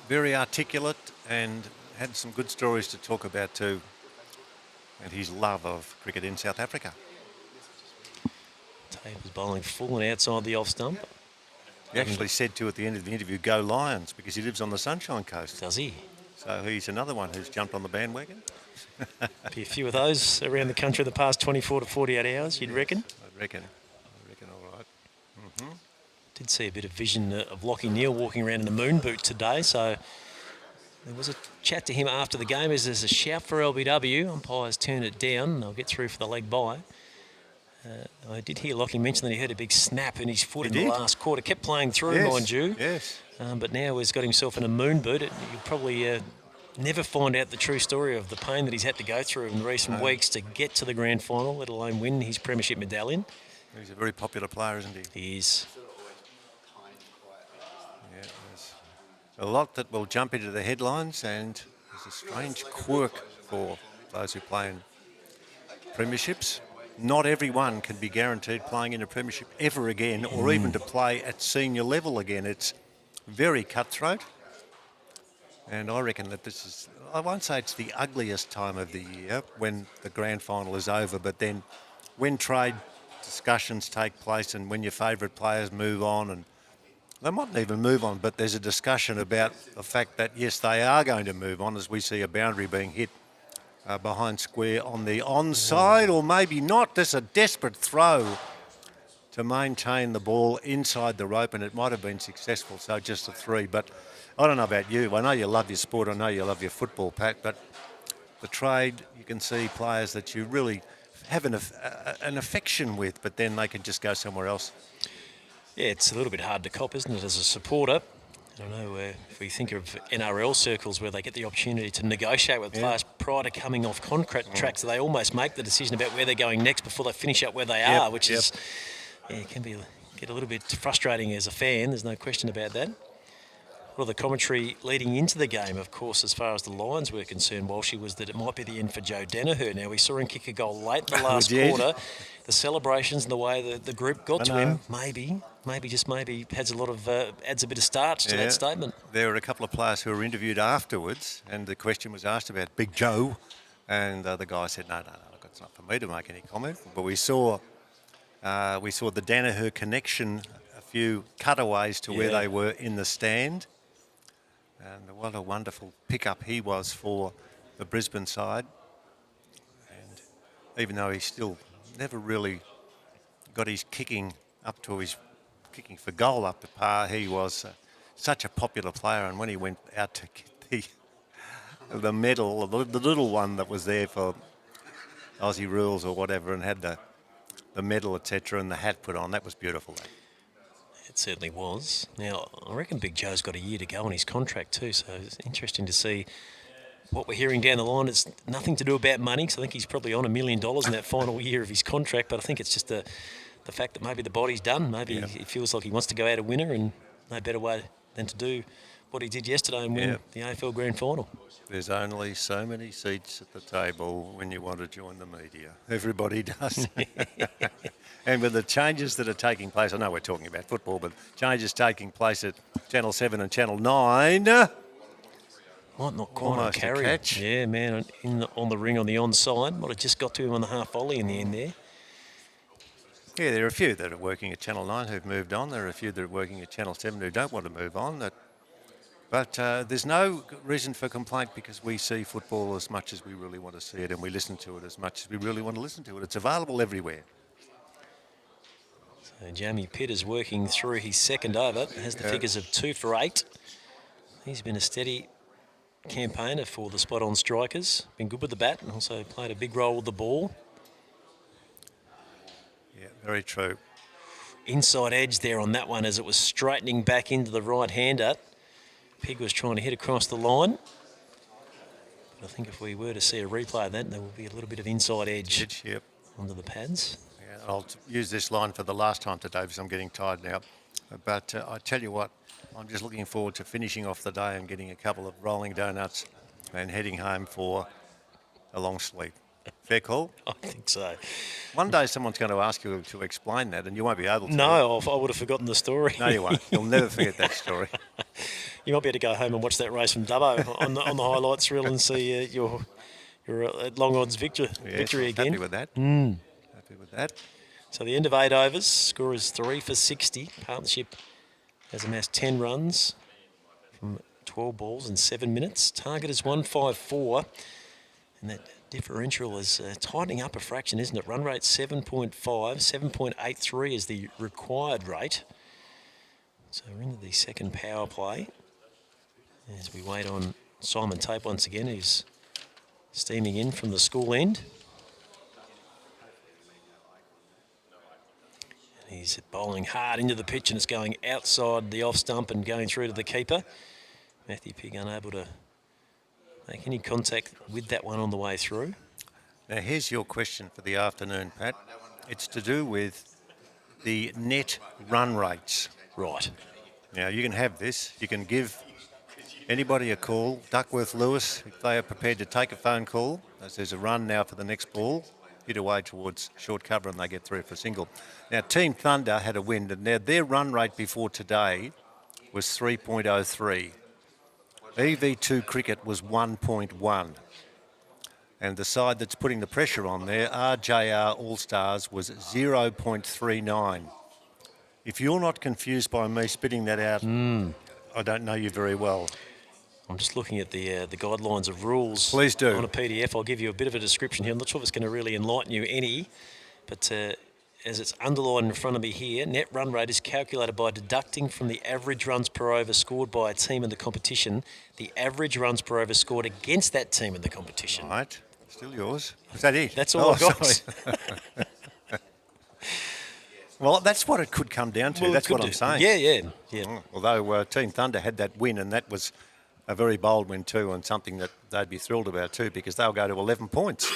Very articulate and had some good stories to talk about too, and his love of cricket in South Africa. Tate was bowling full and outside the off stump. He actually said to at the end of the interview, "Go Lions," because he lives on the Sunshine Coast. Does he? So he's another one who's jumped on the bandwagon. Be a few of those around the country the past 24 to 48 hours, you'd reckon? I reckon all right. Mm-hmm. Did see a bit of vision of Lockie Neal walking around in a moon boot today, so there was a chat to him after the game as there's a shout for LBW. Umpires turned it down and they'll get through for the leg by. I did hear Lockie mention that he heard a big snap in his foot in the last quarter. Kept playing through, mind you. Yes. But now he's got himself in a moon boot. You'll probably never find out the true story of the pain that he's had to go through in recent weeks to get to the grand final, let alone win his premiership medallion. He's a very popular player, isn't he? He is. Yeah, there's a lot that will jump into the headlines, and there's a strange quirk for those who play in premierships. Not everyone can be guaranteed playing in a premiership ever again, or even to play at senior level again. It's very cutthroat. And I reckon that this is, I won't say it's the ugliest time of the year when the grand final is over, but then when trade discussions take place and when your favourite players move on and They mightn't even move on, but there's a discussion about the fact that, yes, they are going to move on as we see a boundary being hit behind square on the onside, or maybe not. There's a desperate throw to maintain the ball inside the rope, and it might have been successful, so just a 3. But I don't know about you. I know you love your sport. I know you love your football, Pat, but the trade, you can see players that you really have an affection with, but then they can just go somewhere else. Yeah, it's a little bit hard to cop, isn't it, as a supporter? I don't know, if we think of NRL circles where they get the opportunity to negotiate with players prior to coming off contract, so they almost make the decision about where they're going next before they finish up where they are, which is, can get a little bit frustrating as a fan. There's no question about that. Well, the commentary leading into the game, of course, as far as the Lions were concerned, Walshy, was that it might be the end for Joe Danaher. Now, we saw him kick a goal late in the last quarter. The celebrations and the way the group got to him, maybe adds a bit of starch to that statement. There were a couple of players who were interviewed afterwards, and the question was asked about Big Joe, and the guy said, no, look, it's not for me to make any comment. But we saw the Danaher connection, a few cutaways to where they were in the stand. And what a wonderful pickup he was for the Brisbane side. And even though he still never really got his kicking up to his kicking for goal up to par, he was such a popular player. And when he went out to get the medal, the little one that was there for Aussie rules or whatever, and had the medal, etc., and the hat put on, that was beautiful. It certainly was. Now, I reckon Big Joe's got a year to go on his contract too, so it's interesting to see what we're hearing down the line. It's nothing to do about money, because I think he's probably on $1 million in that final year of his contract, but I think it's just the fact that maybe the body's done. Maybe he feels like he wants to go out a winner, and no better way than to do what he did yesterday and win the AFL Grand Final. There's only so many seats at the table when you want to join the media. Everybody does. And with the changes that are taking place, I know we're talking about football, but changes taking place at Channel 7 and Channel 9. Might not quite almost carry. a catch. Yeah, man, on the ring on the onside. Might have just got to him on the half volley in the end there. Yeah, there are a few that are working at Channel 9 who've moved on. There are a few that are working at Channel 7 who don't want to move on. But there's no reason for complaint, because we see football as much as we really want to see it, and we listen to it as much as we really want to listen to it. It's available everywhere. So Jamie Pitt is working through his second over. Has the figures of 2 for 8. He's been a steady campaigner for the spot-on strikers. Been good with the bat and also played a big role with the ball. Yeah, very true. Inside edge there on that one as it was straightening back into the right-hander. Pig was trying to hit across the line. But I think if we were to see a replay of that, there will be a little bit of inside edge onto the pads. Yeah, I'll use this line for the last time today because I'm getting tired now. But I tell you what, I'm just looking forward to finishing off the day and getting a couple of rolling donuts and heading home for a long sleep. Fair call? I think so. One day someone's going to ask you to explain that, and you won't be able to. No, I would have forgotten the story. No, you won't. You'll never forget that story. You might be able to go home and watch that race from Dubbo on the highlights reel and see your long odds victory again. Happy with that. Happy with that. So the end of 8 overs, score is 3 for 60. Partnership has amassed 10 runs from 12 balls in 7 minutes. Target is 154, and that differential is tightening up a fraction, isn't it? Run rate 7.5, 7.83 is the required rate. So we're into the second power play as we wait on Simon Tape once again, who's steaming in from the school end. And he's bowling hard into the pitch, and it's going outside the off stump and going through to the keeper. Matthew Pigg unable to make any contact with that one on the way through. Now here's your question for the afternoon, Pat. It's to do with the net run rates. Right. Now you can have this. You can give anybody a call. Duckworth Lewis, if they are prepared to take a phone call, as there's a run now for the next ball, hit away towards short cover and they get through for single. Now Team Thunder had a win, and now their run rate before today was 3.03. EV2 Cricket was 1.1. And the side that's putting the pressure on there, RJR All-Stars, was 0.39. if you're not confused by me spitting that out, I don't know you very well. I'm just looking at the guidelines of rules. Please do. On a PDF. I'll give you a bit of a description here. I'm not sure if it's going to really enlighten you any, but as it's underlined in front of me here, net run rate is calculated by deducting from the average runs per over scored by a team in the competition the average runs per over scored against that team in the competition. Right. Still yours. Is that it? That's all I got. Sorry. Well, that's what it could come down to. Well, that's it what could I'm do. saying. Yeah. Although Team Thunder had that win, and that was a very bold win too, and something that they'd be thrilled about too, because they'll go to 11 points.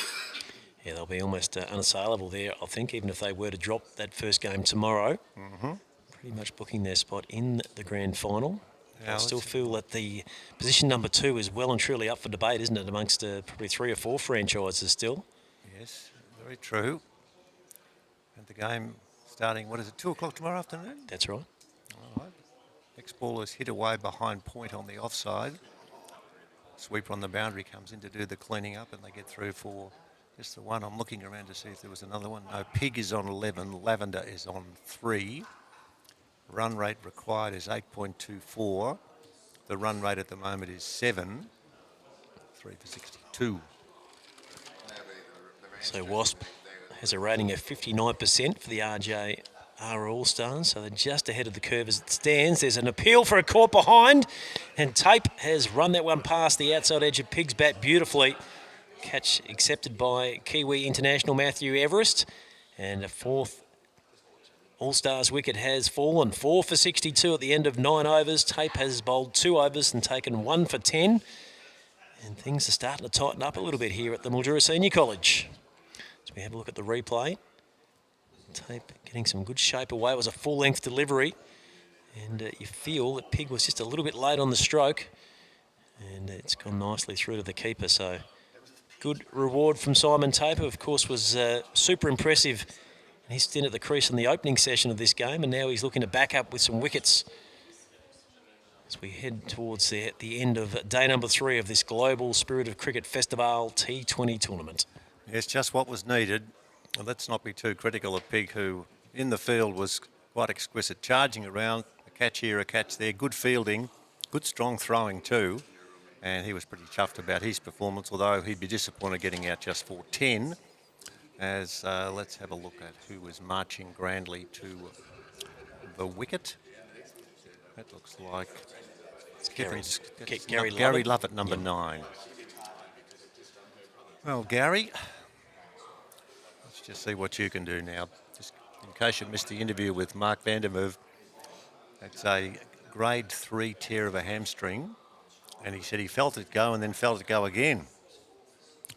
Yeah, they'll be almost unassailable there, I think, even if they were to drop that first game tomorrow. Pretty much booking their spot in the grand final. Yeah, I still feel that the position number 2 is well and truly up for debate, isn't it, amongst probably 3 or 4 franchises still. Yes, very true. And the game starting, 2 o'clock tomorrow afternoon? That's right. All right. Next ball is hit away behind point on the offside. Sweeper on the boundary comes in to do the cleaning up, and they get through for just the one. I'm looking around to see if there was another one. No, Pig is on 11, Lavender is on 3. Run rate required is 8.24. The run rate at the moment is 7. 3 for 62. So Wasp has a rating of 59% for the RJR All-Stars, so they're just ahead of the curve as it stands. There's an appeal for a caught behind, and Tape has run that one past the outside edge of Pig's bat beautifully. Catch accepted by Kiwi international Matthew Everest, and a 4th All-Stars wicket has fallen. 4 for 62 at the end of 9 overs. Tape has bowled 2 overs and taken 1 for 10. And things are starting to tighten up a little bit here at the Mildura Senior College. As we have a look at the replay. Tape getting some good shape away. It was a full-length delivery. And you feel that Pig was just a little bit late on the stroke. And it's gone nicely through to the keeper. So good reward from Simon Tape, who of course was super impressive in his stint at the crease in the opening session of this game. And now he's looking to back up with some wickets as we head towards the end of day number 3 of this Global Spirit of Cricket Festivale T20 tournament. Yes, just what was needed. Well, let's not be too critical of Pig, who in the field was quite exquisite, charging around, a catch here, a catch there, good fielding, good strong throwing too. And he was pretty chuffed about his performance, although he'd be disappointed getting out just for 10. As let's have a look at who was marching grandly to the wicket. That looks like Gary Lovett, number 9. Well, Gary, let's just see what you can do now. Just in case you missed the interview with Mark Vandermeer, it's a grade 3 tear of a hamstring, and he said he felt it go and then felt it go again.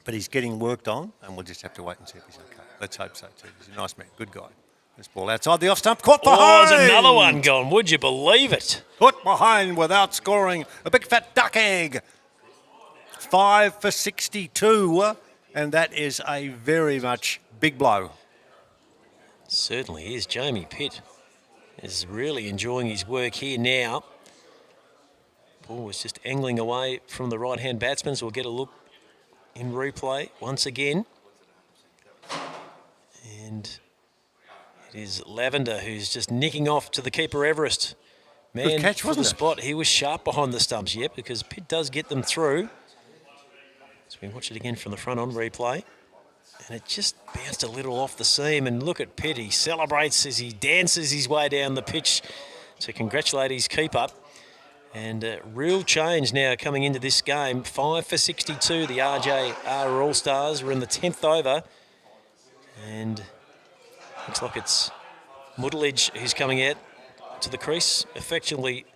But he's getting worked on, and we'll just have to wait and see if he's okay. Let's hope so too. He's a nice man, good guy. This ball outside the off stump, caught behind. Oh, there's another one gone. Would you believe it? Put behind without scoring. A big fat duck egg. 5 for 62, and that is a very much big blow. Certainly is. Jamie Pitt is really enjoying his work here now. Ball was just angling away from the right-hand batsman, so we'll get a look in replay once again. And it is Lavender who's just nicking off to the keeper Everest. Man, good catch, for wasn't the it? spot. He was sharp behind the stumps, yep, because Pitt does get them through. So we watch it again from the front on replay. And it just bounced a little off the seam. And look at Pitt. He celebrates as he dances his way down the pitch to congratulate his keeper. And real change now coming into this game. 5 for 62, the RJR All-Stars. We're in the 10th over. And looks like it's Muttlidge who's coming out to the crease, affectionately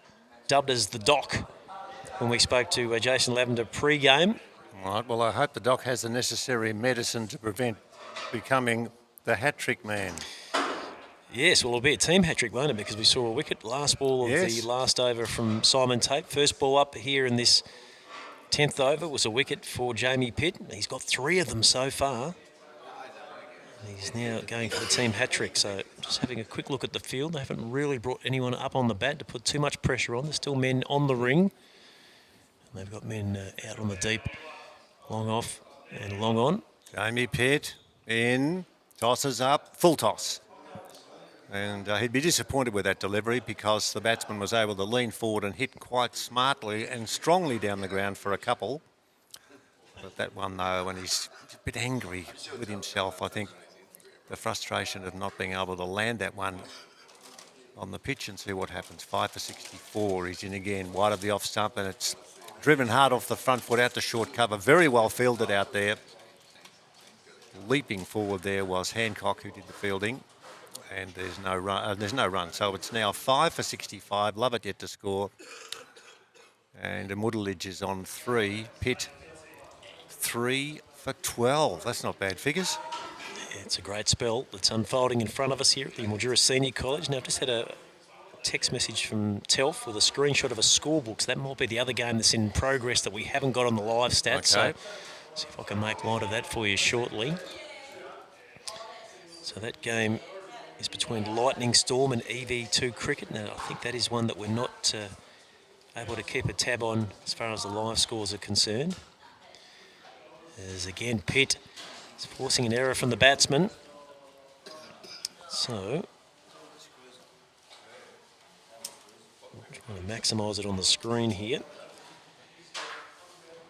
dubbed as the Doc when we spoke to Jason Lavender pre-game. All right, well, I hope the Doc has the necessary medicine to prevent becoming the hat-trick man. Yes, well, it'll be a team hat-trick, won't it? Because we saw a wicket, last ball of the last over from Simon Tape. First ball up here in this 10th over was a wicket for Jamie Pitt. He's got 3 of them so far. He's now going for the team hat-trick. So just having a quick look at the field. They haven't really brought anyone up on the bat to put too much pressure on. There's still men on the ring. And they've got men out on the deep, long off and long on. Jamie Pitt in, tosses up, full toss. And he'd be disappointed with that delivery because the batsman was able to lean forward and hit quite smartly and strongly down the ground for a couple. But that one, though, and he's a bit angry with himself, I think the frustration of not being able to land that one on the pitch and see what happens. 5 for 64, he's in again, wide of the off stump, and it's driven hard off the front foot out to short cover. Very well fielded out there. Leaping forward there was Hancock, who did the fielding. And there's no run. So it's now 5 for 65. Lovett yet to score. And Mudalij is on 3. Pitt 3 for 12. That's not bad figures. Yeah, it's a great spell that's unfolding in front of us here at the Mildura Senior College. Now, I've just had a text message from Telf with a screenshot of a scorebook. So that might be the other game that's in progress that we haven't got on the live stats. Okay. So see if I can make light of that for you shortly. So that game is between Lightning Storm and EV2 Cricket. Now, I think that is one that we're not able to keep a tab on as far as the live scores are concerned. As again, Pitt is forcing an error from the batsman. So, I'm trying to maximise it on the screen here.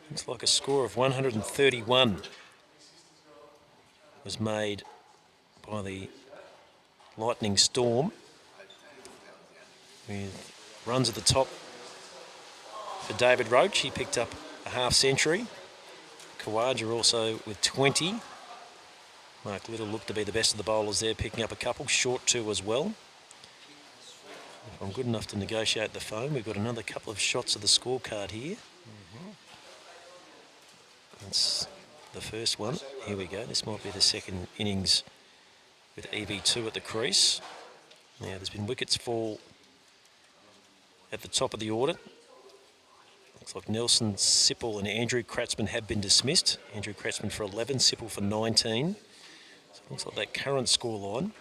Looks like a score of 131 was made by the Lightning Storm, with runs at the top for David Roach. He picked up a half century. Kawaja also with 20. Mark Little looked to be the best of the bowlers there, picking up a couple, short 2 as well. If I'm good enough to negotiate the phone, we've got another couple of shots of the scorecard here. That's the first one. Here we go. This might be the second innings with EV2 at the crease. Now, there's been wickets fall at the top of the order. Looks like Nelson, Sipple and Andrew Kratzman have been dismissed. Andrew Kratzman for 11, Sipple for 19. So it looks like that current scoreline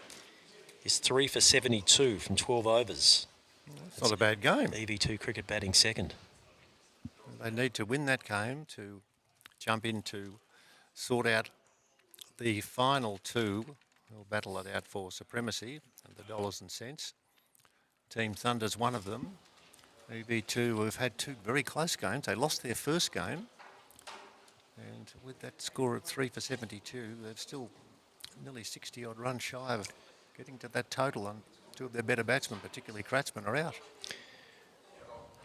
is 3 for 72 from 12 overs. It's not a bad game. EV2 Cricket batting second. They need to win that game to jump in to sort out the final 2. They'll battle it out for supremacy and the dollars and cents. Team Thunder's one of them. EV2 have had 2 very close games. They lost their first game. And with that score of 3 for 72, they're still nearly 60-odd runs shy of getting to that total. And 2 of their better batsmen, particularly Kratzman, are out.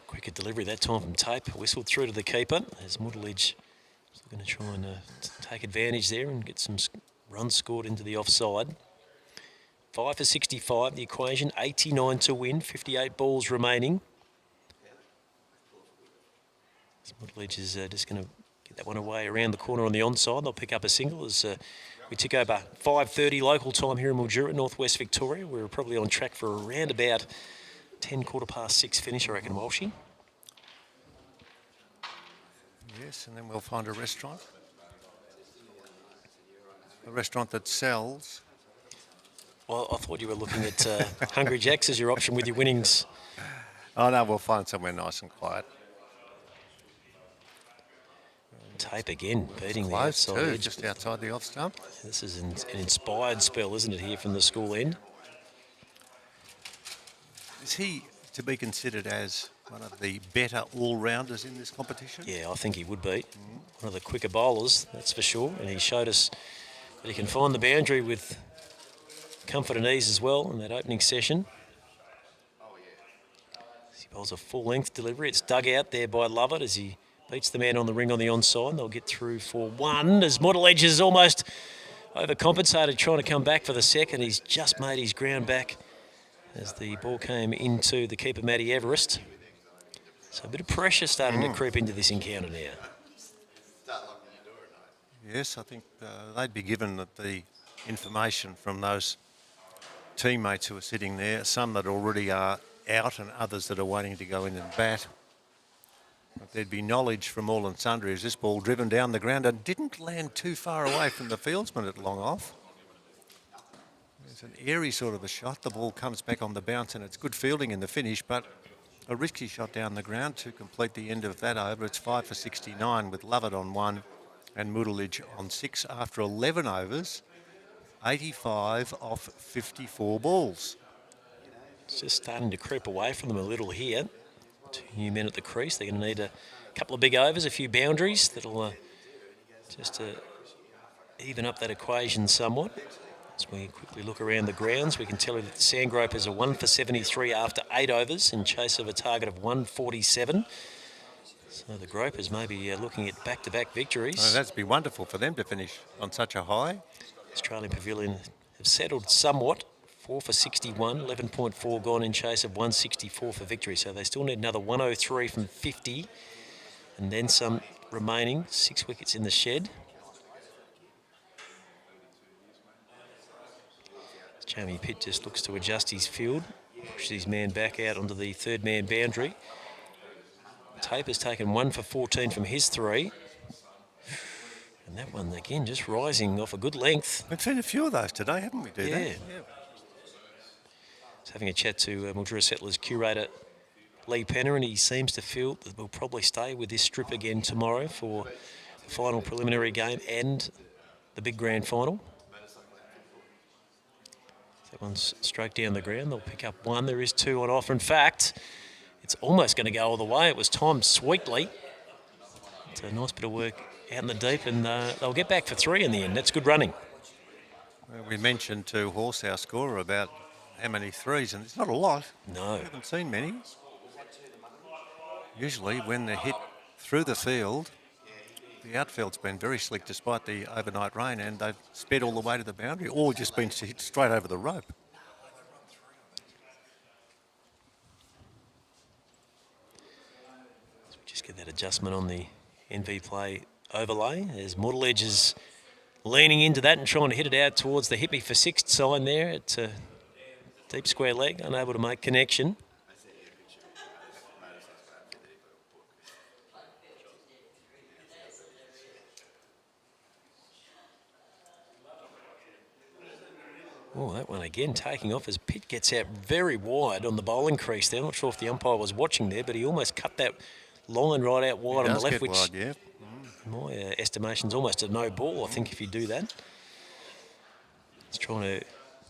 Quicker delivery that time from Tape. Whistled through to the keeper as Mudalij is going to try and take advantage there and get some runs scored into the offside. 5 for 65, the equation, 89 to win, 58 balls remaining. Mudalij is just going to get that one away around the corner on the onside. They'll pick up a single as we tick over 5:30 local time here in Mildura, northwest Victoria. We're probably on track for around about 10, 6:15 finish, I reckon, Walshy. Yes, and then we'll find a restaurant. A restaurant that sells. Well, I thought you were looking at Hungry Jack's as your option with your winnings. Oh, no, we'll find somewhere nice and quiet. Tape again, beating the Close outside too, edge. just outside the off stump. This is an inspired spell, isn't it, here from the school end? Is he to be considered as one of the better all-rounders in this competition? Yeah, I think he would be. One of the quicker bowlers, that's for sure. And he showed us that he can find the boundary with comfort and ease as well in that opening session. As he bowls a full-length delivery. It's dug out there by Lovett as he beats the man on the ring on the onside. They'll get through for 1 as Mudalij is almost overcompensated trying to come back for the second. He's just made his ground back as the ball came into the keeper, Matty Everest. So a bit of pressure starting to creep into this encounter now. Yes, I think they'd be given the information from those teammates who are sitting there, some that already are out and others that are waiting to go in and bat. But there'd be knowledge from all and sundry as this ball driven down the ground and didn't land too far away from the fieldsman at long off. It's an airy sort of a shot. The ball comes back on the bounce and it's good fielding in the finish, but a risky shot down the ground to complete the end of that over. It's 5 for 69 with Lovett on 1 and Mudalij on 6 after 11 overs, 85 off 54 balls. It's just starting to creep away from them a little here. 2 new men at the crease. They're going to need a couple of big overs, a few boundaries that'll just even up that equation somewhat. As we quickly look around the grounds, we can tell you that the Sandgropers are 1 for 73 after 8 overs in chase of a target of 147. So the Gropers may be looking at back-to-back victories. Oh, that'd be wonderful for them to finish on such a high. Australian Pavilion have settled somewhat. 4 for 61, 11.4 gone in chase of 164 for victory. So they still need another 103 from 50 and then some remaining. 6 wickets in the shed. Jamie Pitt just looks to adjust his field, pushes his man back out onto the third man boundary. Taper's taken 1 for 14 from his 3. And that one again just rising off a good length. We've seen a few of those today, haven't we? Yeah. Having a chat to Mildura Settlers curator Lee Penner, and he seems to feel that we'll probably stay with this strip again tomorrow for the final preliminary game and the big grand final. That one's stroked down the ground. They'll pick up 1. There is 2 on offer. In fact, it's almost going to go all the way. It was timed sweetly. It's a nice bit of work out in the deep, and they'll get back for 3 in the end. That's good running. Well, we mentioned to Horse, our scorer, about how many 3s, and it's not a lot. No. We haven't seen many. Usually when they're hit through the field, the outfield's been very slick despite the overnight rain, and they've sped all the way to the boundary or just been hit straight over the rope. So we just get that adjustment on the NV Play overlay as Mortal is leaning into that and trying to hit it out towards the hit me for 6 sign there. It's a deep square leg, unable to make connection. Oh, that one again taking off as Pitt gets out very wide on the bowling crease there. Not sure if the umpire was watching there, but he almost cut that line right out wide on the left, which wide, yeah. my estimation's almost a no ball, I think, if you do that. He's trying to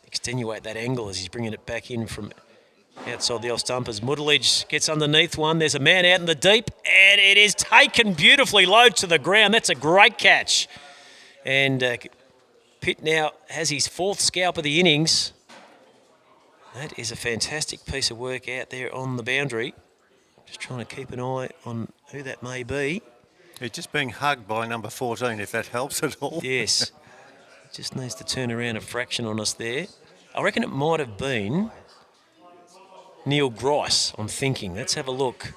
extenuate that angle as he's bringing it back in from outside the off stump as Muddledge gets underneath one. There's a man out in the deep, and it is taken beautifully low to the ground. That's a great catch. And Pitt now has his 4th scalp of the innings. That is a fantastic piece of work out there on the boundary. Just trying to keep an eye on who that may be. He's just being hugged by number 14, if that helps at all. Yes. Just needs to turn around a fraction on us there. I reckon it might have been Neil Grice, I'm thinking. Let's have a look.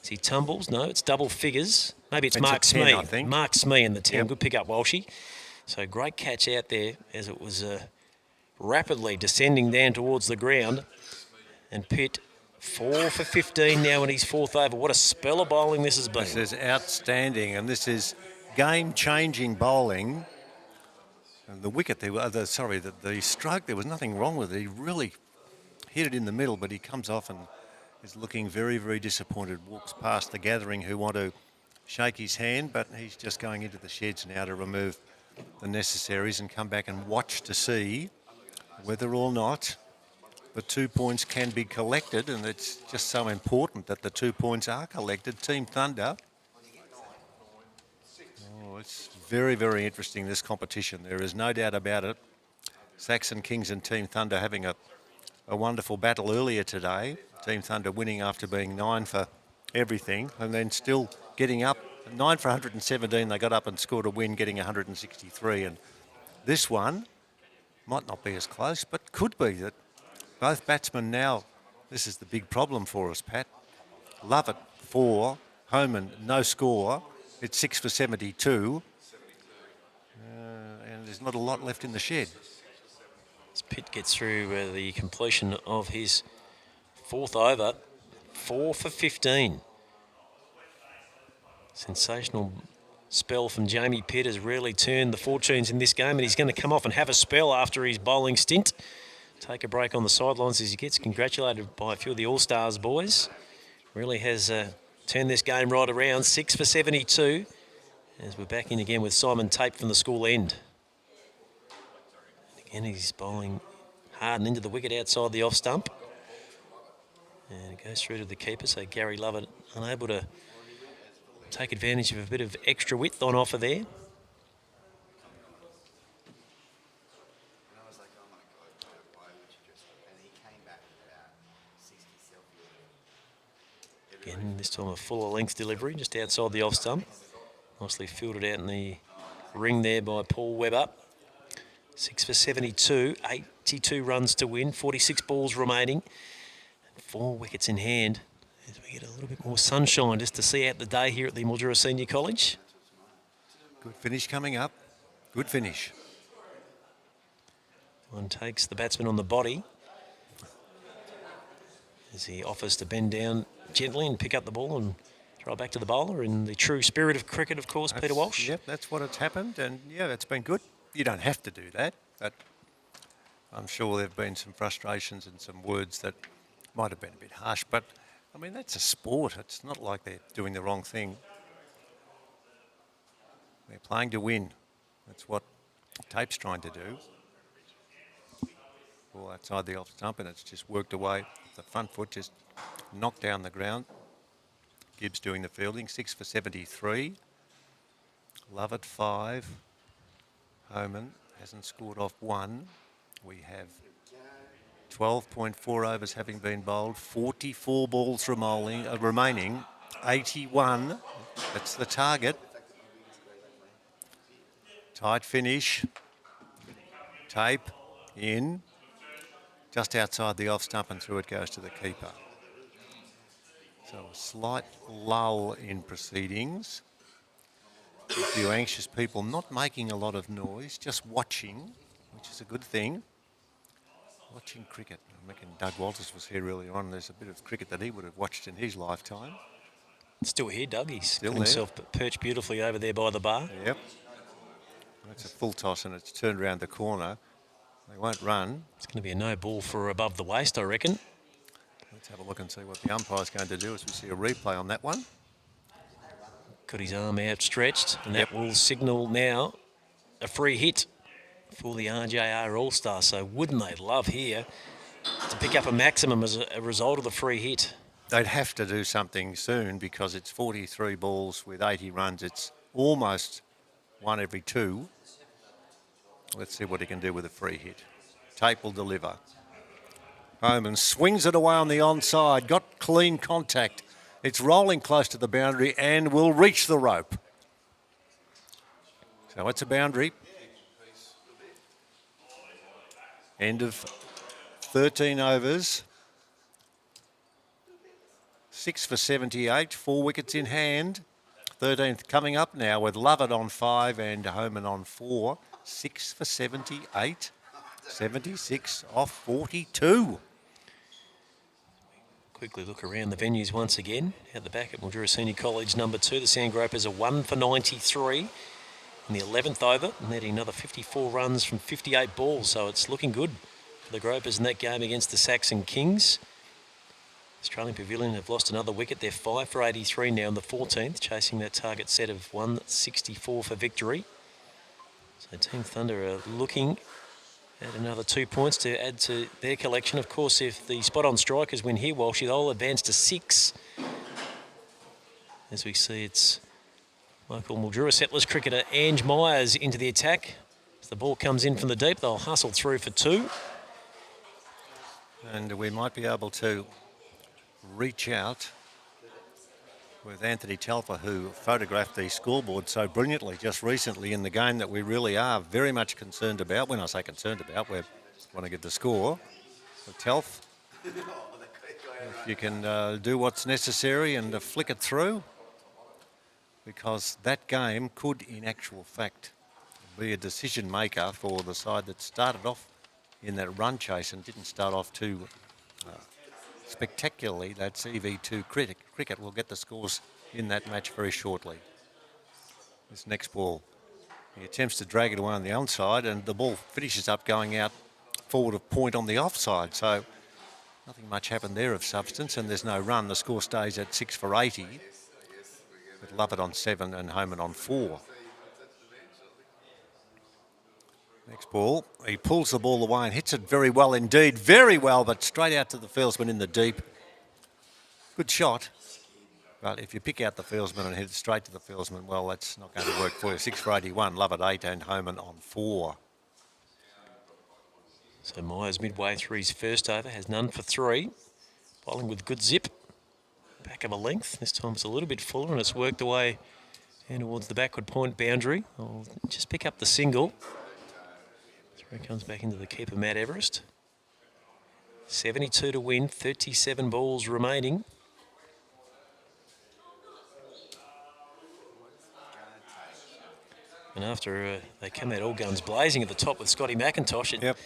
Is he tumbles? No, it's double figures. Maybe it's Mark 10, Smee. I think. Mark Smee in the 10. Yep. Good pick up, Walshy. So great catch out there as it was rapidly descending down towards the ground. And Pitt 4 for 15 now in his 4th over. What a spell of bowling this has been. This is outstanding, and this is game-changing bowling. And the wicket, the stroke, there was nothing wrong with it. He really hit it in the middle, but he comes off and is looking very, very disappointed. Walks past the gathering who want to shake his hand, but he's just going into the sheds now to remove the necessaries and come back and watch to see whether or not the 2 points can be collected, and it's just so important that the 2 points are collected. Team Thunder. Oh, it's very, very interesting, this competition. There is no doubt about it. Saxon Kings and Team Thunder having a wonderful battle earlier today. Team Thunder winning after being 9 for everything, and then still getting up. 9 for 117, they got up and scored a win, getting 163. And this one might not be as close, but could be. That both batsmen now, this is the big problem for us, Pat. Lovett 4, Homan no score. It's 6 for 72. And there's not a lot left in the shed. As Pitt gets through the completion of his 4th over, 4 for 15. Sensational spell from Jamie Pitt has really turned the fortunes in this game, and he's going to come off and have a spell after his bowling stint. Take a break on the sidelines as he gets congratulated by a few of the All-Stars boys. Really has turned this game right around. 6 for 72 as we're back in again with Simon Tate from the school end. And again, he's bowling hard and into the wicket outside the off stump. And it goes through to the keeper, so Gary Lovett unable to take advantage of a bit of extra width on offer there. Again, this time a fuller length delivery just outside the off stump. Nicely fielded out in the ring there by Paul Webber. 6 for 72, 82 runs to win, 46 balls remaining, 4 wickets in hand. As we get a little bit more sunshine just to see out the day here at the Mildura Senior College. Good finish coming up. Good finish. One takes the batsman on the body as he offers to bend down gently and pick up the ball and throw it back to the bowler in the true spirit of cricket, of course, Peter Walsh. Yep, that's what it's happened, and yeah, that's been good. You don't have to do that, but I'm sure there have been some frustrations and some words that might have been a bit harsh, but I mean, that's a sport. It's not like they're doing the wrong thing. They're playing to win. That's what Tape's trying to do. Ball outside the off stump, and it's just worked away. The front foot just knocked down the ground. Gibbs doing the fielding, 6 for 73. Lovett 5. Homan hasn't scored off 1. We have 12.4 overs having been bowled, 44 balls remaining, 81. That's the target. Tight finish. Tape in. Just outside the off stump and through it goes to the keeper. So a slight lull in proceedings. A few anxious people not making a lot of noise, just watching, which is a good thing. Watching cricket. I reckon Doug Walters was here earlier on. There's a bit of cricket that he would have watched in his lifetime. Still here, Doug. He's Still got himself perched beautifully over there by the bar. Yep. That's a full toss and it's turned around the corner. They won't run. It's going to be a no ball for above the waist, I reckon. Let's have a look and see what the umpire's going to do as we see a replay on that one. Got his arm outstretched, and that will signal now a free hit for the RJR All-Star. So wouldn't they love here to pick up a maximum as a result of the free hit? They'd have to do something soon because it's 43 balls with 80 runs. It's almost 1 every 2. Let's see what he can do with a free hit. Tape will deliver. Homan swings it away on the onside, got clean contact. It's rolling close to the boundary and will reach the rope. So it's a boundary. End of 13 overs. 6 for 78, 4 wickets in hand. 13th coming up now with Lovett on 5 and Homan on 4. 6 for 78, 76 off 42. Quickly look around the venues once again. At the back at Mildura Senior College, number 2, the Sandgropers are 1 for 93 in the 11th over, netting another 54 runs from 58 balls, so it's looking good for the Gropers in that game against the Saxon Kings. Australian Pavilion have lost another wicket. They're 5 for 83 now in the 14th, chasing that target set of 164 for victory. So Team Thunder are looking at another 2 points to add to their collection. Of course, if the spot-on strikers win here, Walsh, they'll advance to 6. As we see, it's local Mildura Settlers cricketer Ange Myers into the attack. As the ball comes in from the deep, they'll hustle through for 2. And we might be able to reach out with Anthony Telfer, who photographed the scoreboard so brilliantly just recently in the game that we really are very much concerned about. When I say concerned about, we want to get the score. So Telf, if you can do what's necessary and flick it through, because that game could, in actual fact, be a decision maker for the side that started off in that run chase and didn't start off too spectacularly. That's EV2 cricket will get the scores in that match very shortly. This next ball, he attempts to drag it away on the onside and the ball finishes up going out forward of point on the offside. So nothing much happened there of substance and there's no run. The score stays at 6 for 80 with Lovett on 7 and Homan on 4. Next ball, he pulls the ball away and hits it very well indeed. Very well, but straight out to the fieldsman in the deep. Good shot. But if you pick out the fieldsman and head straight to the fieldsman, well, that's not going to work for you. 6 for 81, Love at 8 and Homan on 4. So Myers midway through his first over has none for 3. Bowling with good zip. Back of a length. This time it's a little bit fuller and it's worked away and towards the backward point boundary. I'll just pick up the single. Throw comes back into the keeper, Matt Everest. 72 to win, 37 balls remaining. And after they come out all guns blazing at the top with Scotty McIntosh, it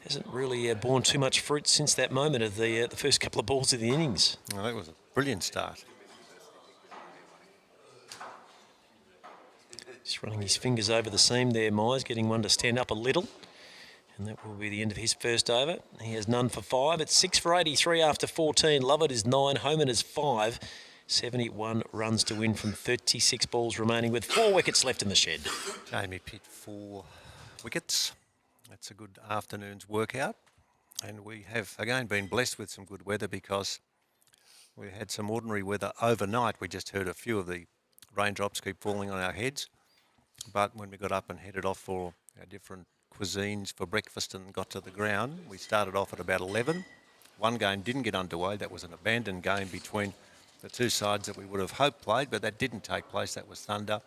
hasn't really borne too much fruit since that moment of the first couple of balls of the innings. Well, that was a brilliant start. Just running his fingers over the seam there, Myers, getting one to stand up a little. And that will be the end of his first over. He has none for 5. It's 6 for 83 after 14. Lovett is 9. Homan is 5. 71 runs to win from 36 balls remaining with 4 wickets left in the shed. Jamie Pitt 4 wickets. That's a good afternoon's workout. And we have, again, been blessed with some good weather because we had some ordinary weather overnight. We just heard a few of the raindrops keep falling on our heads. But when we got up and headed off for our different cuisines for breakfast and got to the ground, we started off at about 11. One game didn't get underway. That was an abandoned game between the two sides that we would have hoped played, but that didn't take place. That was Thunder.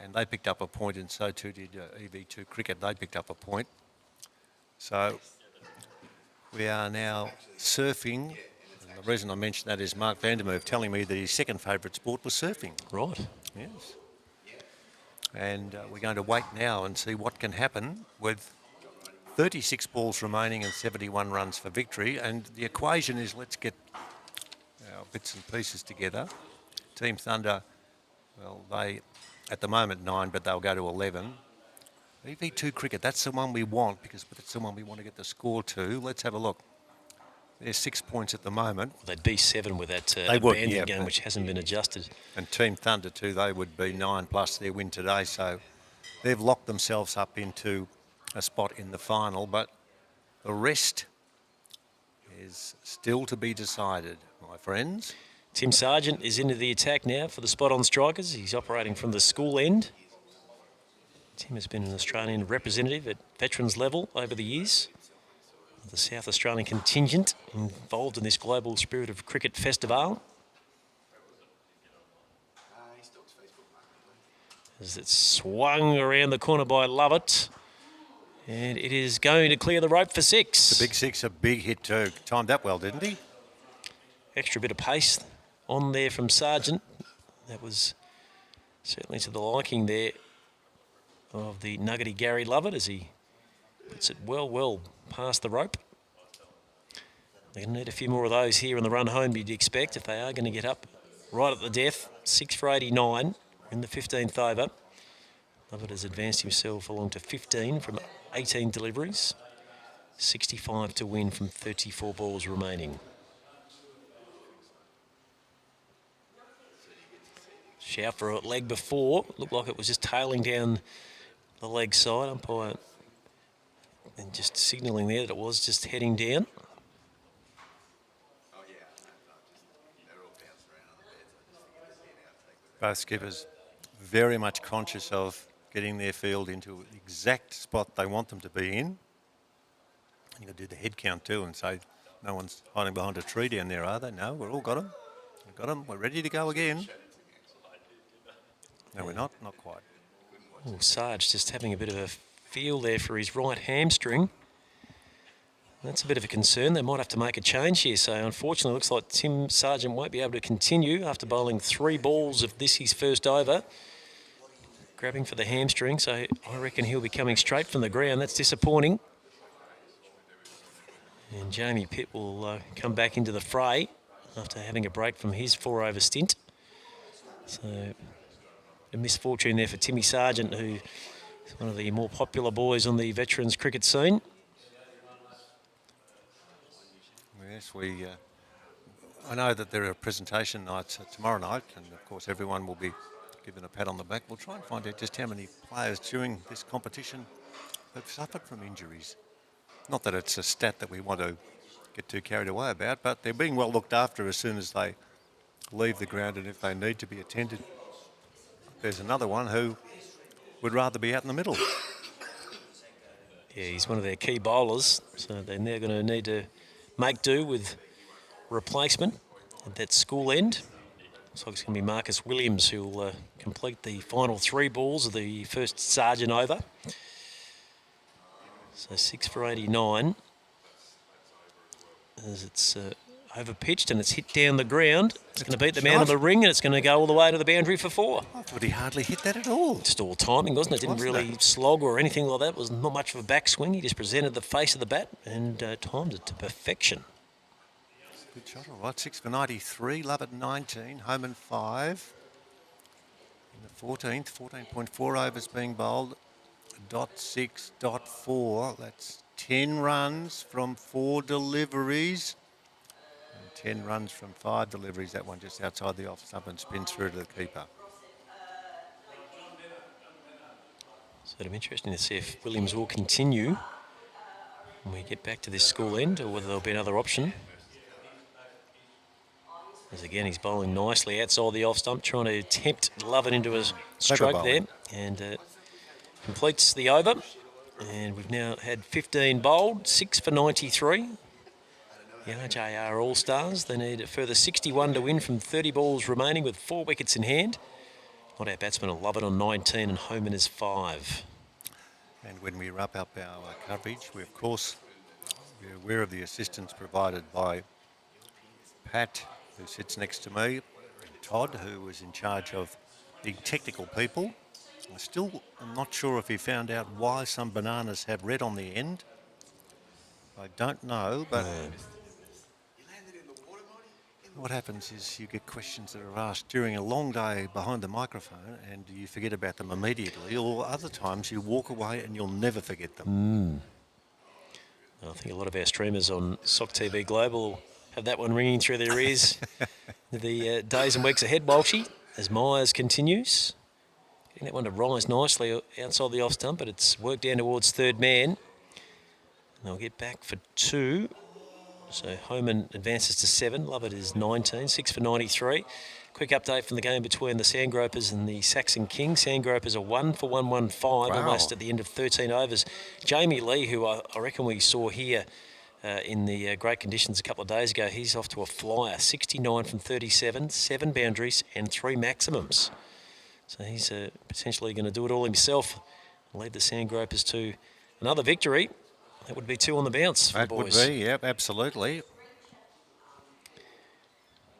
And they picked up a point, and so too did EV2 Cricket. They picked up a point. So we are now surfing. And the reason I mention that is Mark Vandermeer telling me that his second favourite sport was surfing. Right. Yes. And we're going to wait now and see what can happen with 36 balls remaining and 71 runs for victory. And the equation is let's get our bits and pieces together. Team Thunder, well, they at the moment 9, but they'll go to 11. EV2 Cricket, that's the one we want because that's the one we want to get the score to. Let's have a look. There's 6 points at the moment. Well, they'd be 7 with that abandoned game, which hasn't been adjusted. And Team Thunder too, they would be 9 plus their win today. So they've locked themselves up into a spot in the final. But the rest is still to be decided, my friends. Tim Sargent is into the attack now for the spot on strikers. He's operating from the school end. Tim has been an Australian representative at veterans level over the years. The South Australian contingent involved in this global spirit of cricket Festivale. As it's swung around the corner by Lovett. And it is going to clear the rope for 6. The big 6, a big hit too. Timed that well, didn't he? Extra bit of pace on there from Sargent. That was certainly to the liking there of the nuggety Gary Lovett as he puts it well past the rope. They're going to need a few more of those here in the run home, you'd expect, if they are going to get up right at the death. 6 for 89 in the 15th over. Lovett has advanced himself along to 15 from 18 deliveries. 65 to win from 34 balls remaining. Shout for a leg before. Looked like it was just tailing down the leg side. Umpire and just signalling there that it was just heading down. Both skippers very much conscious of getting their field into the exact spot they want them to be in. You've got to do the head count too and say, no one's hiding behind a tree down there, are they? No, we've all got them. We've got them. We're ready to go again. No, we're not quite. Oh, Sarge just having a bit of a feel there for his right hamstring. That's a bit of a concern. They might have to make a change here. So unfortunately, it looks like Tim Sargent won't be able to continue after bowling 3 balls of this his first over. Grabbing for the hamstring, so I reckon he'll be coming straight from the ground. That's disappointing. And Jamie Pitt will come back into the fray after having a break from his 4 over stint. So a misfortune there for Timmy Sargent, who is one of the more popular boys on the veterans cricket scene. Yes, I know that there are presentation nights tomorrow night, and of course everyone will be given a pat on the back. We'll try and find out just how many players during this competition have suffered from injuries. Not that it's a stat that we want to get too carried away about, but they're being well looked after as soon as they leave the ground, and if they need to be attended. There's another one who would rather be out in the middle. Yeah, he's one of their key bowlers, so they're now going to need to make do with replacement at that school end. Looks like it's going to be Marcus Williams who will complete the final 3 balls of the first Sargent over. So 6 for 89 as it's over pitched and it's hit down the ground. It's going to beat the man on the ring and it's going to go all the way to the boundary for 4. I thought he hardly hit that at all. Just all timing, wasn't it? Didn't really slog or anything like that. It was not much of a backswing. He just presented the face of the bat and timed it to perfection. Good shot, all right. 6 for 93, Love at 19, Homan 5. In the 14th, 14.4 overs being bowled. .6.4, that's 10 runs from 4 deliveries. And 10 runs from 5 deliveries. That one just outside the off stump and spins through to the keeper. Sort of interesting to see if Williams will continue when we get back to this school end or whether there'll be another option. As again, he's bowling nicely outside the off stump, trying to tempt Lovett into a stroke there. And completes the over. And we've now had 15 bowled, 6 for 93. The RJR All-Stars, they need a further 61 to win from 30 balls remaining with 4 wickets in hand. Not our batsmen will love it on 19 and Homan is 5. And when we wrap up our coverage, we of course we're aware of the assistance provided by Pat, who sits next to me, and Todd, who was in charge of the technical people. I still am not sure if he found out why some bananas have red on the end. I don't know, but what happens is you get questions that are asked during a long day behind the microphone and you forget about them immediately, or other times you walk away and you'll never forget them. I think a lot of our streamers on Sock TV Global have that one ringing through their ears the days and weeks ahead, Walshy, as Myers continues. Getting that one to rise nicely outside the off stump, but it's worked down towards third man. And they'll get back for 2. So Homan advances to 7. Lovett is 19, 6 for 93. Quick update from the game between the Sandgropers and the Saxon Kings. Sandgropers are 1 for 115, almost at the end of 13 overs. Jamie Lee, who I reckon we saw here in the great conditions a couple of days ago, he's off to a flyer. 69 from 37, 7 boundaries and 3 maximums. So he's potentially going to do it all himself and lead the Sandgropers to another victory. That would be 2 on the bounce for the boys. That would be, yep, absolutely.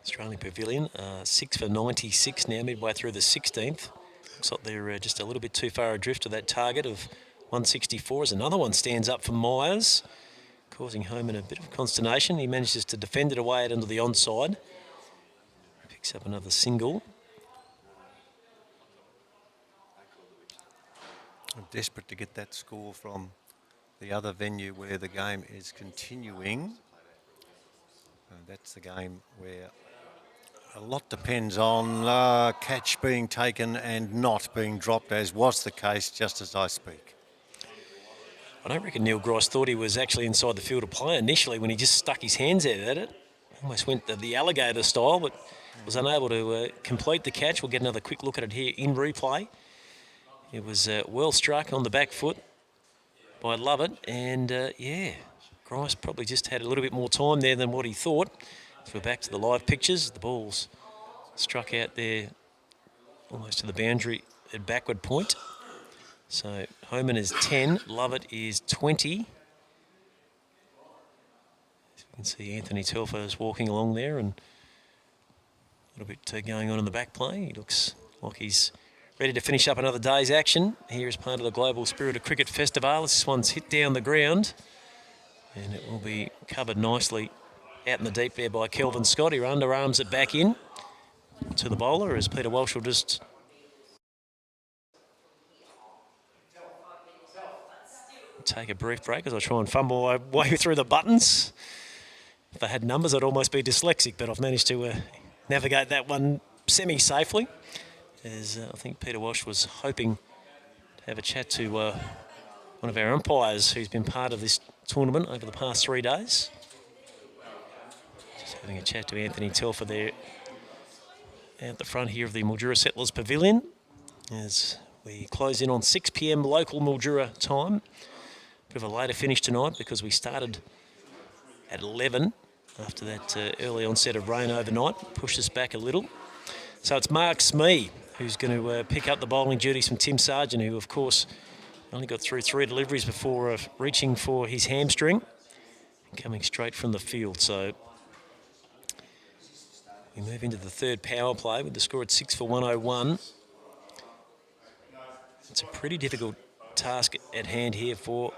Australian Pavilion, 6 for 96 now, midway through the 16th. Looks like they're just a little bit too far adrift of that target of 164 as another one stands up for Myers, causing Homan a bit of consternation. He manages to defend it away out under the onside. Picks up another single. I'm desperate to get that score from the other venue where the game is continuing. And that's the game where a lot depends on catch being taken and not being dropped, as was the case just as I speak. I don't reckon Neil Grice thought he was actually inside the field of play initially when he just stuck his hands out at it. Almost went the alligator style, but was unable to complete the catch. We'll get another quick look at it here in replay. It was well struck on the back foot by Lovett, and yeah, Grice probably just had a little bit more time there than what he thought. So we're back to the live pictures. The ball's struck out there almost to the boundary at backward point. So Homan is 10, Lovett is 20. As we can see, Anthony Telfer is walking along there and a little bit going on in the back play. He looks like he's ready to finish up another day's action here as part of the Global Spirit of Cricket Festivale. This one's hit down the ground and it will be covered nicely out in the deep there by Kelvin Scott. He underarms it back in to the bowler as Peter Walsh will just take a brief break as I try and fumble my way through the buttons. If they had numbers, I'd almost be dyslexic, but I've managed to navigate that one semi-safely. As I think Peter Walsh was hoping to have a chat to one of our umpires who's been part of this tournament over the past 3 days. Just having a chat to Anthony Telfer there at the front here of the Mildura Settlers Pavilion as we close in on 6 p.m. local Mildura time. Bit of a later finish tonight because we started at 11 after that early onset of rain overnight. Pushed us back a little. So it's Mark Smee who's going to pick up the bowling duties from Tim Sargent, who of course only got through 3 deliveries before reaching for his hamstring. Coming straight from the field. So we move into the third power play with the score at 6 for 101. It's a pretty difficult task at hand here for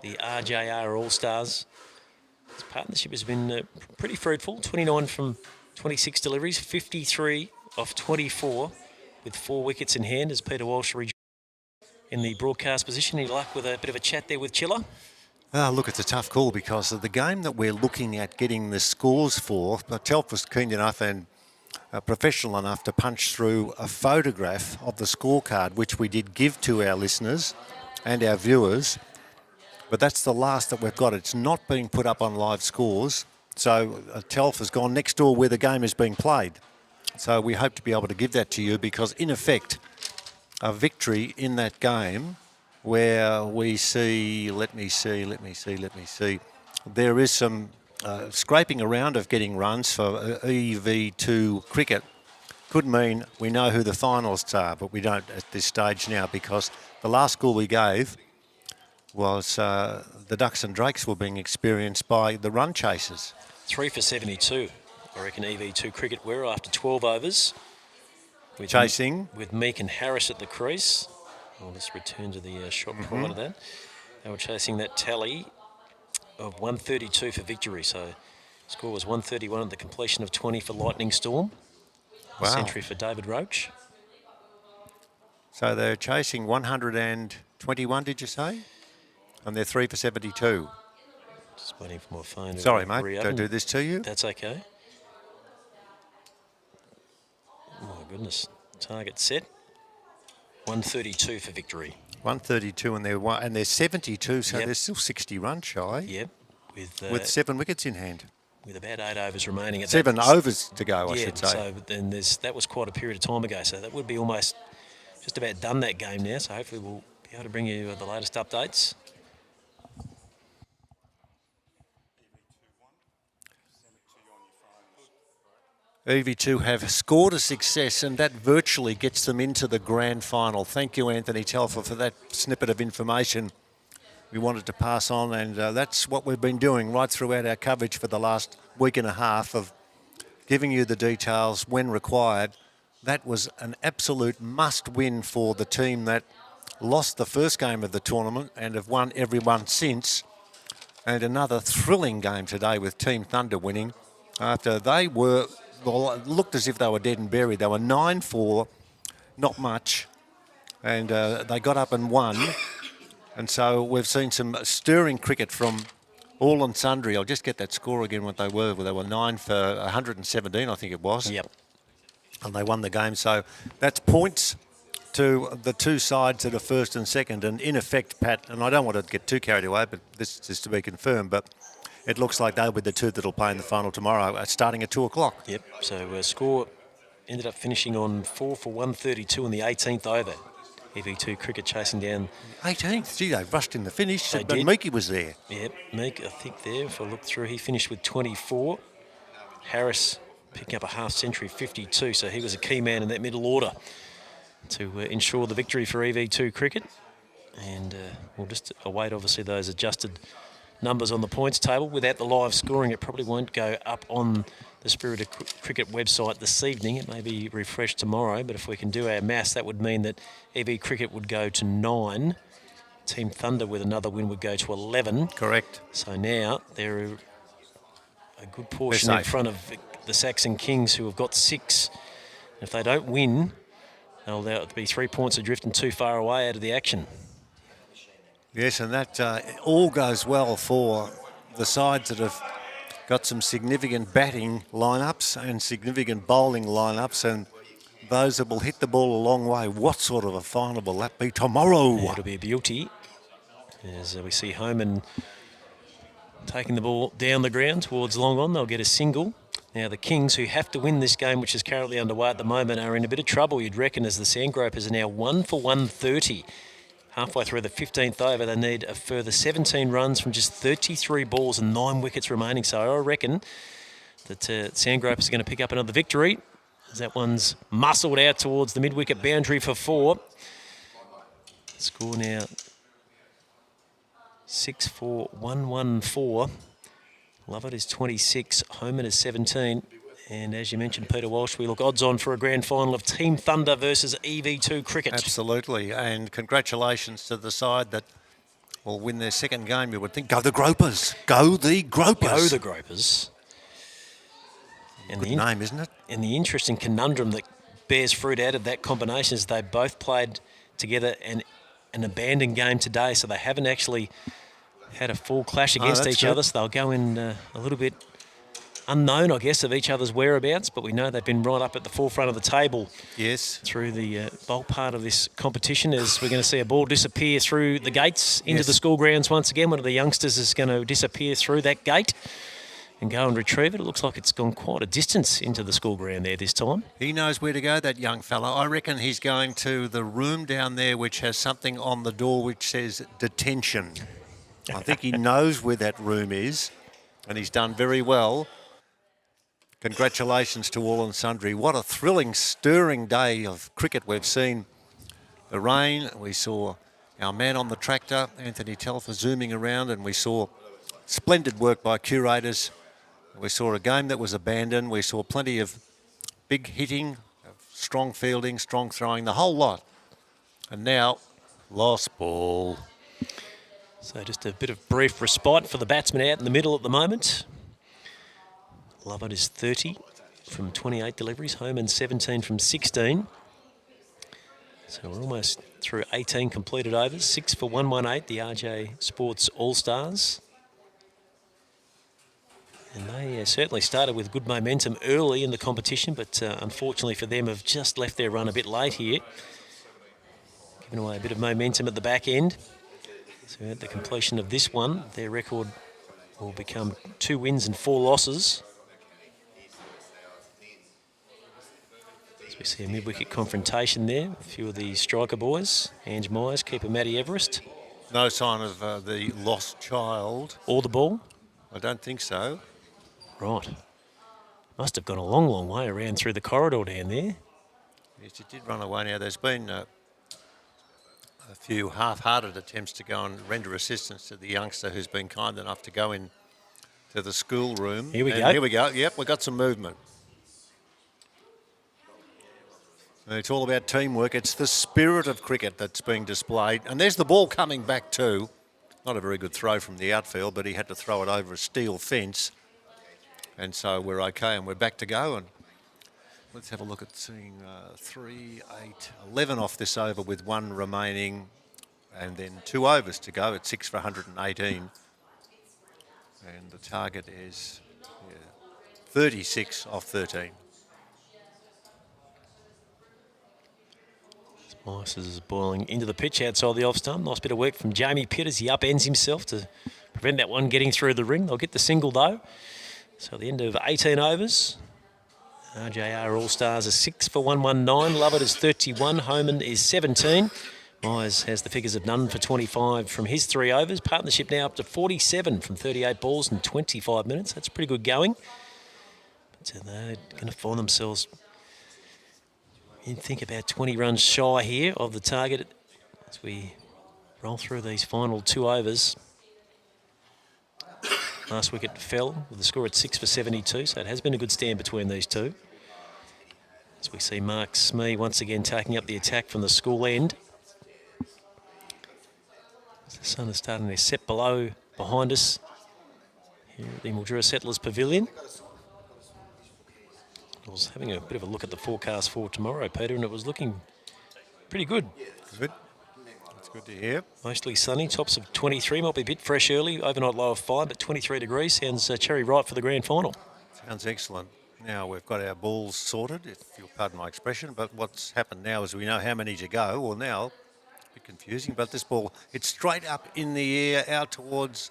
the RJR All-Stars. This partnership has been pretty fruitful. 29 from 26 deliveries, 53 off 24 with 4 wickets in hand as Peter Walsh rejoins in the broadcast position. Any luck with a bit of a chat there with Chiller? Look, it's a tough call because of the game that we're looking at getting the scores for. But Telf was keen enough and professional enough to punch through a photograph of the scorecard, which we did give to our listeners and our viewers. But that's the last that we've got. It's not being put up on live scores. So Telf has gone next door where the game is being played. So we hope to be able to give that to you because, in effect, a victory in that game where we see, let me see, there is some scraping around of getting runs for EV2 cricket. Could mean we know who the finalists are, but we don't at this stage now because the last score we gave was the Ducks and Drakes were being experienced by the run chasers. 3 for 72, I reckon EV2 cricket were after 12 overs. With Chasing. With Meek and Harris at the crease. I'll just return to the shot prior to that. They were chasing that tally of 132 for victory. So score was 131 at the completion of 20 for Lightning Storm. Wow. Century for David Roach. So they're chasing 121, did you say? And they're 3 for 72. Just waiting for my phone. Sorry, mate, don't do this to you. That's okay. Oh, my goodness. Target set. 132 for victory. 132 and they're 72, so Yep. they're still 60 runs shy. Yep. With 7 wickets in hand. With about 8 overs remaining. At 7 that. overs to go, I Yeah, should say. so then that was quite a period of time ago, so that would be almost just about done that game now, so hopefully we'll be able to bring you the latest updates. EV2 have scored a success and that virtually gets them into the grand final. Thank you, Anthony Telfer, for that snippet of information we wanted to pass on, and that's what we've been doing right throughout our coverage for the last week and a half of giving you the details when required. That was an absolute must-win for the team that lost the first game of the tournament and have won every one since. And another thrilling game today with Team Thunder winning after they were... Well, it looked as if they were dead and buried. They were 9-4, not much, and they got up and won. And so we've seen some stirring cricket from all and sundry. I'll just get that score again, what they were. They were 9 for 117, I think it was. Yep. And they won the game. So that's points to the two sides that are first and second. And in effect, Pat, and I don't want to get too carried away, but this is to be confirmed, but it looks like they'll be the two that'll play in the final tomorrow, starting at 2 o'clock. Yep, so score ended up finishing on 4 for 132 in the 18th over. EV2 cricket chasing down. 18th? Gee, they rushed in the finish, They but did. Meekie was there. Yep, Meek, I think there, if I look through, he finished with 24. Harris picking up a half century, 52, so he was a key man in that middle order to ensure the victory for EV2 cricket. And we'll just await, obviously, those adjusted numbers on the points table. Without the live scoring, it probably won't go up on the Spirit of Cricket website this evening. It may be refreshed tomorrow, but if we can do our maths, that would mean that EV Cricket would go to 9. Team Thunder with another win would go to 11. Correct. So now they're a good portion in front of the Saxon Kings, who have got 6. If they don't win, they'll be 3 points adrift and too far away out of the action. Yes, and that all goes well for the sides that have got some significant batting lineups and significant bowling lineups, and those that will hit the ball a long way. What sort of a final will that be tomorrow? Yeah, it'll be a beauty, as we see Homan taking the ball down the ground towards long on. They'll get a single. Now the Kings, who have to win this game, which is currently underway at the moment, are in a bit of trouble, you'd reckon, as the Sandgropers are now 1 for 130. Halfway through the 15th over, they need a further 17 runs from just 33 balls and 9 wickets remaining. So I reckon that Sandgropers are going to pick up another victory, as that one's muscled out towards the mid-wicket boundary for 4. Score now 6-4-1-1-4. Lovett is 26, Homan is 17. And as you mentioned, Peter Walsh, we look odds on for a grand final of Team Thunder versus EV2 cricket. Absolutely, and congratulations to the side that will win their second game. You would think, go the Gropers, go the Gropers. Go the Gropers. And Good name, isn't it? And the interesting conundrum that bears fruit out of that combination is they both played together an abandoned game today, so they haven't actually had a full clash against each other, so they'll go in a little bit unknown, I guess, of each other's whereabouts, but we know they've been right up at the forefront of the table. Yes. Through the bulk part of this competition, as we're going to see a ball disappear through the gates into the school grounds once again. One of the youngsters is going to disappear through that gate and go and retrieve it. It looks like it's gone quite a distance into the school ground there this time. He knows where to go, that young fella. I reckon he's going to the room down there which has something on the door which says detention. I think he knows where that room is, and he's done very well. Congratulations to all and sundry. What a thrilling, stirring day of cricket we've seen. The rain, we saw our man on the tractor, Anthony Telfer, zooming around, and we saw splendid work by curators. We saw a game that was abandoned. We saw plenty of big hitting, strong fielding, strong throwing, the whole lot. And now, lost ball. So just a bit of brief respite for the batsman out in the middle at the moment. Lovett is 30 from 28 deliveries, Homan 17 from 16. So we're almost through 18 completed overs, 6 for 118, the RJ Sports All-Stars. And they certainly started with good momentum early in the competition, but unfortunately for them have just left their run a bit late here. Giving away a bit of momentum at the back end. So at the completion of this one, their record will become 2 wins and 4 losses. As we see a mid-wicket confrontation there, a few of the striker boys. Ange Myers, keeper Matty Everest. No sign of the lost child. Or the ball? I don't think so. Right. Must have gone a long, long way around through the corridor down there. Yes, it did run away now. There's been a few half-hearted attempts to go and render assistance to the youngster who's been kind enough to go in to the school room. Here we go. Here we go. Yep, we've got some movement. And it's all about teamwork. It's the spirit of cricket that's being displayed. And there's the ball coming back too. Not a very good throw from the outfield, but he had to throw it over a steel fence. And so we're okay and we're back to go. And let's have a look at seeing 3, 8, 11 off this over with 1 remaining, and then 2 overs to go at 6 for 118. And the target is 36 off 13. Myers is boiling into the pitch outside the off stump. Nice bit of work from Jamie Pitters. He upends himself to prevent that one getting through the ring. They'll get the single though. So at the end of 18 overs, RJR All-Stars are 6 for 119. Lovett is 31. Homan is 17. Myers has the figures of none for 25 from his 3 overs. Partnership now up to 47 from 38 balls in 25 minutes. That's pretty good going. But they're going to find themselves, you'd think, about 20 runs shy here of the target as we roll through these final 2 overs. Last wicket fell with the score at 6 for 72, so it has been a good stand between these two. As we see Mark Smee once again taking up the attack from the school end. The sun is starting to set below behind us here at the Mildura Settlers Pavilion. I was having a bit of a look at the forecast for tomorrow, Peter, and it was looking pretty good. Good. That's good to hear. Mostly sunny, tops of 23, might be a bit fresh early, overnight low of 5, but 23 degrees sounds cherry ripe for the grand final. Sounds excellent. Now we've got our balls sorted, if you'll pardon my expression, but what's happened now is we know how many to go. Well, now, a bit confusing, but this ball, it's straight up in the air, out towards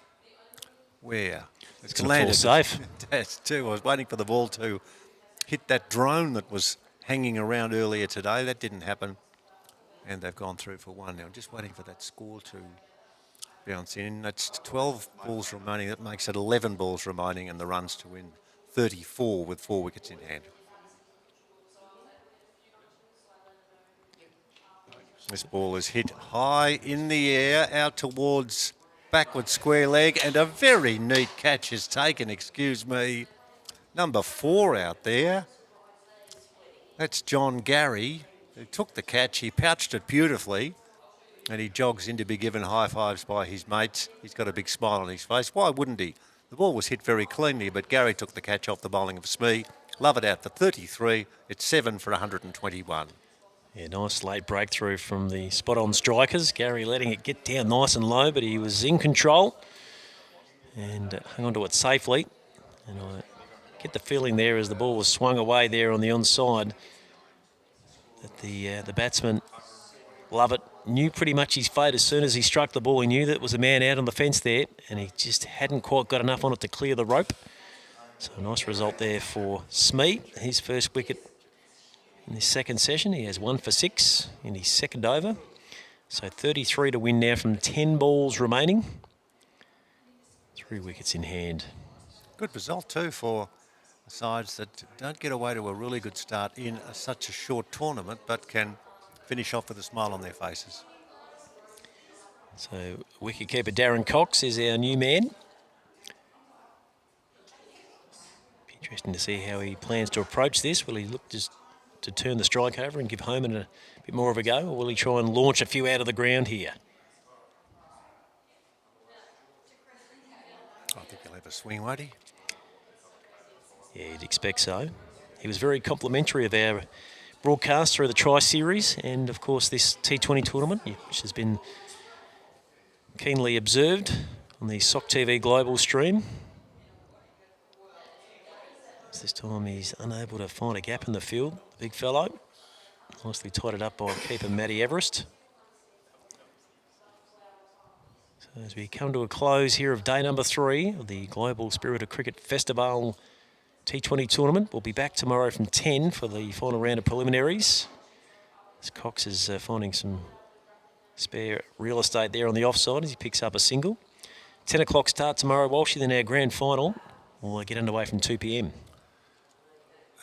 Where? It's gonna fall safe. That's too. I was waiting for the ball to hit that drone that was hanging around earlier today. That didn't happen. And they've gone through for one now. Just waiting for that score to bounce in. That's 12 balls remaining. That makes it 11 balls remaining and the runs to win 34 with 4 wickets in hand. This ball is hit high in the air out towards backward square leg, and a very neat catch is taken, excuse me. Number 4 out there. That's John Gary, who took the catch. He pouched it beautifully, and he jogs in to be given high fives by his mates. He's got a big smile on his face. Why wouldn't he? The ball was hit very cleanly, but Gary took the catch off the bowling of Smee. Love it out for 33. It's 7 for 121. Yeah, nice late breakthrough from the spot-on strikers. Gary letting it get down nice and low, but he was in control and hung on to it safely. And I get the feeling there as the ball was swung away there on the onside that the batsman, Lovett, knew pretty much his fate as soon as he struck the ball. He knew that was a man out on the fence there, and he just hadn't quite got enough on it to clear the rope. So a nice result there for Smee. His first wicket in this second session. He has 1 for 6 in his second over. So 33 to win now from 10 balls remaining. 3 wickets in hand. Good result too for sides that don't get away to a really good start in such a short tournament, but can finish off with a smile on their faces. So wicketkeeper Darren Cox is our new man. Be interesting to see how he plans to approach this. Will he look just to turn the strike over and give Homan a bit more of a go, or will he try and launch a few out of the ground here? I think he'll have a swing, won't he? Yeah, you'd expect so. He was very complimentary of our broadcast through the Tri-Series and, of course, this T20 tournament, which has been keenly observed on the SOC TV Global stream. This time he's unable to find a gap in the field, the big fellow. Nicely tied it up by keeper Matty Everest. So as we come to a close here of day number 3 of the Global Spirit of Cricket Festivale T20 tournament, we'll be back tomorrow from 10 for the final round of preliminaries. As Cox is finding some spare real estate there on the offside as he picks up a single. 10 o'clock start tomorrow, Walshy, then our grand final will get underway from 2 p.m.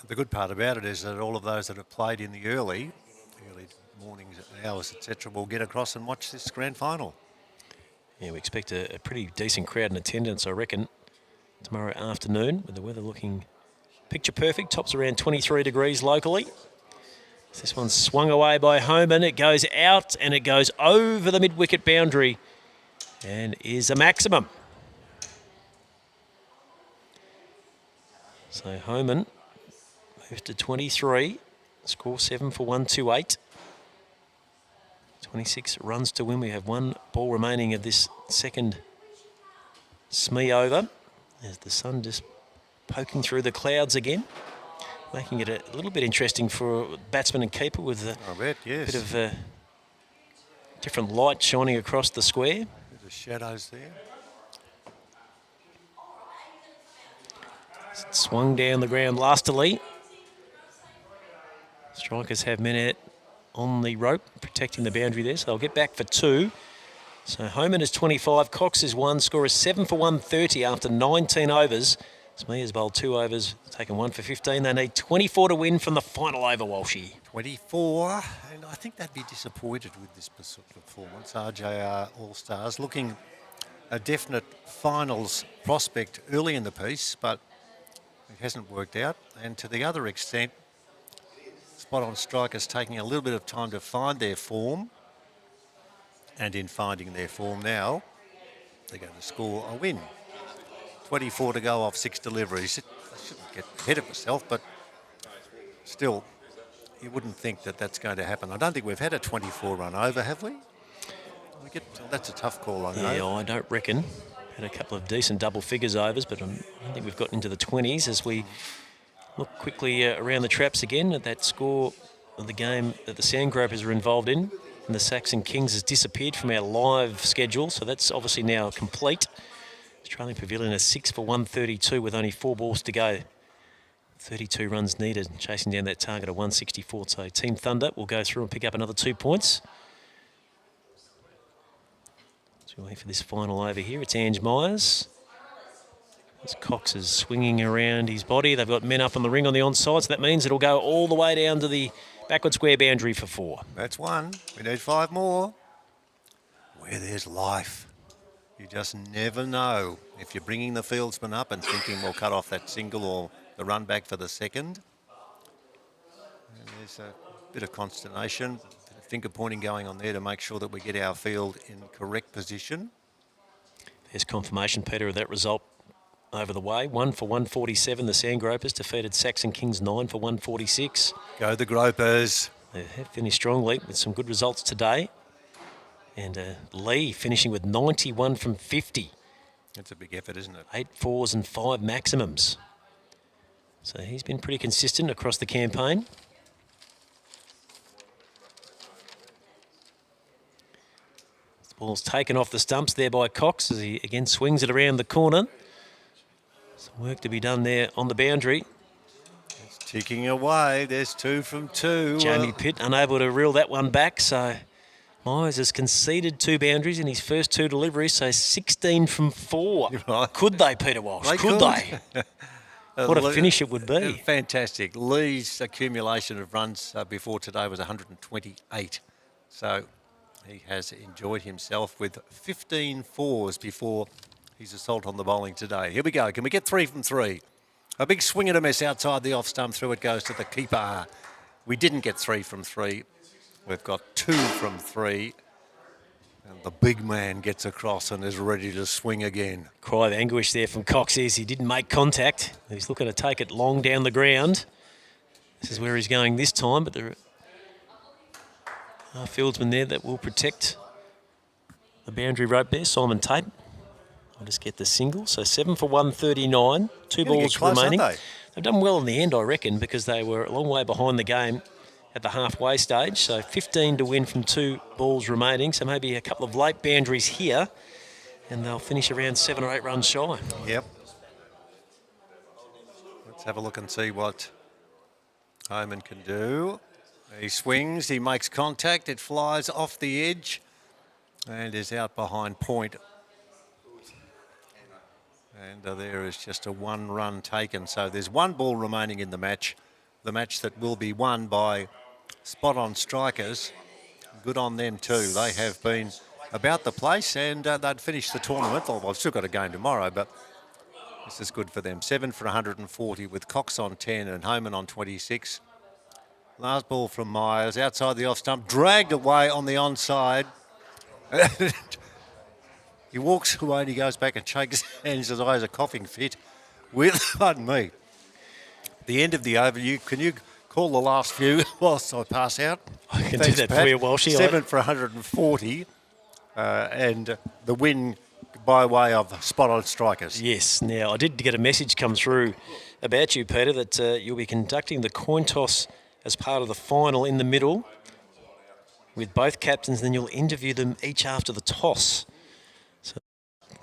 The good part about it is that all of those that have played in the early mornings, hours, etc., will get across and watch this grand final. Yeah, we expect a pretty decent crowd in attendance, I reckon, tomorrow afternoon, with the weather looking picture perfect. Tops around 23 degrees locally. This one's swung away by Homan. It goes out and it goes over the mid-wicket boundary and is a maximum. So Homan moves to 23, score 7 for 128. 26 runs to win. We have 1 ball remaining of this second Smee over. As the sun just poking through the clouds again, making it a little bit interesting for batsman and keeper with a bit of different light shining across the square. The shadows there. It's swung down the ground lastily. Strikers have men out on the rope, protecting the boundary there, so they'll get back for 2. So Homan is 25, Cox is 1, score is 7 for 130 after 19 overs. Smee has bowled 2 overs, taken 1 for 15. They need 24 to win from the final over, Walshy. 24, and I think they'd be disappointed with this performance. RJR All-Stars looking a definite finals prospect early in the piece, but it hasn't worked out. And to the other extent, spot-on strikers taking a little bit of time to find their form. And in finding their form now, they're going to score a win. 24 to go off 6 deliveries. I shouldn't get ahead of myself, but still, you wouldn't think that that's going to happen. I don't think we've had a 24 run over, have we? That's a tough call, I know. Yeah, I don't reckon. Had a couple of decent double figures overs, but I don't think we've gotten into the 20s as we look quickly around the traps again at that score of the game that the Sandgropers are involved in. And the Saxon Kings has disappeared from our live schedule, so that's obviously now complete. Australian Pavilion is 6 for 132 with only 4 balls to go. 32 runs needed, chasing down that target of 164. So Team Thunder will go through and pick up another 2 points. So we wait for this final over here. It's Ange Myers. As Cox is swinging around his body. They've got men up on the ring on the onside, so that means it'll go all the way down to the backward square boundary for 4. That's 1. We need 5 more. Where there's life, you just never know. If you're bringing the fieldsman up and thinking we'll cut off that single or the run back for the second. And there's a bit of consternation, bit of finger pointing going on there to make sure that we get our field in correct position. There's confirmation, Peter, of that result over the way. 1 for 147, the Sandgropers defeated Saxon Kings 9 for 146. Go the Gropers. They have finished strongly with some good results today. And Lee finishing with 91 from 50. That's a big effort, isn't it? 8 fours and 5 maximums. So he's been pretty consistent across the campaign. The ball's taken off the stumps there by Cox as he again swings it around the corner. Some work to be done there on the boundary. It's ticking away. There's 2 from 2. Jamie Pitt unable to reel that one back, so Myers has conceded 2 boundaries in his first 2 deliveries, so 16 from 4. Right. Could they, Peter Walsh? Could they? What a finish it would be. Fantastic. Lee's accumulation of runs before today was 128. So he has enjoyed himself with 15 fours before his assault on the bowling today. Here we go. Can we get 3 from 3? A big swing and a miss outside the off stump. Through it goes to the keeper. We didn't get 3 from 3. We've got 2 from 3. And the big man gets across and is ready to swing again. Cry of anguish there from Cox as he didn't make contact. He's looking to take it long down the ground. This is where he's going this time, but there are fieldsmen there that will protect the boundary rope there. Simon Tate. I'll just get the single. So 7 for 139, 2 balls close, remaining. aren't they? They've done well in the end, I reckon, because they were a long way behind the game at the halfway stage. So 15 to win from 2 balls remaining. So maybe a couple of late boundaries here, and they'll finish around 7 or 8 runs shy. Yep. Let's have a look and see what Homan can do. He swings, he makes contact, it flies off the edge and is out behind point. And there is just a 1 run taken. So there's 1 ball remaining in the match that will be won by spot-on strikers. Good on them too. They have been about the place and they'd finish the tournament. Well, I've still got a game tomorrow, but this is good for them. 7 for 140 with Cox on 10 and Homan on 26. Last ball from Myers, outside the off stump, dragged away on the onside. He walks away and he goes back and shakes his hands. His eyes are coughing fit with, pardon me, the end of the over. Can you call the last few whilst I pass out? I can do that for you, Walshy. 7 for 140 and the win by way of spot-on strikers. Yes. Now, I did get a message come through about you, Peter, that you'll be conducting the coin toss as part of the final in the middle with both captains, then you'll interview them each after the toss. So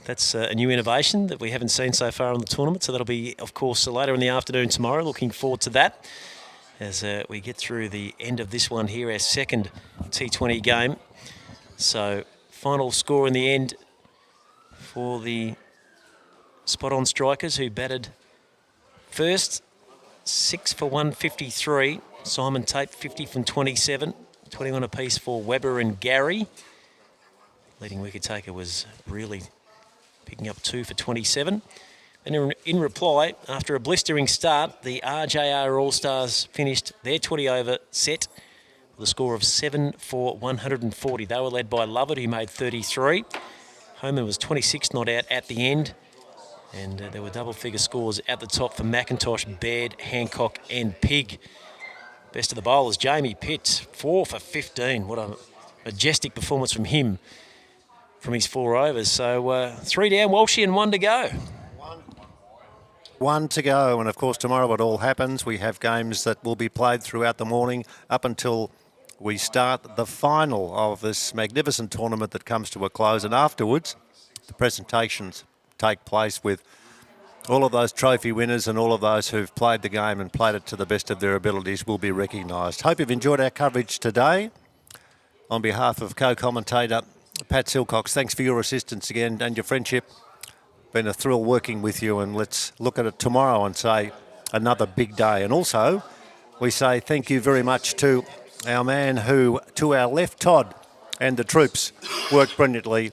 that's a new innovation that we haven't seen so far in the tournament. So that'll be, of course, later in the afternoon tomorrow. Looking forward to that as we get through the end of this one here, our second T20 game. So final score in the end for the spot-on strikers who batted first, 6 for 153. Simon Tate, 50 from 27. 21 apiece for Webber and Gary. Leading wicket taker was really picking up 2 for 27. And in reply, after a blistering start, the RJR All-Stars finished their 20-over set with a score of 7 for 140. They were led by Lovett, who made 33. Homan was 26 not out at the end. And there were double-figure scores at the top for McIntosh, Baird, Hancock and Pigg. Best of the bowlers, Jamie Pitt, 4 for 15. What a majestic performance from him from his 4 overs. So 3 down, Walshy, and 1 to go. 1 to go, and of course tomorrow it all happens. We have games that will be played throughout the morning up until we start the final of this magnificent tournament that comes to a close, and afterwards the presentations take place with all of those trophy winners and all of those who've played the game and played it to the best of their abilities will be recognised. Hope you've enjoyed our coverage today. On behalf of co-commentator Pat Silcox, thanks for your assistance again and your friendship. Been a thrill working with you, and let's look at it tomorrow and say another big day. And also, we say thank you very much to our man who, to our left, Todd, and the troops worked brilliantly,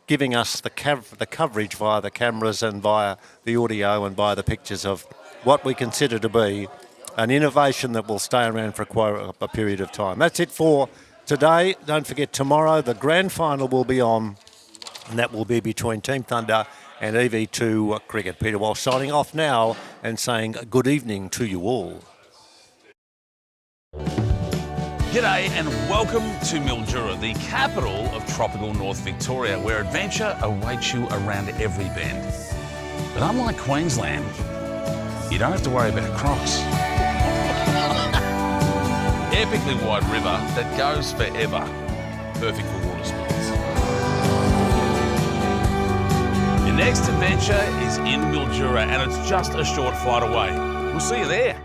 giving us the coverage via the cameras and via the audio and via the pictures of what we consider to be an innovation that will stay around for a period of time. That's it for today. Don't forget, tomorrow the grand final will be on, and that will be between Team Thunder and EV2 Cricket. Peter Walsh signing off now and saying good evening to you all. G'day and welcome to Mildura, the capital of tropical North Victoria, where adventure awaits you around every bend. But unlike Queensland, you don't have to worry about crocs. Epically wide river that goes forever. Perfect for water sports. Your next adventure is in Mildura, and it's just a short flight away. We'll see you there.